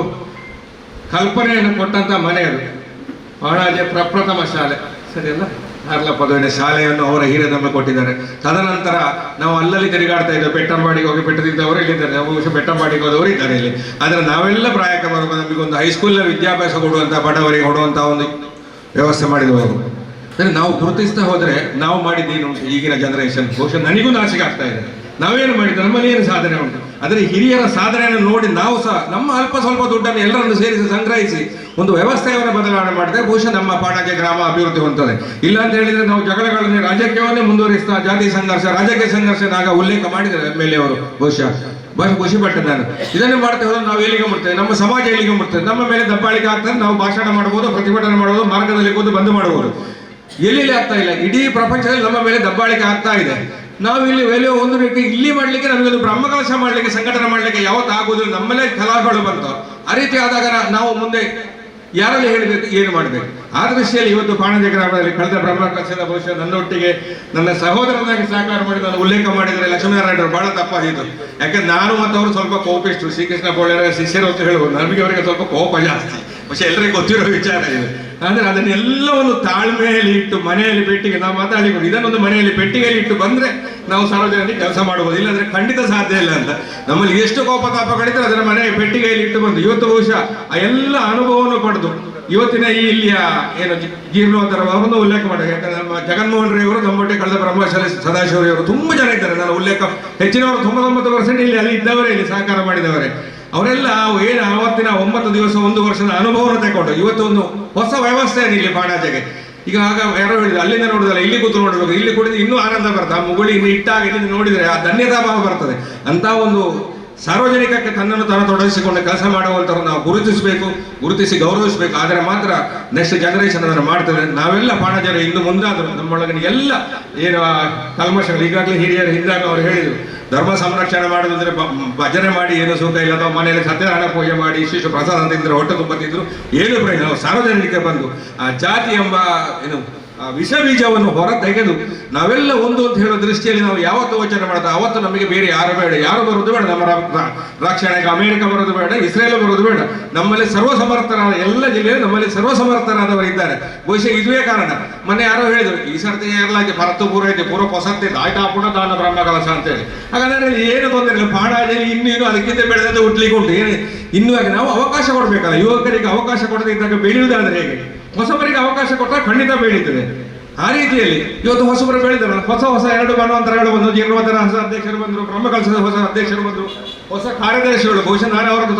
ಕಲ್ಪನೆಯನ್ನು ಕೊಟ್ಟಂತ ಮನೆ ಅದು. ಬಾಣಾಜೆ ಪ್ರಪ್ರಥಮ ಶಾಲೆ ಸರಿಯಲ್ಲ, ಹರ್ಲ ಪದವಿನ ಶಾಲೆಯನ್ನು ಅವರ ಹಿರಿಯ ನಮಗೆ ಕೊಟ್ಟಿದ್ದಾರೆ. ತದನಂತರ ನಾವು ಅಲ್ಲಲ್ಲಿ ತಿರುಗಾಡ್ತಾ ಇದ್ದೇವೆ. ಬೆಟ್ಟಂಬಾಡಿಗೆ ಹೋಗಿ ಬೆಟ್ಟದಿದ್ದವರು ಇಲ್ಲಿದ್ದಾರೆ, ಬಹುಶಃ ಬೆಟ್ಟಂಬಾಡಿಗೆ ಹೋದವರು ಇದ್ದಾರೆ ಇಲ್ಲಿ. ಆದರೆ ನಾವೆಲ್ಲ ಪ್ರಾಯಕ್ಕೆ ಬರುವಾಗ ನಮಗೊಂದು ಹೈಸ್ಕೂಲಿನ ವಿದ್ಯಾಭ್ಯಾಸ ಕೊಡುವಂಥ ಬಡವರಿಗೆ ಕೊಡುವಂಥ ಒಂದು ವ್ಯವಸ್ಥೆ ಮಾಡಿದವರು. ನಾವು ಗುರುತಿಸ್ತಾ ಹೋದರೆ ನಾವು ಮಾಡಿದ್ದೇನು ಈಗಿನ ಜನರೇಷನ್ ಬಹುಶಃ ನನಗೂ ನಾಚಿಕೆ ಆಗ್ತಾ ಇದೆ. ನಾವೇನು ಮಾಡಿದ್ದು, ನಮ್ಮಲ್ಲಿ ಏನು ಸಾಧನೆ ಉಂಟು. ಆದರೆ ಹಿರಿಯರ ಸಾಧನೆಯನ್ನು ನೋಡಿ ನಾವು ಸಹ ನಮ್ಮ ಅಲ್ಪ ಸ್ವಲ್ಪ ದುಡ್ಡನ್ನು ಎಲ್ಲರನ್ನು ಸೇರಿಸಿ ಸಂಗ್ರಹಿಸಿ ಒಂದು ವ್ಯವಸ್ಥೆಯನ್ನು ಬದಲಾವಣೆ ಮಾಡಿದ್ರೆ ಬಹುಶಃ ನಮ್ಮ ಬಾಣಾಜೆ ಗ್ರಾಮ ಅಭಿವೃದ್ಧಿ ಹೊಂದುತ್ತದೆ. ಇಲ್ಲ ಅಂತ ಹೇಳಿದ್ರೆ ನಾವು ಜಗಳಗಳನ್ನೇ ರಾಜಕೀಯವನ್ನೇ ಮುಂದುವರಿಸ್ತಾ ಜಾತಿ ಸಂಘರ್ಷ ರಾಜಕೀಯ ಸಂಘರ್ಷ ಆಗ ಉಲ್ಲೇಖ ಮಾಡಿದ್ದಾರೆ ಎಮ್ಮೆಲ್ಯೆ ಅವರು. ಬಹುಶಃ ಖುಷಿ ಪಟ್ಟೆ ನಾನು. ಇದನ್ನು ಮಾಡ್ತಾ ಹೋದ್ರೆ ನಾವು ಎಲ್ಲಿಗೆ ಮುಟ್ತೇವೆ, ನಮ್ಮ ಸಮಾಜ ಎಲ್ಲಿಗೆ ಮುಟ್ತೇವೆ, ನಮ್ಮ ಮೇಲೆ ದಬ್ಬಾಳಿಕೆ ಆಗ್ತದೆ. ನಾವು ಭಾಷಣ ಮಾಡ್ಬೋದು, ಪ್ರತಿಭಟನೆ ಮಾಡ್ಬೋದು, ಮಾರ್ಗದಲ್ಲಿ ಕೂತು ಬಂದ್ ಮಾಡಬಹುದು. ಎಲ್ಲೆಲ್ಲಿ ಆಗ್ತಾ ಇಲ್ಲ, ಇಡೀ ಪ್ರಪಂಚದಲ್ಲಿ ನಮ್ಮ ಮೇಲೆ ದಬ್ಬಾಳಿಕೆ ಆಗ್ತಾ ಇದೆ. ನಾವು ಇಲ್ಲಿ ವೇಳೆ ಒಂದು ರೀತಿ ಇಲ್ಲಿ ಮಾಡ್ಲಿಕ್ಕೆ ನಮಗೊಂದು ಬ್ರಹ್ಮಕಲಶ ಮಾಡ್ಲಿಕ್ಕೆ ಸಂಘಟನೆ ಮಾಡ್ಲಿಕ್ಕೆ ಯಾವತ್ತು ಆಗುವುದಿಲ್ಲ. ನಮ್ಮಲ್ಲೇ ಕಲಾಗಳು ಬಂತು. ಆ ರೀತಿ ಆದಾಗ ನಾವು ಮುಂದೆ ಯಾರಲ್ಲಿ ಹೇಳಬೇಕು, ಏನು ಮಾಡಬೇಕು. ಆ ದೃಷ್ಟಿಯಲ್ಲಿ ಇವತ್ತು ಬಾಣಾಜೆ ಗ್ರಾಮದಲ್ಲಿ ಕಳೆದ ಬ್ರಹ್ಮಕಲಶದ ಬಹುಶಃ ನನ್ನೊಟ್ಟಿಗೆ ನನ್ನ ಸಹೋದರನಾಗಿ ಸಹಕಾರ ಮಾಡಿ ನಾನು ಉಲ್ಲೇಖ ಮಾಡಿದರೆ ಲಕ್ಷ್ಮೀನಾರಾಯಣರು ಬಹಳ ತಪ್ಪಾಗಿತ್ತು. ಯಾಕಂದ್ರೆ ನಾನು ಮತ್ತು ಅವರು ಸ್ವಲ್ಪ ಕೋಪಿಷ್ಟು, ಶ್ರೀಕೃಷ್ಣ ಬೋಳರ ಶಿಷ್ಯರು ಅಂತ ಹೇಳ್ಬೋದು. ನಮಗೆ ಅವರಿಗೆ ಸ್ವಲ್ಪ ಕೋಪ ಜಾಸ್ತಿ, പക്ഷെ ಎಲ್ಲರಿಗೂ ಗೊತ್ತಿರೋ ವಿಚಾರ ಇದೆ. ಅಂದ್ರೆ ಅದನ್ನೆಲ್ಲವನ್ನು ತಾಳ್ಮೆಯಲ್ಲಿ ಇಟ್ಟು ಮನೆಯಲ್ಲಿ ಪೆಟ್ಟಿಗೆ ನಾವು ಮಾತಾಡಿಕೊಂಡು ಇದನ್ನೊಂದು ಮನೆಯಲ್ಲಿ ಪೆಟ್ಟಿಗೆಯಲ್ಲಿ ಇಟ್ಟು ಬಂದ್ರೆ ನಾವು ಸಾರ್ವಜನಿಕ ಕೆಲಸ ಮಾಡಬಹುದು. ಇಲ್ಲಾಂದ್ರೆ ಖಂಡಿತ ಸಾಧ್ಯ ಇಲ್ಲ ಅಂತ. ನಮ್ಮಲ್ಲಿ ಎಷ್ಟು ಕೋಪತಾಪಗಳಿದ್ರೆ ಅದನ್ನ ಮನೆಯ ಪೆಟ್ಟಿಗೆಯಲ್ಲಿ ಇಟ್ಟು ಬಂದು ಇವತ್ತು ಬಹುಶಃ ಆ ಎಲ್ಲ ಅನುಭವವನ್ನು ಪಡೆದು ಇವತ್ತಿನ ಈ ಇಲ್ಲಿಯ ಏನು ಜೀರ್ಣೋದ್ಧಾರ ಅವರನ್ನು ಉಲ್ಲೇಖ ಮಾಡಿದೆ. ಯಾಕಂದ್ರೆ ನಮ್ಮ ಜಗನ್ಮೋಹನ್ ರೇ ಅವರು ನಮ್ಮೊಟ್ಟಿಗೆ ಕಳೆದ ಬ್ರಹ್ಮಶಾಲೆ ಸದಾಶಿವರವರು ತುಂಬಾ ಜನ ಇದ್ದಾರೆ. ನಾನು ಉಲ್ಲೇಖ ಹೆಚ್ಚಿನವರು 99% ಇಲ್ಲಿ ಅಲ್ಲಿ ಇದ್ದವರೇ, ಇಲ್ಲಿ ಸಹಕಾರ ಮಾಡಿದವರೇ. ಅವರೆಲ್ಲ ಏನು ಆವತ್ತಿನ 9 ದಿವಸ 1 ವರ್ಷದ ಅನುಭವವನ್ನು ತಗೊಂಡು ಇವತ್ತು ಒಂದು ಹೊಸ ವ್ಯವಸ್ಥೆಯನ್ನು ಇಲ್ಲಿ ಬಾಣಾಜೆಗೆ. ಈಗ ಆಗ ಯಾರೋ ಹೇಳಿದ್ರು ಅಲ್ಲಿಂದ ನೋಡಿದ್ರೆ ಇಲ್ಲಿ ಕೂತು ನೋಡ್ಬೇಕು, ಇಲ್ಲಿ ಕುಡಿದು ಇನ್ನೂ ಆನಂದ ಬರ್ತದೆ. ಆ ಮುಗುಳಿ ಇನ್ನು ಇಟ್ಟಾಗ ಇಲ್ಲಿ ನೋಡಿದ್ರೆ ಆ ಧನ್ಯತಾ ಭಾವ ಬರ್ತದೆ. ಅಂತ ಒಂದು ಸಾರ್ವಜನಿಕಕ್ಕೆ ತನ್ನನ್ನು ತಾನು ತೊಡಗಿಸಿಕೊಂಡು ಕೆಲಸ ಮಾಡುವಂಥವ್ರು ನಾವು ಗುರುತಿಸಿ ಗೌರವಿಸಬೇಕು. ಆದರೆ ಮಾತ್ರ ನೆಕ್ಸ್ಟ್ ಜನರೇಷನ್ ಅದನ್ನು ಮಾಡ್ತದೆ. ನಾವೆಲ್ಲ ಬಾಣಾಜರು ಇನ್ನು ಮುಂದಾದರೂ ನಮ್ಮೊಳಗಿನ ಎಲ್ಲ ಏನು ಕಲ್ಮಶಗಳು ಈಗಾಗಲೇ ಹಿರಿಯರು ಹಿಂದಾಗ ಅವರು ಹೇಳಿದರು, ಧರ್ಮ ಸಂರಕ್ಷಣೆ ಮಾಡೋದಂದ್ರೆ ಭಜನೆ ಮಾಡಿ ಏನು ಸುಖ ಇಲ್ಲ, ಅಥವಾ ಮನೆಯಲ್ಲಿ ಸತ್ಯನಾರಾಯಣ ಪೂಜೆ ಮಾಡಿ ಶಿಶು ಪ್ರಸಾದ ತಿಂದ್ರು, ಹೊಟ್ಟೆ ತುಂಬ ತಿಂದ್ರು, ಏನು ಪ್ರಯೋಜನ. ಸಾರ್ವಜನಿಕ ಬಂದು ಆ ಜಾತಿ ಎಂಬ ಏನು ವಿಷ ಬೀಜವನ್ನು ಹೊರ ತೆಗೆದು ನಾವೆಲ್ಲ ಒಂದು ಅಂತ ಹೇಳೋ ದೃಷ್ಟಿಯಲ್ಲಿ ನಾವು ಯಾವತ್ತು ಯೋಚನೆ ಮಾಡ್ತಾ ಅವತ್ತು ನಮಗೆ ಬೇರೆ ಯಾರು ಬೇಡ, ಯಾರು ಬರೋದು ಬೇಡ, ನಮ್ಮ ರಕ್ಷಣೆಗೆ ಅಮೆರಿಕ ಬರೋದು ಬೇಡ, ಇಸ್ರೇಲ್ ಬರೋದು ಬೇಡ. ನಮ್ಮಲ್ಲಿ ಸರ್ವಸಮರ್ಥರಾದ ಎಲ್ಲ ಜಿಲ್ಲೆಯಲ್ಲಿ ನಮ್ಮಲ್ಲಿ ಸರ್ವಸಮರ್ಥರಾದವರು ಇದ್ದಾರೆ. ಬಹುಶಃ ಇದುವೇ ಕಾರಣ. ಮೊನ್ನೆ ಯಾರೋ ಹೇಳಿದ್ರು ಈ ಸರ್ತಿ ಎಲ್ಲ ಭರತು ಪೂರ ಐತೆ, ಪೂರ ಹೊಸತ್ತಿಲ್ಲ ಆಯ್ತಾ ಪುನಃ ದಾನ ಬ್ರಹ್ಮಕಲಶ ಅಂತೇಳಿ. ಹಾಗಾದ್ರೆ ಏನು ತೊಂದರೆ ಇಲ್ಲ, ಬಾಣಾಜೆಯಲ್ಲಿ ಇನ್ನೇನು ಅದಕ್ಕಿಂತ ಬೆಳೆದಂತೆ ಹುಟ್ಲಿಕ್ಕೆ ಉಂಟು. ಏನು ಇನ್ನೂ ನಾವು ಅವಕಾಶ ಕೊಡ್ಬೇಕಲ್ಲ. ಯುವಕರಿಗೆ ಅವಕಾಶ ಕೊಡದೇ ಇದ್ದಾಗ ಬೆಳೆಯುವುದಾದ್ರೆ ಹೇಗೆ? ಹೊಸಬರಿಗೆ ಅವಕಾಶ ಕೊಟ್ಟರೆ ಖಂಡಿತ ಬೆಳೀತದೆ. ಆ ರೀತಿಯಲ್ಲಿ ಇವತ್ತು ಹೊಸಬರು ಬೆಳೆದರು, ಹೊಸ 2 ಮನ್ವಂತರಗಳು ಬಂದು, ಜೀರ್ಣೋದ್ಧಾರ ಹೊಸ ಅಧ್ಯಕ್ಷರು ಬಂದರು, ಬ್ರಹ್ಮಕಲಶದ ಹೊಸ ಅಧ್ಯಕ್ಷರು ಬಂದರು, ಹೊಸ ಕಾರ್ಯದರ್ಶಿಗಳು. ಬಹುಶಃ ನಾನು ಅವರದ್ದು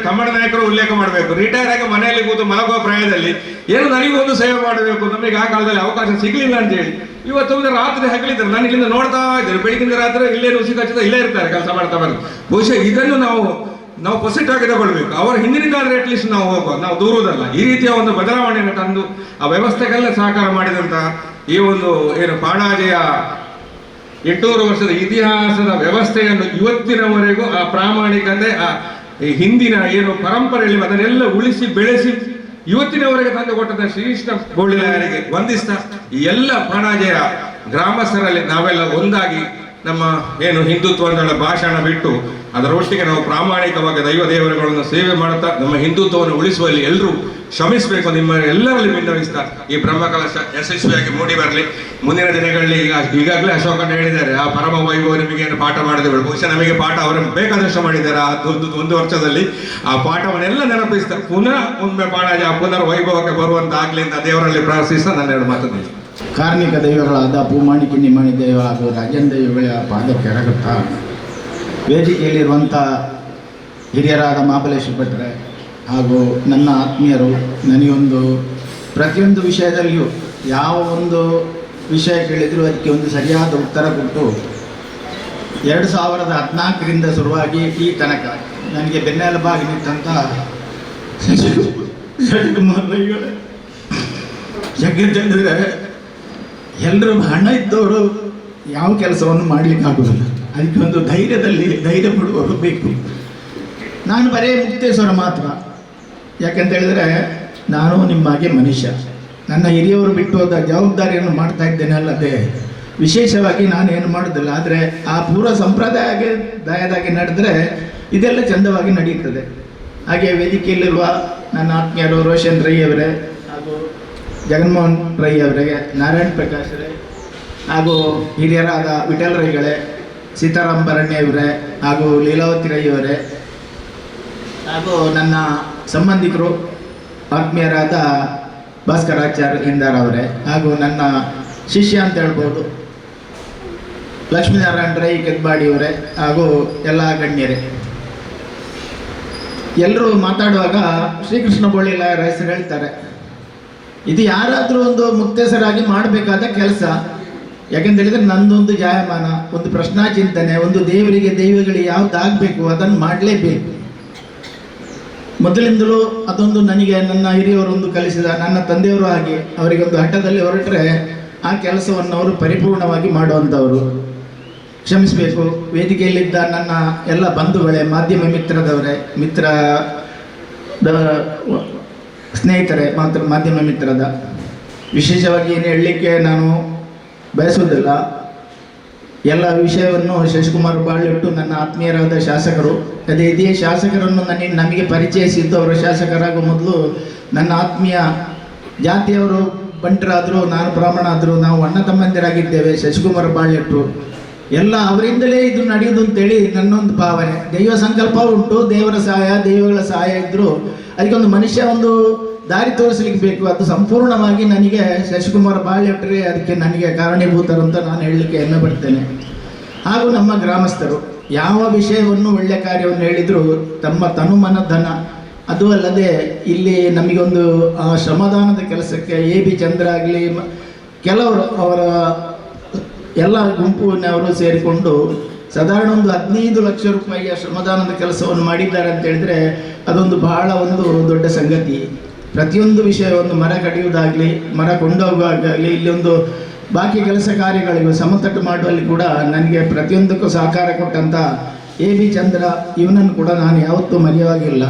ತಮ್ಮಡ ನಾಯಕರು ಉಲ್ಲೇಖ ಮಾಡಬೇಕು. ರಿಟೈರ್ ಆಗಿ ಮನೆಯಲ್ಲಿ ಕೂತು ಮಲಗುವ ಪ್ರಾಯದಲ್ಲಿ ಏನು ನನಗೊಂದು ಸೇವೆ ಮಾಡಬೇಕು, ನಮಗೆ ಆ ಕಾಲದಲ್ಲಿ ಅವಕಾಶ ಸಿಗಲಿಲ್ಲ ಅಂತ ಹೇಳಿ ಇವತ್ತು ರಾತ್ರಿ ಹಗಲಿದ್ದಾರೆ. ನಾನು ಇಲ್ಲಿಂದ ನೋಡ್ತಾ ಇದ್ದೇನೆ, ಬೆಳಗಿನ ರಾತ್ರಿ ಇಲ್ಲೇ ನುಸಿ ಖಚಿತ ಇಲ್ಲೇ ಇರ್ತಾರೆ ಕೆಲಸ ಮಾಡ್ತಾ ಬಂದು. ಬಹುಶಃ ಇದನ್ನು ನಾವು ಪಾಸಿಟಿವ್ ಆಗಿ ತಗೊಳ್ಬೇಕು. ಅವರ ಹಿಂದಿನಿಂದಾದ್ರೆ ಅಟ್ಲೀಸ್ಟ್ ನಾವು ಹೋಗುವ, ನಾವು ದೂರುವುದಲ್ಲ. ಈ ರೀತಿಯ ಒಂದು ಬದಲಾವಣೆಯನ್ನು ತಂದು ಆ ವ್ಯವಸ್ಥೆಗೆಲ್ಲ ಸಹಕಾರ ಮಾಡಿದಂತ ಈ ಒಂದು ಏನು ಬಾಣಾಜೆಯ 800 ವರ್ಷದ ಇತಿಹಾಸದ ವ್ಯವಸ್ಥೆಯನ್ನು ಇವತ್ತಿನವರೆಗೂ ಆ ಪ್ರಾಮಾಣಿಕತೆ, ಆ ಹಿಂದಿನ ಏನು ಪರಂಪರೆಯಲ್ಲಿ ಅದನ್ನೆಲ್ಲ ಉಳಿಸಿ ಬೆಳೆಸಿ ಇವತ್ತಿನವರೆಗೆ ತಂದು ಕೊಟ್ಟಂತ ಶ್ರೀಕೃಷ್ಣ ಬೋಳಿರಾಯರಿಗೆ ವಂದಿಸ್ತಾ ಈ ಎಲ್ಲ ಬಾಣಾಜೆಯ ಗ್ರಾಮಸ್ಥರಲ್ಲಿ ನಾವೆಲ್ಲ ಒಂದಾಗಿ ನಮ್ಮ ಏನು ಹಿಂದುತ್ವದ ಭಾಷಣ ಬಿಟ್ಟು ಅದರೊಟ್ಟಿಗೆ ನಾವು ಪ್ರಾಮಾಣಿಕವಾಗಿ ದೈವ ದೇವರುಗಳನ್ನು ಸೇವೆ ಮಾಡುತ್ತಾ ನಮ್ಮ ಹಿಂದುತ್ವವನ್ನು ಉಳಿಸುವಲ್ಲಿ ಎಲ್ಲರೂ ಶ್ರಮಿಸಬೇಕು. ನಿಮ್ಮ ಎಲ್ಲರಲ್ಲಿ ವಿನ್ನವಿಸ್ತಾ ಈ ಬ್ರಹ್ಮಕಲಶ ಯಶಸ್ವಿಯಾಗಿ ಮೂಡಿ ಬರಲಿ. ಮುಂದಿನ ದಿನಗಳಲ್ಲಿ ಈಗಾಗಲೇ ಅಶೋಕಣ್ಣ ಹೇಳಿದ್ದಾರೆ, ಆ ಪರಮ ವೈಭವ ನಿಮಗೆ ಪಾಠ ಮಾಡಿದವರು. ಬಹುಶಃ ನಮಗೆ ಪಾಠ ಅವರು ಬೇಕಾದಷ್ಟು ಮಾಡಿದ್ದಾರೆ. ಆ 1 ವರ್ಷದಲ್ಲಿ ಆ ಪಾಠವನ್ನೆಲ್ಲ ನೆನಪಿಸ್ತಾ ಪುನಃ ಒಮ್ಮೆ ಬಾಣಾಜೆ ಪುನರ್ ವೈಭವಕ್ಕೆ ಬರುವಂತ ಆಗ್ಲಿ ಅಂತ ದೇವರಲ್ಲಿ ಪ್ರಾರ್ಥಿಸ್ತಾ ನನ್ನ 2 ಮಾತನ್ನು ಕಾರ್ಮಿಕ ದೈವಗಳಾದ ಭೂಮಾಣಿಕೆ ನಿಮ್ಮಣಿ ದೈವ ಹಾಗೂ ರಾಜನ್ ದೈವಗಳ ಪಾದಕ್ಕೆ ಎರಗುತ್ತಾ ವೇದಿಕೆಯಲ್ಲಿರುವಂಥ ಹಿರಿಯರಾದ ಮಹಾಬಲೇಶ್ವರ ಭಟ್ರೆ ಹಾಗೂ ನನ್ನ ಆತ್ಮೀಯರು ನನಗೊಂದು ಪ್ರತಿಯೊಂದು ವಿಷಯದಲ್ಲಿಯೂ ಯಾವ ಒಂದು ವಿಷಯ ಕೇಳಿದರೂ ಅದಕ್ಕೆ ಒಂದು ಸರಿಯಾದ ಉತ್ತರ ಕೊಟ್ಟು 2014ರಿಂದ ಶುರುವಾಗಿ ಈ ತನಕ ನನಗೆ ಬೆನ್ನೆಲುಬಾಗಿ ನಿಂತಂಥ ಯಾಕೆಂತಂದರೆ ಎಲ್ಲರೂ ಹಣ ಇದ್ದವರು ಯಾವ ಕೆಲಸವನ್ನು ಮಾಡಲಿಕ್ಕಾಗೋದಿಲ್ಲ. ಅದಕ್ಕೆ ಒಂದು ಧೈರ್ಯ ಪಡುವವರು ಬೇಕು. ನಾನು ಬರೇ ಮುಕ್ತೇಶ್ವರ ಮಾತ್ರ. ಯಾಕಂತ ಹೇಳಿದರೆ ನಾನು ನಿಮ್ಮಾಗೆ ಮನುಷ್ಯ. ನನ್ನ ಹಿರಿಯವರು ಬಿಟ್ಟು ಹೋದ ಜವಾಬ್ದಾರಿಯನ್ನು ಮಾಡ್ತಾ ಇದ್ದೇನೆ ಅಲ್ಲದೆ ವಿಶೇಷವಾಗಿ ನಾನು ಏನು ಮಾಡೋದಿಲ್ಲ. ಆದರೆ ಆ ಪೂರ್ವ ಸಂಪ್ರದಾಯದಾಗಿ ನಡೆದರೆ ಇದೆಲ್ಲ ಚಂದವಾಗಿ ನಡೆಯುತ್ತದೆ. ಹಾಗೆ ವೇದಿಕೆಯಲ್ಲಿರುವ ನನ್ನ ಆತ್ಮೀಯರು ರೋಷನ್ ರೈ ಅವರೇ ಹಾಗೂ ಜಗನ್ಮೋಹನ್ ರೈ ಅವರಿಗೆ, ನಾರಾಯಣ್ ಪ್ರಕಾಶ್ ರೈ ಹಾಗೂ ಹಿರಿಯರಾದ ವಿಠಲ್ ರೈಗಳೇ, ಸೀತಾರಾಮ್ ಭರಣ್ಯ ಅವರೇ ಹಾಗೂ ಲೀಲಾವತಿ ರೈ ಅವರೇ ಹಾಗೂ ನನ್ನ ಸಂಬಂಧಿಕರು ಆತ್ಮೀಯರಾದ ಭಾಸ್ಕರಾಚಾರ್ಯ ಇಂದಾರ್ ಅವರೇ ಹಾಗೂ ನನ್ನ ಶಿಷ್ಯ ಅಂತ ಹೇಳ್ಬೋದು ಲಕ್ಷ್ಮೀನಾರಾಯಣ ರೈ ಕೆದ್ಬಾಡಿ ಅವರೇ ಹಾಗೂ ಎಲ್ಲ ಗಣ್ಯರೇ. ಎಲ್ಲರೂ ಮಾತಾಡುವಾಗ ಶ್ರೀಕೃಷ್ಣ ಬೋಳಿಲಾಯರ ಹೆಸರು ಹೇಳ್ತಾರೆ. ಇದು ಯಾರಾದರೂ ಒಂದು ಮುಕ್ತೇಸರಾಗಿ ಮಾಡಬೇಕಾದ ಕೆಲಸ. ಯಾಕೆಂತೇಳಿದರೆ ನಂದೊಂದು ಜಾಯಮಾನ, ಒಂದು ಪ್ರಶ್ನಾ ಚಿಂತನೆ, ಒಂದು ದೇವರಿಗೆ ದೈವಗಳಿಗೆ ಯಾವುದಾಗಬೇಕು ಅದನ್ನು ಮಾಡಲೇಬೇಕು. ಮೊದಲಿಂದಲೂ ಅದೊಂದು ನನಗೆ ನನ್ನ ಹಿರಿಯವರೊಂದು ಕಲಿಸಿದ, ನನ್ನ ತಂದೆಯವರು ಹಾಗೆ ಅವರಿಗೊಂದು ಹಠದಲ್ಲಿ ಹೊರಟ್ರೆ ಆ ಕೆಲಸವನ್ನು ಅವರು ಪರಿಪೂರ್ಣವಾಗಿ ಮಾಡುವಂಥವರು. ಕ್ಷಮಿಸಬೇಕು, ವೇದಿಕೆಯಲ್ಲಿದ್ದ ನನ್ನ ಎಲ್ಲ ಬಂಧುಗಳೇ, ಮಾಧ್ಯಮ ಸ್ನೇಹಿತರೆ, ಮಾಧ್ಯಮ ಮಿತ್ರದ ವಿಶೇಷವಾಗಿ ಏನು ಹೇಳಲಿಕ್ಕೆ ನಾನು ಬಯಸುವುದಿಲ್ಲ. ಎಲ್ಲ ವಿಷಯವನ್ನು ಶಶಿಕುಮಾರ್ ಬಾಳ್ಯಟ್ಟು ನನ್ನ ಆತ್ಮೀಯರಾದ ಶಾಸಕರು, ಇದೇ ಶಾಸಕರನ್ನು ನಮಗೆ ಪರಿಚಯಿಸಿದ್ದು ಅವರು ಶಾಸಕರಾಗುವ ಮೊದಲು ನನ್ನ ಆತ್ಮೀಯ ಜಾತಿಯವರು ಬಂಟರಾದರು, ನಾನು ಬ್ರಾಹ್ಮಣ ಆದರು, ನಾವು ಅಣ್ಣ ತಮ್ಮಂದಿರಾಗಿದ್ದೇವೆ. ಶಶಿಕುಮಾರ್ ಬಾಳ್ಯಟ್ಟು ಎಲ್ಲ ಅವರಿಂದಲೇ ಇದು ನಡೆಯುವುದು ಅಂತೇಳಿ ನನ್ನೊಂದು ಭಾವನೆ. ದೈವ ಸಂಕಲ್ಪ ಉಂಟು, ದೇವರ ಸಹಾಯ, ದೈವಗಳ ಸಹಾಯ ಇದ್ದರೂ ಅದಕ್ಕೊಂದು ಮನುಷ್ಯ ಒಂದು ದಾರಿ ತೋರಿಸಲಿಕ್ಕೆ ಬೇಕು. ಅದು ಸಂಪೂರ್ಣವಾಗಿ ನನಗೆ ಶಶಿಕುಮಾರ್ ಬಾಳ್ಯಟ್ರೆ ಅದಕ್ಕೆ ನನಗೆ ಕಾರಣೀಭೂತರು ಅಂತ ನಾನು ಹೇಳಲಿಕ್ಕೆ ಹೆಮ್ಮೆ ಪಡ್ತೇನೆ. ಹಾಗೂ ನಮ್ಮ ಗ್ರಾಮಸ್ಥರು ಯಾವ ವಿಷಯವನ್ನು ಒಳ್ಳೆಯ ಕಾರ್ಯವನ್ನು ಹೇಳಿದರೂ ತಮ್ಮ ತನುಮನ ಧನ, ಅದು ಅಲ್ಲದೆ ಇಲ್ಲಿ ನಮಗೊಂದು ಶ್ರಮದಾನದ ಕೆಲಸಕ್ಕೆ AB ಚಂದ್ರ ಆಗಲಿ ಕೆಲವರು ಅವರ ಎಲ್ಲ ಗುಂಪಿನವರು ಸೇರಿಕೊಂಡು ಸಾಧಾರಣ ಒಂದು 15 ಲಕ್ಷ ರೂಪಾಯಿಯ ಶ್ರಮದಾನದ ಕೆಲಸವನ್ನು ಮಾಡಿದ್ದಾರೆ ಅಂತ ಹೇಳಿದರೆ ಅದೊಂದು ಬಹಳ ಒಂದು ದೊಡ್ಡ ಸಂಗತಿ. ಪ್ರತಿಯೊಂದು ವಿಷಯವನ್ನು ಮರ ಕಡಿಯುವುದಾಗಲಿ, ಮರ ಕೊಂಡೋಗುವಾಗಲಿ, ಇಲ್ಲಿ ಒಂದು ಬಾಕಿ ಕೆಲಸ ಕಾರ್ಯಗಳಿಗೂ ಸಮತಟ್ಟು ಮಾಡುವಲ್ಲಿ ಕೂಡ ನನಗೆ ಪ್ರತಿಯೊಂದಕ್ಕೂ ಸಹಕಾರ ಕೊಟ್ಟಂಥ AB ಚಂದ್ರ ಇವನನ್ನು ಕೂಡ ನಾನು ಯಾವತ್ತೂ ಮರೆಯುವಾಗಿಲ್ಲ.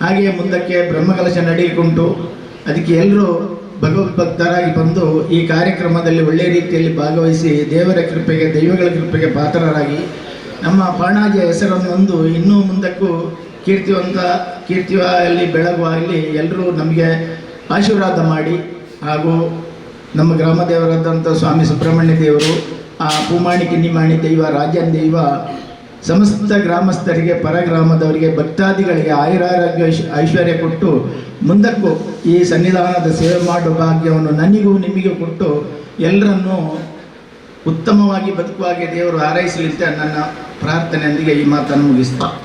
ಹಾಗೆಯೇ ಮುಂದಕ್ಕೆ ಬ್ರಹ್ಮಕಲಶ ನಡೆಯಿಕೊಂಡು ಅದಕ್ಕೆ ಎಲ್ಲರೂ ಭಗವದ್ಭಕ್ತರಾಗಿ ಬಂದು ಈ ಕಾರ್ಯಕ್ರಮದಲ್ಲಿ ಒಳ್ಳೆಯ ರೀತಿಯಲ್ಲಿ ಭಾಗವಹಿಸಿ ದೇವರ ಕೃಪೆಗೆ, ದೈವಗಳ ಕೃಪೆಗೆ ಪಾತ್ರರಾಗಿ ನಮ್ಮ ಪಾಣಾಜಿಯ ಹೆಸರನ್ನೊಂದು ಇನ್ನೂ ಮುಂದಕ್ಕೂ ಕೀರ್ತಿಯಲ್ಲಿ ಬೆಳಗುವಾಗಲಿ ಎಲ್ಲರೂ ನಮಗೆ ಆಶೀರ್ವಾದ ಮಾಡಿ, ಹಾಗೂ ನಮ್ಮ ಗ್ರಾಮ ದೇವರಾದಂಥ ಸ್ವಾಮಿ ಸುಬ್ರಹ್ಮಣ್ಯ ದೇವರು, ಆ ಪೂಮಾಣಿ ಕಿನ್ನಿಮಾಣಿ ದೈವ, ರಾಜನ್ ದೈವ ಸಮಸ್ತ ಗ್ರಾಮಸ್ಥರಿಗೆ, ಪರಗ್ರಾಮದವರಿಗೆ, ಭಕ್ತಾದಿಗಳಿಗೆ ಆಯುರಾರೋಗ್ಯ ಐಶ್ವರ್ಯ ಕೊಟ್ಟು ಮುಂದಕ್ಕೂ ಈ ಸನ್ನಿಧಾನದ ಸೇವೆ ಮಾಡುವ ಭಾಗ್ಯವನ್ನು ನನಗೂ ನಿಮಗೂ ಕೊಟ್ಟು ಎಲ್ಲರನ್ನೂ ಉತ್ತಮವಾಗಿ ಬದುಕುವಾಗೆ ದೇವರು ಹಾರೈಸಲಿಕ್ಕೆ ನನ್ನ ಪ್ರಾರ್ಥನೆಯೊಂದಿಗೆ ಈ ಮಾತನ್ನು ಮುಗಿಸ್ತಾರೆ.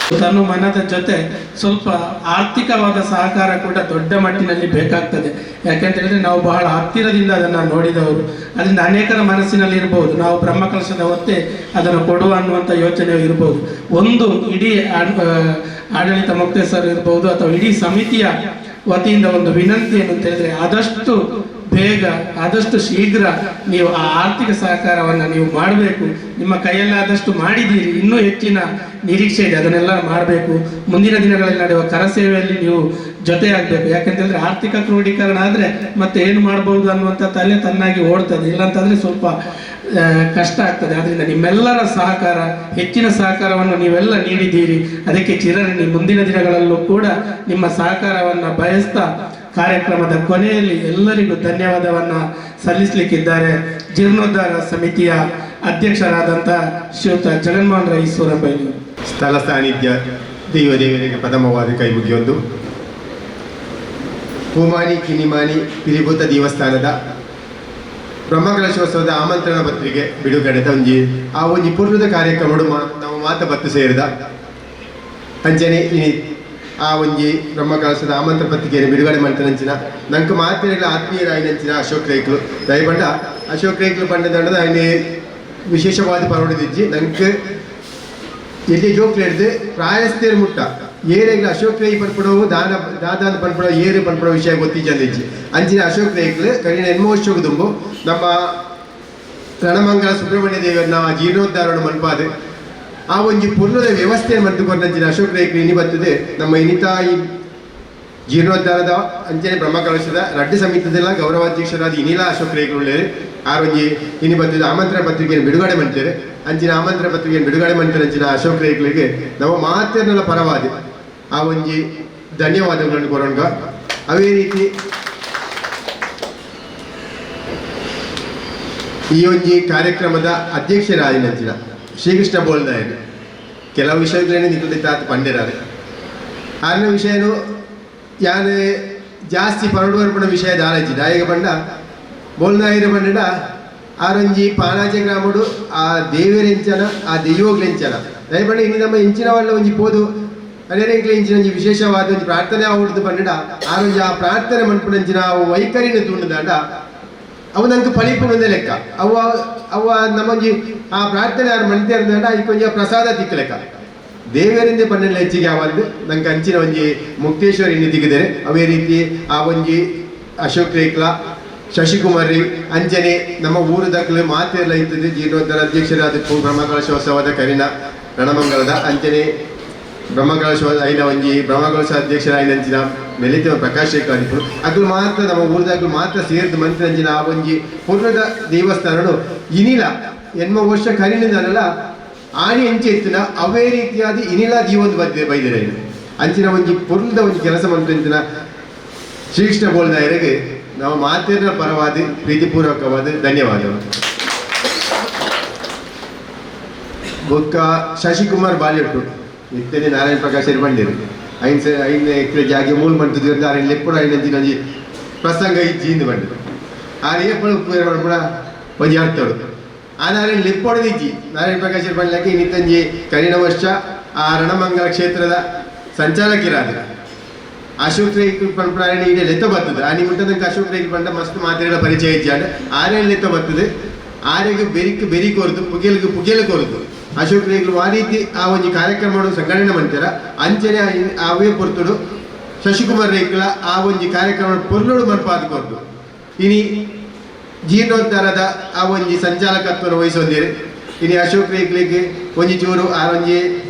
ತನ್ನ ಮನದ ಜೊತೆ ಸ್ವಲ್ಪ ಆರ್ಥಿಕವಾದ ಸಹಕಾರ ಕೂಡ ದೊಡ್ಡ ಮಟ್ಟಿನಲ್ಲಿ ಬೇಕಾಗ್ತದೆ. ಯಾಕೆಂತ ಹೇಳಿದ್ರೆ ನಾವು ಬಹಳ ಹತ್ತಿರದಿಂದ ಅದನ್ನು ನೋಡಿದವರು, ಅದರಿಂದ ಅನೇಕರ ಮನಸ್ಸಿನಲ್ಲಿ ಇರ್ಬೋದು ನಾವು ಬ್ರಹ್ಮಕಲಶದ ಹೊತ್ತೇ ಅದನ್ನು ಕೊಡುವ ಅನ್ನುವಂಥ ಯೋಚನೆ ಇರ್ಬೋದು. ಒಂದು ಇಡೀ ಆಡಳಿತ ಮುಕ್ತೇಶ್ವರ ಇರ್ಬೋದು ಅಥವಾ ಇಡೀ ಸಮಿತಿಯ ವತಿಯಿಂದ ಒಂದು ವಿನಂತಿ ಏನು ಅಂತ ಹೇಳಿದ್ರೆ, ಆದಷ್ಟು ಬೇಗ, ಆದಷ್ಟು ಶೀಘ್ರ ನೀವು ಆ ಆರ್ಥಿಕ ಸಹಕಾರವನ್ನು ನೀವು ಮಾಡಬೇಕು. ನಿಮ್ಮ ಕೈಯಲ್ಲಾದಷ್ಟು ಮಾಡಿದ್ದೀರಿ, ಇನ್ನೂ ಹೆಚ್ಚಿನ ನಿರೀಕ್ಷೆ ಇದೆ, ಅದನ್ನೆಲ್ಲ ಮಾಡಬೇಕು. ಮುಂದಿನ ದಿನಗಳಲ್ಲಿ ನಡೆಯುವ ಕರಸೇವೆಯಲ್ಲಿ ನೀವು ಜೊತೆಯಾಗಬೇಕು. ಯಾಕೆಂತಂದರೆ ಆರ್ಥಿಕ ಕ್ರೋಢೀಕರಣ ಆದರೆ ಮತ್ತೆ ಏನು ಮಾಡ್ಬೋದು ಅನ್ನುವಂಥ ತಲೆ ತನ್ನಾಗಿ ಓಡ್ತದೆ, ಇಲ್ಲಾಂತಂದರೆ ಸ್ವಲ್ಪ ಕಷ್ಟ ಆಗ್ತದೆ. ಆದ್ದರಿಂದ ನಿಮ್ಮೆಲ್ಲರ ಸಹಕಾರ, ಹೆಚ್ಚಿನ ಸಹಕಾರವನ್ನು ನೀವೆಲ್ಲ ನೀಡಿದ್ದೀರಿ, ಅದಕ್ಕೆ ಚಿರಋಣಿ. ಮುಂದಿನ ದಿನಗಳಲ್ಲೂ ಕೂಡ ನಿಮ್ಮ ಸಹಕಾರವನ್ನು ಬಯಸ್ತಾ ಕಾರ್ಯಕ್ರಮದ ಕೊನೆಯಲ್ಲಿ ಎಲ್ಲರಿಗೂ ಧನ್ಯವಾದವನ್ನು ಸಲ್ಲಿಸಲಿಕ್ಕಿದ್ದಾರೆ ಜೀರ್ಣೋದ್ಧಾರ ಸಮಿತಿಯ ಅಧ್ಯಕ್ಷರಾದಂಥ ಶ್ರೀಯುತ ಜಗನ್ಮೋಹನ್ ರೈ ಸೂರಂಬೈಲಿ. ಸ್ಥಳ ಸಾನ್ನಿಧ್ಯ ದೇವರಿಗೆ ಪ್ರಥಮವಾದ ಕೈ ಮುಗಿಯೊಂದು ಪೂಮಾನಿ ಕಿನಿಮಾನಿ ಪಿರಿಭೂತ ದೇವಸ್ಥಾನದ ಬ್ರಹ್ಮಕಲಶೋತ್ಸವದ ಆಮಂತ್ರಣ ಪತ್ರಿಕೆ ಬಿಡುಗಡೆದ ಒಂಜಿ ಪೂರ್ವದ ಕಾರ್ಯಕ್ರಮ ನಾವು ಬತ್ತು ಸೇರಿದ ಅಂಚನೆ ಆ ಒಂಜಿ ಬ್ರಹ್ಮಕಲಶದ ಆಮಂತ್ರ ಪತ್ರಿಕೆಯನ್ನು ಬಿಡುಗಡೆ ಮಾಡ್ತಾನಂಚಿನ ನಂಗೆ ಮಾತಿನ ಆತ್ಮೀಯರಾಯಿನಂಚಿನ ಅಶೋಕ್ ರೈಕ್ಲು ದಯಪಂಡ ಅಶೋಕ್ ರೈಕ್ಲು ಪಂಡದ ಅಲ್ಲಿ ವಿಶೇಷವಾದ ಪರವಡಿದ್ಜಿ ನಂಗೆ ಇಲ್ಲಿ ಜೋಕ್ಲು ಹಿಡಿದು ಪ್ರಾಯಸ್ಥೇರು ಮುಟ್ಟ ಏರೆಗ್ಲು ಅಶೋಕ್ ರೈ ಪನ್ಪಡವು ದಾದಾದ ಪನ್ಪಡೋ ಏರು ಪನ್ಪಡೋ ವಿಷಯ ಗೊತ್ತಿಜ್ಜಿ ಅಂಚಿನ ಅಶೋಕ್ ರೈಕ್ಲು ಕಡಿನ ಎನ್ಮೋತ್ಸವ ತುಂಬು ನಮ್ಮ ರಣಮಂಗಲ ಸುಬ್ರಹ್ಮಣ್ಯ ದೇವರನ್ನ ಜೀರ್ಣೋದ್ಧಾರವನ್ನು ಮನ್ಪಾದು ಆ ಒಂಜಿ ಪುರ್ಣದ ವ್ಯವಸ್ಥೆ ಮಂತುಕೊಂಡಂಚಿನ ಅಶೋಕ್ ರೈಕ್ಲು ಇನಿ ಬರ್ತದೆ ನಮ್ಮ ಇನಿತಾಯಿ ಜೀರ್ಣೋದ್ಧಾರದ ಅಂಚನೆ ಬ್ರಹ್ಮಕಲಶದ ರಡ್ಡು ಸಮಿತಿಯಲ್ಲ ಗೌರವಾಧ್ಯಕ್ಷರಾದ ಇನಿಲ ಅಶೋಕ್ ರೇಖುಳ್ಳೇರು ಆರೊಂಜಿ ಇನಿ ಬತ್ತಿದ ಆಮಂತ್ರಣ ಪತ್ರಿಕೆಯನ್ನು ಬಿಡುಗಡೆ ಮಾಡ್ತೇವೆ ಅಂಚಿನ ಆಮಂತ್ರಣ ಪತ್ರಿಕೆಯನ್ನು ಬಿಡುಗಡೆ ಮಾಡ್ತಾರೆ ಅಂಚಿನ ಅಶೋಕ್ ರೇಖುಗಳಿಗೆ ನಾವು ಮಾತೇರ್ನಲ್ಲ ಪರವಾದಿ ಆ ಒಂಜಿ ಧನ್ಯವಾದಗಳನ್ನು ಕೊರೋಣ. ಅವೇ ರೀತಿ ಈ ಒಂಜಿ ಕಾರ್ಯಕ್ರಮದ ಅಧ್ಯಕ್ಷರಾದಿನಂಚಿನ ಶ್ರೀಕೃಷ್ಣ ಬೋಲ್ದಾಯರು ಕೆಲವು ವಿಷಯಗಳೇನು ನಿಂತು ತಾತ ಪಂಡಿರಾರೆ ಆರನೇ ವಿಷಯನು ಯಾನು ಜಾಸ್ತಿ ಪರಡುವರ್ಪಣ ವಿಷಯ ದಾರಜಿದ ಈಗ ಬಂಡ ಬೋಲ್ನಾಯಿರ ಬಂಡ ಆರೊಂಜಿ ಪಾನಾಜೆ ಗ್ರಾಮಡು ಆ ದೇವರೆಂಚನ ಆ ದೆಯ್ಯೋಗ್ಲೆಂಚನ ದಯಪಂಡ ಇನ್ನು ನಮ್ಮ ಇಂಚಿನ ವಲ್ಲ ಒಂಜಿ ಪೋದು ಅನೇಕ ಇಂಚಿನ ಒಂಜಿ ವಿಶೇಷವಾದ ಒಂದು ಪ್ರಾರ್ಥನೆ ಆವಡ್ದು ಬಂಡ ಆರೊಂಜಿ ಆ ಪ್ರಾರ್ಥನೆ ಮನ್ಪುಣಂಚಿನ ವೈಖರಿನ ತುಂಡದಾಂಡ ಅವು ನಂಗೆ ಫಲಿಪುಣದ ಲೆಕ್ಕ ಅವ ನಮಗೆ ಆ ಪ್ರಾರ್ಥನೆ ಯಾರು ಮನ್ತಿರ್ದಂಡ ಈ ಕೊಂಚ ಪ್ರಸಾದ ತಿಕ್ಕ ಲೆಕ್ಕ ದೇವರಿಂದ ಪನ್ನೆಲ್ಲ ಹೆಚ್ಚಿಗೆ ಆವಲ್ದು ನಂಗೆ ಅಂಚಿನ ಒಂಜಿ ಮುಕ್ತೇಶ್ವರ ಇನ್ನು ತೆಗೆದರೆ ಅವೇ ರೀತಿ ಆ ಒಂಜಿ ಅಶೋಕ್ ರೇಖ್ಲಾ ಶಶಿಕುಮಾರ್ ರೀ ಅಂಚನೆ ನಮ್ಮ ಊರು ದಕ್ಕಲು ಮಾತೆಲ್ಲ ಇರ್ತದೆ ಜೀರ್ಣೋದ್ಧಾರ ಅಧ್ಯಕ್ಷರಾದ ಬ್ರಹ್ಮಕಲಶೋತ್ಸವದ ಕರಿನ ರಣಮಂಗಲದ ಅಂಚನೆ ಬ್ರಹ್ಮಕಲಶೋತ್ಸವ ಐನ ಒಂಜಿ ಬ್ರಹ್ಮಕಲಶ ಅಧ್ಯಕ್ಷರಾಯಿನ ಅಂಚಿನ ಮೆಲಿತಿವ ಪ್ರಕಾಶ್ ಶೇಖರ್ ಆದಿತ್ತು ಅಗ್ಲು ಮಾತ್ರ ನಮ್ಮ ಊರದಾಗ್ಲು ಮಾತ್ರ ಸೇರಿದ ಮಂತ್ರಿ ಅಂಚಿನ ಆ ಒಂಜಿ ಪೂರ್ಣದ ದೇವಸ್ಥಾನನು ಇನಿಲ ಎನ್ಮ ವರ್ಷ ಕರಿನಿಂದಲ್ಲ ಆಣಿ ಎಂಚೆ ಎತ್ತಿನ ಅವೇ ರೀತಿಯಾದ ಇನಿಲ ಜೀವೊಂದು ಬೈದಿರ ಅಂಚಿನ ಒಂಜಿ ಪುರ್ಲದ ಒಂಜಿ ಕೆಲಸ ಮಂತ್ರಿನ ಶ್ರೀಕೃಷ್ಣ ಬೋಲ್ದಾಯರಿಗೆ ನಾವು ಮಾತೇರಿನ ಪರವಾದ ಪ್ರೀತಿಪೂರ್ವಕವಾದ ಧನ್ಯವಾದಗಳು. ಬೊಕ್ಕ ಶಶಿಕುಮಾರ್ ಬಾಲಿಯೊಟ್ಟು ಇತ್ತನೆ ನಾರಾಯಣ ಪ್ರಕಾಶ್ ಬಂದಿರು ಐನ ಎಕ್ರೆ ಜಾಗೆ ಮೂಲ ಮಂತಿದ್ದು ಆಯ್ನ ಲೆಪ್ಪುಡ ಐನಂಚಿನ ಒಂಜಿ ಪ್ರಸಂಗ ಇಜ್ಜಿಂದು ಬಂದಿರು ಆರು ಏಪಳು ಕೂಡ ಒಂಜಿ ಅರ್ಥಡು ಆ ನಾರಾಯಣ ಲೆಪ್ಪೊಡದು ಇಜ್ಜಿ ನಾರಾಯಣ ಪ್ರಕಾಶ್ ಬಂಡ್ಲಕ್ಕೆ ಇನ್ನಿತ್ತಂಜಿ ಕರಿನ ವರ್ಷ ಆ ರಣಮಂಗಲ ಕ್ಷೇತ್ರದ ಸಂಚಾಲಕಿರಾದ ಅಶೋಕ್ ರೇಖ್ ಪಂಪರಾಯಣ ಈಗ ಲೆತ್ತ ಬರ್ತದೆ ಆ ನಿಮಿಟ್ಟದಂಗೆ ಅಶೋಕ್ ರೇಖ್ ಪಂಡ ಮಸ್ತ್ ಮಾತ್ರೆಗಳ ಪರಿಚಯ ಇಜ್ಜಾಡ ಆರೇಳು ಲೆತ್ತ ಬರ್ತದೆ ಆರೆಗೆ ಬೆರಿ ಕೊರದು ಪುಗೆಲು ಕೊರದು ಅಶೋಕ್ ರೇಖ್ಲು ಆ ರೀತಿ ಆ ಒಂದು ಕಾರ್ಯಕ್ರಮ ಸಂಘಟನೆ ಮಾಡ್ತಾರ ಅಂಚನೆ ಅವೇ ಪೊರ್ತುಡು ಶಶಿಕುಮಾರ್ ರೇಖ್ಲ ಆ ಒಂದು ಕಾರ್ಯಕ್ರಮ ಪೊರ್ಲುಡು ಮನ್ಪಾದ ಕೊರದು ಇನಿ ಜೀರ್ಣೋದ್ಧಾರದ ಆ ಒಂಜಿ ಸಂಚಾಲಕತ್ವವನ್ನು ವಹಿಸೋದಿರಿ ಇನಿ ಅಶೋಕ್ ರೇಖ್ಲಿಗೆ ಒಂಜಿ ಚೂರು ಆ ಒಂಜಿ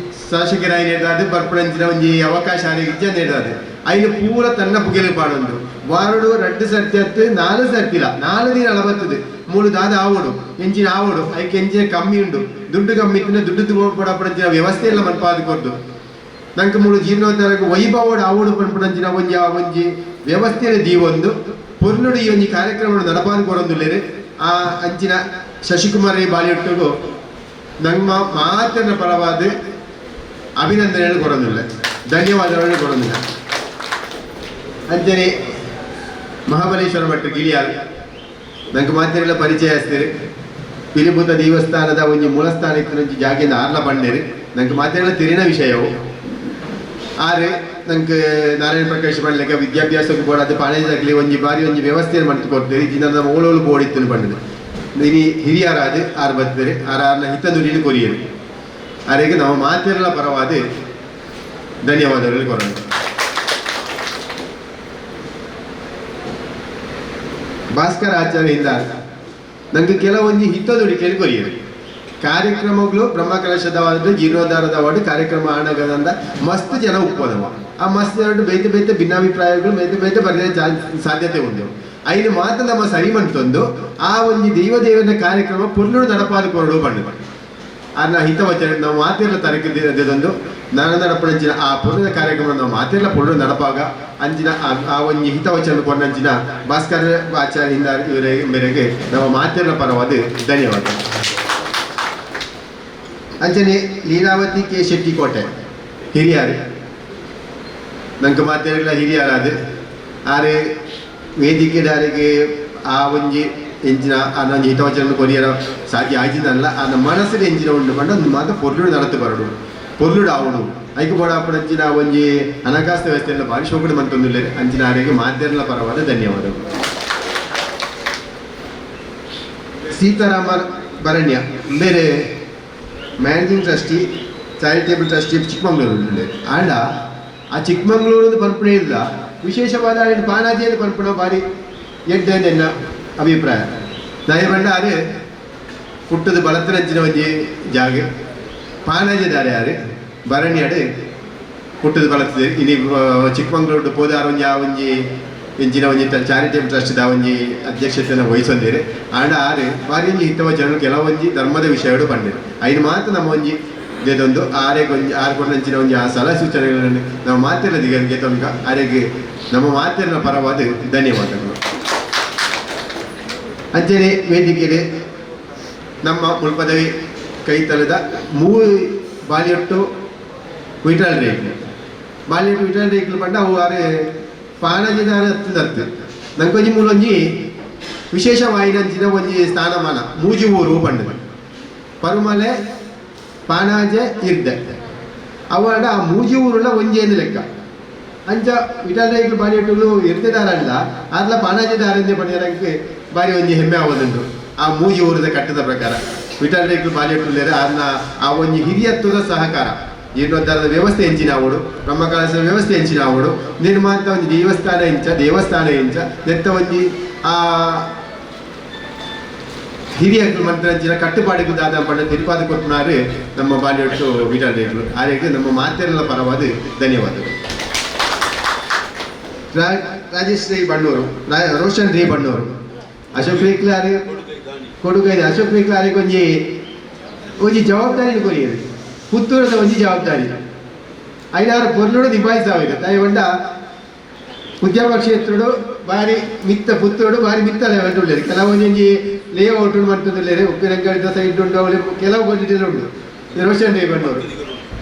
ಶಾಸಕರಾಯಿ ನೀಡಾದ ಬರ್ಪಣಂಚಿನ ಒಂಜಿ ಅವಕಾಶ ಆರಿಗೆ ಇಜ್ಜ ನೀಡಾದೆ ಐನು ಪೂರ ತನ್ನ ಪುಗೆಲು ಪಾಡೊಂದು ವಾರಡು 2 ಸರ್ತಿ ಹತ್ತು 4 ಸರ್ತಿಲ್ಲ 4 ದಿನ ಅಳಬತ್ತದೆ 3 ದಾದ ಆವಡು ಎಂಚಿನ ಆವಡು ಐಕೆ ಎಂಚಿನ ಕಮ್ಮಿ ಉಂಡು ದುಡ್ಡು ಕಮ್ಮಿ ಇತ್ತಿನ ದುಡ್ಡು ಪಡಪಡಂಚಿನ ವ್ಯವಸ್ಥೆ ಎಲ್ಲ ಮನ್ಪಾದ ಕೊರ್ದು ನಂಗೆ 3 ಜೀರ್ಣೋದ್ಧಾರಕ್ಕೆ ವೈಭವಡು ಆವಡು ಪನ್ಪಡಂಚಿನ ಒಂಜಿ ವ್ಯವಸ್ಥೆಯ ದೀವೊಂದು ಪೊರ್ಲುಡು ಈ ಒಂಜಿ ಕಾರ್ಯಕ್ರಮ ನಡಪಾದ ಕೊರೊಂದುಲ್ಲೇರಿ ಆ ಅಂಚಿನ ಶಶಿಕುಮಾರ್ ಬಾಲಿಯೊಟ್ಟಿಗೂ ನಮ್ಮ ಮಾತಿನ ಪರವಾದ ಅಭಿನಂದನೆಗಳು ಕೊಡೋದಿಲ್ಲ ಧನ್ಯವಾದಗಳನ್ನು ಕೊಡೋದಿಲ್ಲ. ಅಂಚನೆ ಮಹಾಬಲೇಶ್ವರ ಭಟ್ರು ಗಿಳಿಯಾಲ್ ನಂಗೆ ಮಾತೆಲ್ಲ ಪರಿಚಯ ಹಚ್ತೀರಿ ಪಿಲಿಭೂತ ದೇವಸ್ಥಾನದ ಒಂಜಿ ಮೂಲಸ್ಥಾನ ಇತ್ತು ಜಾಗೆಯಿಂದ ಆರ್ಲ ಬಂಡೇರಿ ನಂಗೆ ಮಾತೆಲ್ಲ ತಿರಿನ ವಿಷಯವು ಆರೆ ನಂಗೆ ನಾರಾಯಣ ಪ್ರಕಾಶ್ ಬಂಡ್ಲಿಕ್ಕೆ ವಿದ್ಯಾಭ್ಯಾಸಕ್ಕೆ ಬೋಡಾದ ಕಾಲೇಜಾಗಲಿ ಒಂಜಿ ಬಾರಿ ಒಂಜಿ ವ್ಯವಸ್ಥೆಯನ್ನು ಮಾಡ್ತು ಕೊಡ್ತೀರಿ ಜಿನ ಓಳೋಳು ಬೋರ್ಡ್ ಇತ್ತು ಬಂದಿದೆ ಇನಿ ಹಿರಿಯರಾದ ಆರು ಬರ್ತೀರಿ ಆರ್ನ ಹಿತನುರಿನ ಕೊರಿಯರು ಆರೆಗೆ ನಾವು ಮಾತೆಲ್ಲ ಪರವಾದ ಧನ್ಯವಾದಗಳು ಕೊರೋಣ. ಭಾಸ್ಕರ ಆಚಾರ್ಯದಿಂದ ನಂಗೆ ಕೆಲವೊಂದು ಹಿತದುಡಿಕೆಯಲ್ಲಿ ಕೊರಿಯರು ಕಾರ್ಯಕ್ರಮಗಳು ಬ್ರಹ್ಮಕಲಶದವಾದ ಜೀರ್ಣೋದ್ಧಾರದವಾದ ಕಾರ್ಯಕ್ರಮ ಆಣಗದಂದ ಮಸ್ತ್ ಜನ ಉಪ್ಪದವ ಆ ಮಸ್ತ್ ಎರಡು ಬೇತೆ ಭಿನ್ನಾಭಿಪ್ರಾಯಗಳು ಬೇತೆ ಬರೆದ ಸಾಧ್ಯತೆ ಉಂಟು ಐನು ಮಾತ್ರ ನಮ್ಮ ಸರಿ ಮಂತೊಂದು ಆ ಒಂದು ದೇವದೇವನ ಕಾರ್ಯಕ್ರಮ ಪುರ್ಲುಡು ನಡಪಾದ ಕೊರಡು ಬಣ್ಣ ಅದನ್ನ ಹಿತವಚನ ನಾವು ಮಾತೆಲ್ಲ ತರಕಿದ್ದೊಂದು ನಡಪಣಂಚಿನ ಆ ಪುರ್ಣದ ಕಾರ್ಯಕ್ರಮ ನಾವು ಮಾತೆಲ್ಲ ಪುರ್ಣು ನಡಪಾಗ ಅಂಚಿನ ಆ ಒಂದು ಹಿತವಚನ ಕೊಂಡಂಚಿನ ಭಾಸ್ಕರ ಆಚಾರ್ಯದಿಂದ ಇವರ ಮೇರೆಗೆ ನಾವು ಮಾತೆಲ್ಲ ಪರವಾದ ಧನ್ಯವಾದ. ಅಂಚನೆ ಲೀಲಾವತಿ ಕೆ ಶೆಟ್ಟಿ ಕೋಟೆ ಹಿರಿಯರು ನಂಗೆ ಮಾತೆಲ್ಲ ಹಿರಿಯರಾದ ಆರೆ ವೇದಿಕೆದಾರಿಗೆ ಆ ಒಂಜಿ ಎಂಚಿನ ಅನ್ನೊಂದು ಹಿತವಚನ ಕೊರಿಯರ ಸಾಧ್ಯ ಆಯ್ತಿದ್ದಲ್ಲ ಆ ಮನಸ್ಸಿನ ಎಂಚಿನ ಉಂಡು ಬಂದು ಒಂದು ಮಾತ್ರ ಪೊರ್ಲುಡು ನಡತು ಬರಡು ಪೊರ್ಲುಡು ಆವಡು ಐಕು ಬೋಡಾಪಡ ಅಂಚಿನ ಒಂಜಿ ಹಣಕಾಸು ವ್ಯವಸ್ಥೆ ಎಲ್ಲ ಭಾರಿ ಶೋಕಡು ಮಂತೊಂದಿಲ್ಲ ಅಂಚಿನ ಆರಿಗೆ ಮಾಧ್ಯಮ ಪರವಾದ ಧನ್ಯವಾದಗಳು. ಸೀತಾರಾಮ ಬರಣ್ಯ ಬೇರೆ managing trustee charitable trustee Chikmagalur and ಆ ಚಿಕ್ಕಮಂಗ್ಳೂರು ಪನ್ಪಣೆ ಇಲ್ಲ ವಿಶೇಷವಾದ ಪಾನಾಜಿಯನ್ನು ಪನ್ಪಣ ಭಾರಿ ಎಡ್ಡೆನ್ನ ಅಭಿಪ್ರಾಯ ನಾಯಿ ಬಂಡ ಆರೆ ಪುಟ್ಟದ ಬಳತನಂಚಿನ ಒಂಜಿ ಜಾಗ ಪಾನಾಜಿ ದಾರೆ ಆರೆ ಭರಣಿಯಾಡು ಹುಟ್ಟದ ಬಳಸ್ತದೆ ಇನಿ ಚಿಕ್ಕಮಂಗ್ಳೂರು ಪೋದಾರ ಒಂಜಿ ಇಂಚಿನ ಒಂಜಿ ಚಾರಿಟೇಬಲ್ ಟ್ರಸ್ಟ್ದ ಒಂಜಿ ಅಧ್ಯಕ್ಷತೆಯನ್ನು ವಹಿಸೊಂದಿರಿ ಆಂಡ ಆರು ಬಾರಿ ಒಂಜಿ ಹಿತವ ಜನರು ಕೆಲವೊಂಜಿ ಧರ್ಮದ ವಿಷಯಗಳು ಬಂದಿರು ಐದು ಮಾತ್ರ ನಮ್ಮ ಒಂಜಿ ಇದೊಂದು ಆರು ಕೊಂಡಂಚಿನ ಒಂಜಿ ಆ ಸಲಹೆ ಸೂಚನೆಗಳನ್ನು ನಾವು ಮಾತೆಲ್ಲ ದಿಗಲಿಗೆ ತನಕ ಆರೆಗೆ ನಮ್ಮ ಮಾತೆಲ್ಲ ಪರವಾದ ಧನ್ಯವಾದಗಳು. ಅಂಚನೆ ವೇದಿಕೆಯಲ್ಲಿ ನಮ್ಮ ಮುಲ್ಪದವಿ ಕೈತಲದ ಬಾಲಿಯೊಟ್ಟು ವಿಠಲ್ ರೇಖೆ ಬಾಲಿಯೊಟ್ಟು ವಿಠಲ್ ರೇಖೆ ಪಂಡ ಅವು ಆರೆ ಪಾನಜಿದಾರ ಹತ್ತು ನಂಗೊಂಜಿ ಮೂಲೊಂಜಿ ವಿಶೇಷವಾಯಿನಂಚಿನ ಒಂಜಿ ಸ್ಥಾನಮಾನ ಮೂಜಿ ಊರು ಪಂಡ ಪರುಮಲೆ ಪಾನಾಜೆ ಇರ್ದೆ ಅವಾಡ ಆ ಮೂಜಿ ಊರುള്ള ಒಂಜಿ ಎಂದು ಲೆಕ್ಕ ಅಂಚ ವಿಠಲ್ ರೇಖೆ ಬಾಲಿಯೊಟ್ಟು ಇರ್ತಿದಾರಲ್ಲ ಅದ್ಲ ಪಾನಾಜಿದಾರಂದೆ ಪಡೆಯೋಕ್ಕೆ ಬಾರಿ ಒಂಜಿ ಹೆಮ್ಮೆ ಆಗೋದುಂಟು ಆ ಮೂಜಿ ಊರದ ಕಟ್ಟದ ಪ್ರಕಾರ ವಿಠಲ್ ರೇಖೆ ಬಾಲಿಯೊಟ್ಟುಲೇರೆ ಅದನ್ನ ಆ ಒಂಜಿ ಹಿರಿಯತ್ವದ ಸಹಕಾರ ಜೀರ್ಣೋದ್ಧಾರದ ವ್ಯವಸ್ಥೆ ಹೆಂಚಿನ ಅವಡು ಬ್ರಹ್ಮಕಲಶದ ವ್ಯವಸ್ಥೆ ಹೆಂಚಿನ ಅವಡು ನಿರ್ಮಾಂತ ಒಂದು ದೇವಸ್ಥಾನ ಇಂಚ ನೆತ್ತ ಒಂಜಿ ಆ ಹಿರಿಯ ಮಂತ್ರಂಚಿನ ಕಟ್ಟುಪಾಡಿಗೂ ದಾದ ಪಂಡ ತಿರುಪಾದ ಕೊಟ್ಟನಾರು ನಮ್ಮ ಬಾಲಿಯೊಟ್ಟು ವಿಠಲ್ ರೇಖೆ ಆರೆಗೆ ನಮ್ಮ ಮಾತೆಲ್ಲ ಪರವಾದ ಧನ್ಯವಾದಗಳು. ರಾಜೇಶ್ ರೈ ಬಣ್ಣೂರು ರೋಷನ್ ರೈ ಬಣ್ಣೂರು ಅಶೋಕ್ ರೇಕ್ಲಾರಿ ಕೊಡುಗೈದೆ ಅಶೋಕ್ ರೇಕ್ಲಾರಿಗೆ ಒಂಜಿ ಜವಾಬ್ದಾರಿ ಕೊರಿಯರು ಪುತ್ತೂರದ ಒಂಜಿ ಜವಾಬ್ದಾರಿ ಐದಾರು ಪೊರ್ಲುಡು ನಿಭಾಯಿಸಾವಿದೆ ತಾಯಿ ಬಂಡ ಉದ್ಯಮ ಕ್ಷೇತ್ರಡು ಬಾರಿ ಮಿತ್ತ ಪುತ್ತೂರು ಬಾರಿ ಮಿತ್ತ ಲೆವೆಲ್ ಉಳ್ಳೇರು ಕೆಲವೊಂಜಿ ಲೇಔಟ್ ಮಾಡ್ತದಲ್ಲೇರೆ ಉಪ್ಪಿನಂಗಡಿದ ಸೈಡ್ ಉಂಟು ಅವಳು ಕೆಲವು ಗೊಂಡಿದ್ದು ಉಂಟು ರೋಷನ್ ರೈ ಬಣ್ಣೂರು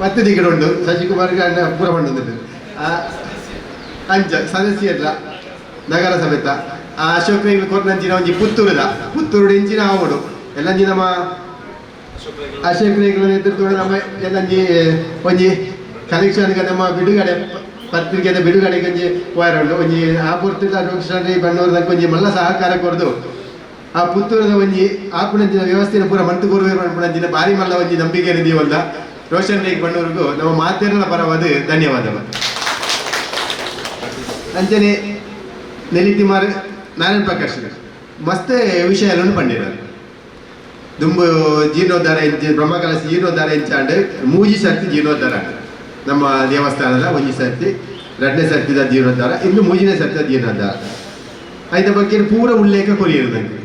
10 ದಿಗಡು ಉಂಟು ಶಶಿಕುಮಾರ್ಗೆ ಅಣ್ಣ ಪೂರ ಬಣ್ಣದ್ದು ಅಂಚ ಸದಸ್ಯರ ನಗರ ಸಮೇತ ಆ ಅಶೋಕ್ ರೈ ಕೊರ್ನಂಚಿನ ಒಂಜಿ ಪುತ್ತೂರು ಇಂಚಿನ ಆವಡು ಎಲ್ಲಂಜಿ ನಮ್ಮ ಅಶೋಕ್ ರೈ ನೇತೃತ್ವ ನಮ್ಮ ಎಲ್ಲಂಜಿ ಒಂಜಿ ಕಲೆಕ್ಷನ್ಗೆ ನಮ್ಮ ಬಿಡುಗಡೆ ಪತ್ರಿಕೆದ ಬಿಡುಗಡೆಗೆ ಒಂಜಿ ವಾರುಂಡು ಒಂಜಿ ಆಪುರ್ತಿದ ರೋಷನ್ ರೈ ಬಣ್ಣೂರ್ದಕ್ಕೆ ಒಂಜಿ ಮಲ್ಲ ಸಹಕಾರ ಕೊರ್ದು ಆ ಪುತ್ತೂರದ ಒಂಜಿ ಆಪುಣಂಚಿನ ವ್ಯವಸ್ಥೆನ ಪೂರ ಮಂತು ಕೊರುವಂಚಿನ ಬಾರಿ ಮಲ್ಲ ಒಂಜಿ ನಂಬಿಕೆ ನಿಧಿಯೊಂದ ರೋಷನ್ ರೈ ಬಣ್ಣೂರ್ಗೂ ನಮ್ಮ ಮಾತೆಲ್ಲ ಪರವಾದ ಧನ್ಯವಾದಗಳು. ಅಂಚನೆ ನೆಲಿತಿಮಾರ್ ನಾರಾಯಣ ಪ್ರಕಾಶ್ ಮಸ್ತ್ ವಿಷಯಗಳನ್ನು ಪಂಡಿರೋದು ದುಂಬು ಜೀರ್ಣೋದ್ಧಾರ ಇಂಚ ಬ್ರಹ್ಮಕಲಶ ಜೀರ್ಣೋದ್ಧಾರ ಇಂಚಾಂಡ್ ಮೂಜಿ ಸರ್ತಿ ಜೀರ್ಣೋದ್ಧಾರ ನಮ್ಮ ದೇವಸ್ಥಾನದ ಒಂಜಿ ಸರ್ತಿ 2ನೇ ಸರ್ತಿದ ಜೀರ್ಣೋದ್ಧಾರ ಇನ್ನು 3ನೇ ಸರ್ತಿದ ಜೀರ್ಣೋದ್ಧಾರ ಐದ ಬಗ್ಗೆ ಪೂರ ಉಲ್ಲೇಖ ಕೊರಿಯರು ನನಗೆ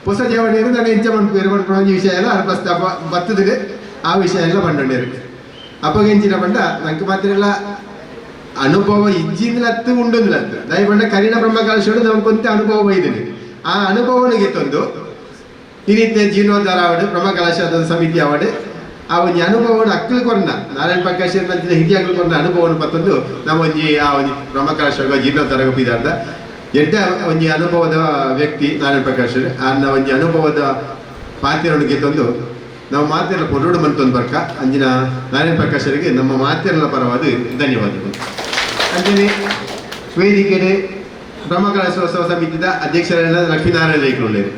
ಹೊಸ ಜವಣಿಯರು ನಾನು ಎಂಚ ಮಾಡ್ಕೊಂಡು ಒಂಜಿ ವಿಷಯ ಎಲ್ಲ ಪ್ರಸ್ತಾಪ ಬತ್ತದಿದೆ ಆ ವಿಷಯ ಎಲ್ಲ ಪಂಡೊಂಡರು ಅಪ್ಪಗೆಂಚಿನ ಪಂಡ ನಂಗೆ ಮಾತ್ರ ಎಲ್ಲ ಅನುಭವ ಇಜ್ಜಿಂದಲತ್ತು ಉಂಡೊಂದಿಲತ್ತು ದಯಪಂಡ ಕರಿಣ ಬ್ರಹ್ಮಕಲಶೋಡು ನಮ್ಗೆ ಕೊಂತ ಅನುಭವ ಬೈದಿದೆ ಆ ಅನುಭವನಿಗೆ ತಂದು ಈ ರೀತಿಯ ಜೀರ್ಣೋದ್ಧಾರ ಆವಡು ಬ್ರಹ್ಮಕಲಶದ ಸಮಿತಿ ಆವಡು ಆ ಒಂಜಿ ಅನುಭವವನ್ನು ಅಕ್ಕಲು ಕೊರ್ನ ನಾರಾಯಣ ಪ್ರಕಾಶ್ ನಂಚಿನ ಹಿರಿಯ ಅಕ್ಕಲು ಕೊರ್ನ ಅನುಭವವನ್ನು ಪತ್ತೊಂದು ನಾವು ಒಂಜಿ ಆ ಒಂಜಿ ಬ್ರಹ್ಮಕಲಶ ಜೀರ್ಣೋದ್ಧಾರ ಒಪ್ಪಿದಾರ್ದ ಎಡ್ಡ ಒಂಜಿ ಅನುಭವದ ವ್ಯಕ್ತಿ ನಾರಾಯಣ ಪ್ರಕಾಶ್ ಅನ್ನ ಒಂಜಿ ಅನುಭವದ ಪಾತ್ರನಿಗೆ ತಂದು ನಾವು ಮಾತೆಲ್ಲ ಕೊರಡು ಮಂತೊಂದು ಬರ್ಕ ಅಂಜಿನ ನಾರಾಯಣ ಪ್ರಕಾಶರಿಗೆ ನಮ್ಮ ಮಾತೆಲ್ಲ ಪರವಾದ ಧನ್ಯವಾದಗಳು. ಅಂಜನೆ ವೇದಿಕೆಡೆ ಬ್ರಹ್ಮಕಲಶೋತ್ಸವ ಸಮಿತಿದ ಅಧ್ಯಕ್ಷರಾದ ಲಕ್ಷ್ಮೀನಾರಾಯಣ ರೇಖುಳ್ಳೇರು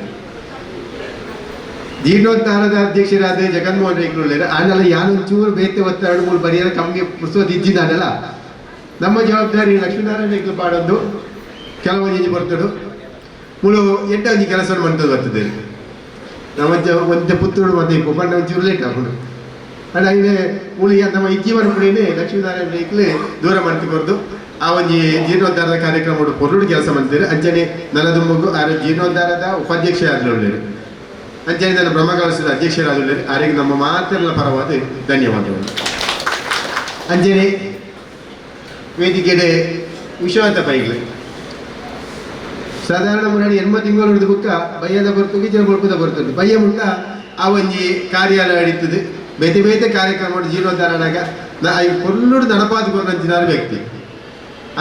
ಜೀರ್ಣೋದ್ಧಾರದ ಅಧ್ಯಕ್ಷರಾದ ಜಗನ್ಮೋಹನ್ ರೇಖುಳ್ಳೇರು ಆನೆಲ್ಲ ಯಾನೊಂಚೂರು ಬೇತೆ ಒತ್ತಡ ಮೂರು ಬರಿಯರ ಕಮ್ಮಿಗೆ ಪುಸ್ತಕ ಇಜ್ಜಿದ್ದಾನಲ್ಲ ನಮ್ಮ ಜವಾಬ್ದಾರಿ ಲಕ್ಷ್ಮೀನಾರಾಯಣ ರೇಖು ಪಾಡೊಂದು ಕೆಲವೊಂದು ಬರ್ತಡು ಮುಳು ಎಂಟ ಒಂಜಿ ಕೆಲಸವನ್ನು ಮಾಡ್ತದೆ ಬರ್ತದೆ ನಮ್ಮ ಒಂದೇ ಪುತ್ತೂರು ಮತ್ತೆ ಪಂಡ ಒಂಚೂರು ಲೇಟ್ ಹಾಕೊಂಡು ಅಣ್ಣ ಇನ್ನು ಉಳಿಯ ನಮ್ಮ ಇಜ್ಜೀವನ ಪುಡಿನೇ ಲಕ್ಷ್ಮೀನಾರಾಯಣ ರೇಖಲೆ ದೂರ ಮಾಡ್ತಿಕೊರ್ದು ಆ ಒಂಜಿ ಜೀರ್ಣೋದ್ಧಾರದ ಕಾರ್ಯಕ್ರಮ ಪೊರ್ಲುಡು ಕೆಲಸ ಮಾಡ್ತಾರೆ ಅಂಚನೆ ನನ್ನದುಂಬು ಆ ಜೀರ್ಣೋದ್ಧಾರದ ಉಪಾಧ್ಯಕ್ಷ ಆದೊಳ್ಳೇರು ಅಂಚನೆ ನನ್ನ ಬ್ರಹ್ಮಕಲಶದ ಅಧ್ಯಕ್ಷರಾದೊಳ್ಳೇರು ಆರಿಗೆ ನಮ್ಮ ಮಾತೆಲ್ಲ ಪರವಾದ ಧನ್ಯವಾದಗಳು. ಅಂಚನೆ ವೇದಿಕೆಡೆ ವಿಶ್ವನಾಥ ಪೈಗಳು ಸಾಧಾರಣ ಮುರಾಡಿ 80 ತಿಂಗಳು ಹಿಡಿದು ಬುಕ್ಕ ಬಯ್ಯದ ಬರ್ತದೆ ಜನ ಬಳ್ಪದ ಬರ್ತದೆ ಬಯ್ಯ ಮುಟ್ಟ ಆ ಒಂಜಿ ಕಾರ್ಯಾಲಯ ನಡೀತದೆ ಬೇತೆ ಬೇತೆ ಕಾರ್ಯಕ್ರಮ ಜೀರ್ಣೋದ್ಧಾರನಾಗ ಫುಲ್ಲು ನಡಪಾದ ಕೊರಂಚಿನಾರ ವ್ಯಕ್ತಿ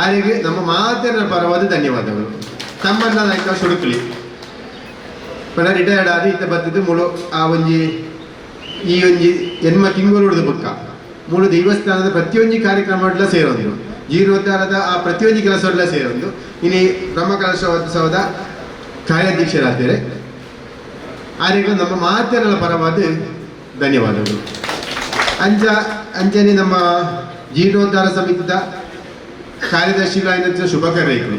ಆರಿಗೆ ನಮ್ಮ ಮಾತೆಲ್ಲ ಪರವಾದ ಧನ್ಯವಾದಗಳು. ತಮ್ಮನ್ನ ನಾಯಕ ಸುಡುಕಲಿ ಪಣ ರಿಟೈರ್ಡ್ ಆದ ಇತ್ತ ಬರ್ತದೆ ಮುಳು ಆ ಒಂಜಿ ಈ ಒಂಜಿ 80 ತಿಂಗಳು ಹಿಡಿದು ಬುಕ್ಕ ಮುಳು ದೇವಸ್ಥಾನದ ಪ್ರತಿಯೊಂದು ಕಾರ್ಯಕ್ರಮ ಸೇರೋದು ಜೀರ್ಣೋದ್ಧಾರದ ಆ ಪ್ರತಿಯೊಂದು ಕೆಲಸವೆಲ್ಲ ಸೇರೊಂದು ಇಲ್ಲಿ ಬ್ರಹ್ಮಕಲಶೋತ್ಸವದ ಕಾರ್ಯಾಧ್ಯಕ್ಷರಾದರೆ ಆರಿಗೆ ನಮ್ಮ ಮಾತೆಲ್ಲ ಪರವಾದ ಧನ್ಯವಾದಗಳು. ಅಂಚನೆ ನಮ್ಮ ಜೀರ್ಣೋದ್ಧಾರ ಸಮಿತಿದ ಕಾರ್ಯದರ್ಶಿಗಳಾದ ಶುಭಕರ ರೈತರು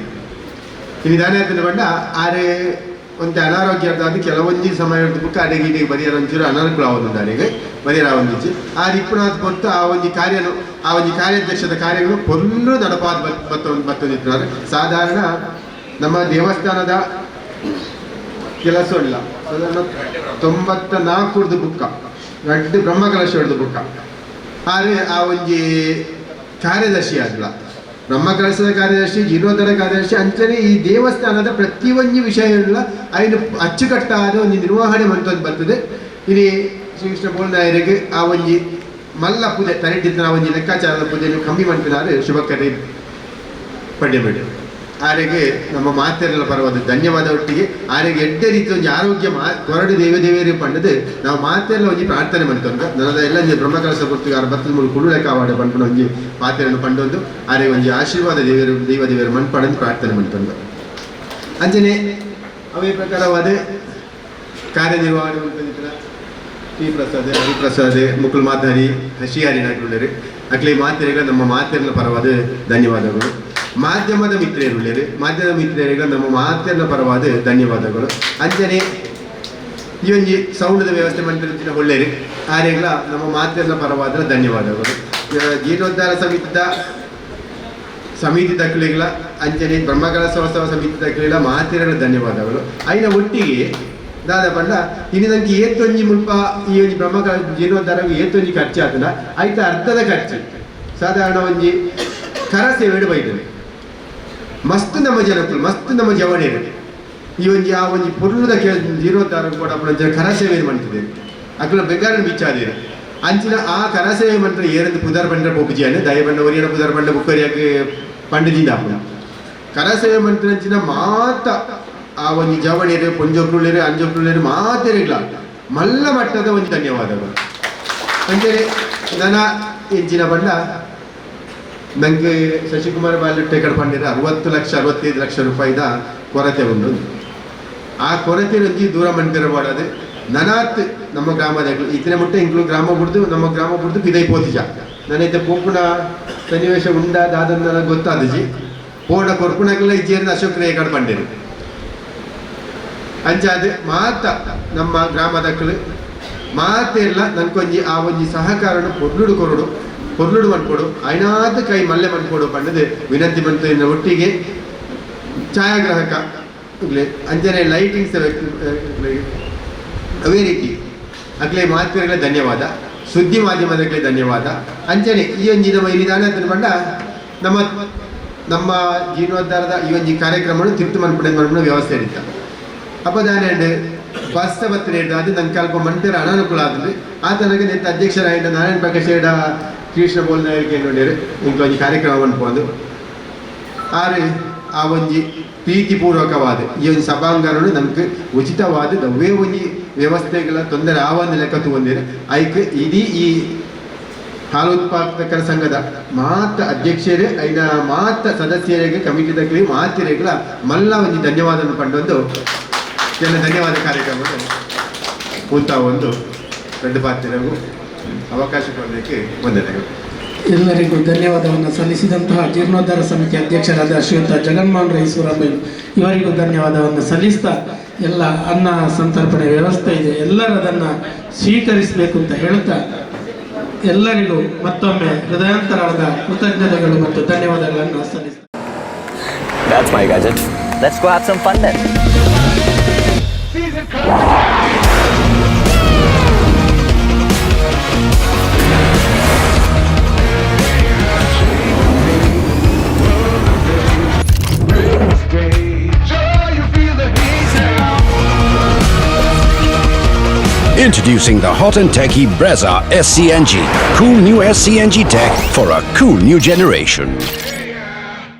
ಇಲ್ಲಿ ದಾನ ಬಂಡ ಆರೆ ಒಂತೆ ಅನಾರೋಗ್ಯ ಅದು ಕೆಲವೊಂದು ಸಮಯ ಬುಕ್ ಅಡೆಗೆ ಇಡೆಗೆ ಬರಿಯರ ಒಂಚೂರು ಅನಾನುಕೂಲ ಆಗುದುಂಡು ಅಡೆಗೆ ಬರಿಯರ ಒಂದಿಚ್ಚು ಆ ಇಪ್ಪನಾಥ್ ಹೊತ್ತು ಆ ಒಂದು ಕಾರ್ಯನು ಆ ಒಂದು ಕಾರ್ಯಾಧ್ಯಕ್ಷದ ಕಾರ್ಯಗಳು ಪೊಲ್ಲು ನಡಪಾದ ಬತ್ತೊಂದಿದ್ದಾರೆ. ಸಾಧಾರಣ ನಮ್ಮ ದೇವಸ್ಥಾನದ ಕೆಲಸ ಇಲ್ಲ ಸಾಧಾರಣ 94 ಬುಕ್ಕ ಗಡ್ಡೆ ಬ್ರಹ್ಮಕಲಶ ಹೊಡೆದು ಬುಕ್ಕ ಆದರೆ ಆ ಒಂದು ಕಾರ್ಯದರ್ಶಿ ಆಗಲ್ಲ ಬ್ರಹ್ಮಕಲಶದ ಕಾರ್ಯದರ್ಶಿ ಜೀರ್ಣೋದ್ಧಾರ ಕಾರ್ಯದರ್ಶಿ ಅಂಚನೆ ಈ ದೇವಸ್ಥಾನದ ಪ್ರತಿಯೊಂದು ವಿಷಯಗಳ ಐದು ಅಚ್ಚುಕಟ್ಟಾದ ಒಂದು ನಿರ್ವಹಣೆ ಮಂತದ್ದು ಬರ್ತದೆ. ಇಲ್ಲಿ ಶ್ರೀಕೃಷ್ಣ ಬೋಲ್ನಾಯರಿಗೆ ಆ ಒಂದು ಮಲ್ಲ ಪೂಜೆ ತರೆಟಿದ್ದ ಆ ಒಂದು ಲೆಕ್ಕಾಚಾರದ ಪೂಜೆಯನ್ನು ಕಮ್ಮಿ ಮಾಡ್ತಿದ್ದಾರೆ ಶುಭ ಕರೆ ಪಡೆಯಬೇಡಿ. ಆರೆಗೆ ನಮ್ಮ ಮಾತೆಯರೆಲ್ಲ ಪರವಾದ ಧನ್ಯವಾದ ಒಟ್ಟಿಗೆ ಆರೆಗೆ ಎಡ್ಡೆ ರೀತಿ ಒಂದು ಆರೋಗ್ಯ ಕೊರಡು ದೇವದೇವಿಯರಿಗೆ ಪಂಡದು ನಾವು ಮಾತೆಲ್ಲ ಒಂದು ಪ್ರಾರ್ಥನೆ ಮಾಡ್ಕೊಂಡು ನನ್ನದ ಎಲ್ಲ ಬ್ರಹ್ಮಕಲಶ ಗುರುತುಗಾರ ಬತ್ತದ ಮೂಲ ಕುಡು ಲೆಕ್ಕ ಆವಾಡ ಪಂಡ್ಕೊಂಡು ಒಂದು ಮಾತೆಯನ್ನು ಪಂಡೊಂದು ಆರೆಗೆ ಒಂದು ಆಶೀರ್ವಾದ ದೇವದೇವಿಯರ ಮಣ್ಪಡಂದು ಪ್ರಾರ್ಥನೆ ಮಾಡ್ಕೊಂಡು ಅಂಜನೆ ಅವೇ ಪ್ರಕಾರವಾದ ಕಾರ್ಯನಿರ್ವಹಣೆ ಮಾಡ್ಕೊಂಡಿದ್ದಾರೆ. ಶ್ರೀ ಪ್ರಸಾದ್ ಹರಿಪ್ರಸಾದ್ ಮುಕುಲ್ ಮಾತಾರಿ ಹಸಿಯಾರಿ ನಾಟುಳ್ಳರು ಅಕ್ಲೆ ಮಾತೆಯರಿಗೆ ನಮ್ಮ ಮಾತೆಯರ ಪರವಾದ ಧನ್ಯವಾದಗಳು. ಮಾಧ್ಯಮದ ಮಿತ್ರರುಳ್ಳರು ಮಾಧ್ಯಮದ ಮಿತ್ರರಿಗೆ ನಮ್ಮ ಮಾತೆಯರ ಪರವಾದ ಧನ್ಯವಾದಗಳು. ಅಂಜನೆ ಈ ಒಂದು ಸೌಂಡದ ವ್ಯವಸ್ಥೆ ಮಂತ್ರಿನ ಒಳ್ಳೆಯರು ಆರೆಗಳ ನಮ್ಮ ಮಾತೆಯರ ಪರವಾದ ಧನ್ಯವಾದಗಳು. ಜೀರ್ಣೋದ್ಧಾರ ಸಮಿತಿ ತಕ್ಕಳಿಗಳ ಅಂಜನೆ ಬ್ರಹ್ಮಕಲಶೋತ್ಸವ ಸಮಿತಿ ತಕ್ಕಳಿಗಳ ಮಾತೆಯರ ಧನ್ಯವಾದಗಳು. ಐನ ಒಟ್ಟಿಗೆ ದಾದ ಪಂಡ ಇನ್ನು ನನಗೆ ಏತೊಂಜಿ ಮುಲ್ಪ ಈ ಒಂದು ಬ್ರಹ್ಮಕಲ ಜೀರ್ಣೋದ್ಧಾರಕ್ಕೆ ಏತೊಂಜಿ ಖರ್ಚು ಆತನ ಆಯ್ತು ಅರ್ಧದ ಖರ್ಚು ಸಾಧಾರಣ ಒಂಜಿ ಕರ ಸೇವೆಡು ಬೈದನೆ ಮಸ್ತ್ ನಮ್ಮ ಜನಕ್ಕಳು ಮಸ್ತ್ ನಮ್ಮ ಜವಣೇರು ಈ ಒಂದು ಆ ಒಂದು ಪುರ್ಲದ ಜೀರ್ಣೋದ್ಧಾರ ಕೂಡ ಕರ ಸೇವೆ ಮಾಡ್ತಿದ್ದೇನೆ ಅಕ್ಕಳ ಬೇಕಾದ್ರೆ ಬಿಚ್ಚಾದೇರು ಅಂಚಿನ ಆ ಕರ ಸೇವೆ ಮಂತ್ರ ಏರಂದು ಪುದರ್ ಬಂಡ್ರೆ ಪೋಪಿಜಿಯಾನೆ ದಯ ಬಂಡ ಒರಿಯನ ಪುದರ್ ಬಂಡ ಬುಕ್ಕರಿಯಾಕೆ ಪಂಡಿಜಿಂದ ಕರ ಸೇವೆ ಮಂತ್ರ ಅಂಚಿನ ಮಾತ ಆ ಒಂದು ಜವಣೇರು ಪೊಂಜೊಕ್ಳುಳ್ಳೇರು ಅಂಜೊಕ್ಳುಳ್ಳೇರು ಮಾತೆರಿಲ್ಲ ಮಲ್ಲ ಮಟ್ಟದ ಒಂದು ಧನ್ಯವಾದಗಳು. ಅಂದರೆ ನನ್ನ ಹೆಂಚಿನ ಬಂಡ ನನಗೆ ಶಶಿಕುಮಾರ್ ಬಾಲ್ಯಟ್ಟೆಕಡೆ ಪಂಡಿರ 65 ಲಕ್ಷ ರೂಪಾಯಿದ ಕೊರತೆ ಉಂಟು. ಆ ಕೊರತೆ ರಂಜಿ ದೂರ ಮಂದಿರಬಾರದು ನನಾತ್ ನಮ್ಮ ಗ್ರಾಮದ ಇತನೆ ಮುಟ್ಟ ಇಂಕ್ಲು ಗ್ರಾಮ ಬಿಡ್ದು ನಮ್ಮ ಗ್ರಾಮ ಬಿಡ್ದು ಪಿದೈ ಪೋತಿಜ ನನ್ನೈತೆ ಪೋಪುನ ಸನ್ನಿವೇಶ ಉಂಡಾದ ನನಗೆ ಗೊತ್ತಾದಜಿ ಪೋಡ ಕೊರ್ಪುಣಕ್ಕೆಲ್ಲ ಇಜ್ಜೇರಿನ ಅಶೋಕ್ ರೇಖಾಡ್ ಪಂಡಿರು ಅಂಚಾದ ಮಾತ ನಮ್ಮ ಗ್ರಾಮದಕ್ಕಳು ಮಾತೆಲ್ಲ ನನ್ಕೊಂಜಿ ಆ ಒಂಜಿ ಸಹಕಾರನು ಪೊರ್ಲುಡು ಮನ್ಕೊಡು ಐನಾದ ಕೈ ಮಲ್ಲೆ ಮನ್ಕೊಡು ಪಂಡದು ವಿನಂತಿ ಮಂತ್ರಿನ ಒಟ್ಟಿಗೆ ಛಾಯಾಗ್ರಾಹಕ ಅಂಜನೆ ಲೈಟಿಂಗ್ಸ್ ಅವೇ ರೀತಿ ಅಗ್ಲೆ ಮಾತುಗಳಿಗೆ ಧನ್ಯವಾದ. ಸುದ್ದಿ ಮಾಧ್ಯಮದಕ್ಕೆ ಧನ್ಯವಾದ. ಅಂಜನೆ ಈ ಒಂದು ನಮ್ಮ ಇಲ್ಲಿ ದಾನ ಪಂಡ ನಮ್ಮ ಜೀರ್ಣೋದ್ಧಾರದ ಈ ಒಂದು ಕಾರ್ಯಕ್ರಮಗಳು ತಿರ್ತು ಮನ್ಪಡೆ ವ್ಯವಸ್ಥೆ ಇರುತ್ತೆ ಅಪದಾನ ಬಸ್ ಬತ್ತಿನ ಅದು ನಂಗೆ ಕಲ್ಪ ಮಂಟರ ಅನಾನುಕೂಲ ಆದ್ರೆ ಆ ತನಕ ನಿಂತ ಅಧ್ಯಕ್ಷರಾಗಿದ್ದ ನಾರಾಯಣ ಪ್ರಕಾಶ್ ಹೇಳ ಕೃಷ್ಣ ಬೋಲ್ನಾಯರಿಗೆ ನೋಡಿರು ಇಂಕ ಒಂದು ಕಾರ್ಯಕ್ರಮ ಅನ್ಬೋದು ಆರು ಆ ಒಂದು ಪ್ರೀತಿಪೂರ್ವಕವಾದ ಈ ಒಂದು ಸಭಾಂಗಣಗಳು ನಮ್ಗೆ ಉಚಿತವಾದ ಅವೇ ಒಂದು ವ್ಯವಸ್ಥೆಗಳ ತೊಂದರೆ ಆವಂದ ಲೆಕ್ಕ ತಗೊಂಡಿರು ಐಕ್ ಇಡೀ ಈ ಹಾಲು ಉತ್ಪಾದಕರ ಸಂಘದ ಮಾತ ಅಧ್ಯಕ್ಷರೇ ಐನ ಮಾತ ಸದಸ್ಯರಿಗೆ ಕಮಿಟಿದಾಗಲಿ ಮಾತಿರೆಗಳ ಮಲ್ಲ ಒಂದು ಧನ್ಯವಾದ ಪಂಡೊಂದು ಎಲ್ಲ ಧನ್ಯವಾದ ಕಾರ್ಯಕ್ರಮಗಳು ಕೂತ ಒಂದು ದೊಡ್ಡ ಪಾತ್ರಗೂ ಅವಕಾಶ ಕೊಡಲಿಕ್ಕೆ ವಂದನೆಗಳು. ಎಲ್ಲರಿಗೂ ಧನ್ಯವಾದವನ್ನು ಸಲ್ಲಿಸಿದಂತಹ ಜೀರ್ಣೋದ್ಧಾರ ಸಮಿತಿ ಅಧ್ಯಕ್ಷರಾದ ಶ್ರೀಯುತ ಜಗನ್ಮೋಹನ್ ರೈಸೂರಮ್ಮ ಇವರಿಗೂ ಧನ್ಯವಾದವನ್ನು ಸಲ್ಲಿಸ್ತಾ ಎಲ್ಲ ಅನ್ನ ಸಂತರ್ಪಣೆ ವ್ಯವಸ್ಥೆ ಇದೆ ಎಲ್ಲರದನ್ನು ಸ್ವೀಕರಿಸಬೇಕು ಅಂತ ಹೇಳ್ತಾ ಎಲ್ಲರಿಗೂ ಮತ್ತೊಮ್ಮೆ ಹೃದಯಾಂತರಾದ ಕೃತಜ್ಞತೆಗಳು ಮತ್ತು ಧನ್ಯವಾದಗಳನ್ನು ಸಲ್ಲಿಸ್ತಾರೆ. That's my gadget. Let's go have some fun then. Introducing the hot and techy Brezza SCNG. Cool new SCNG tech for a cool new generation.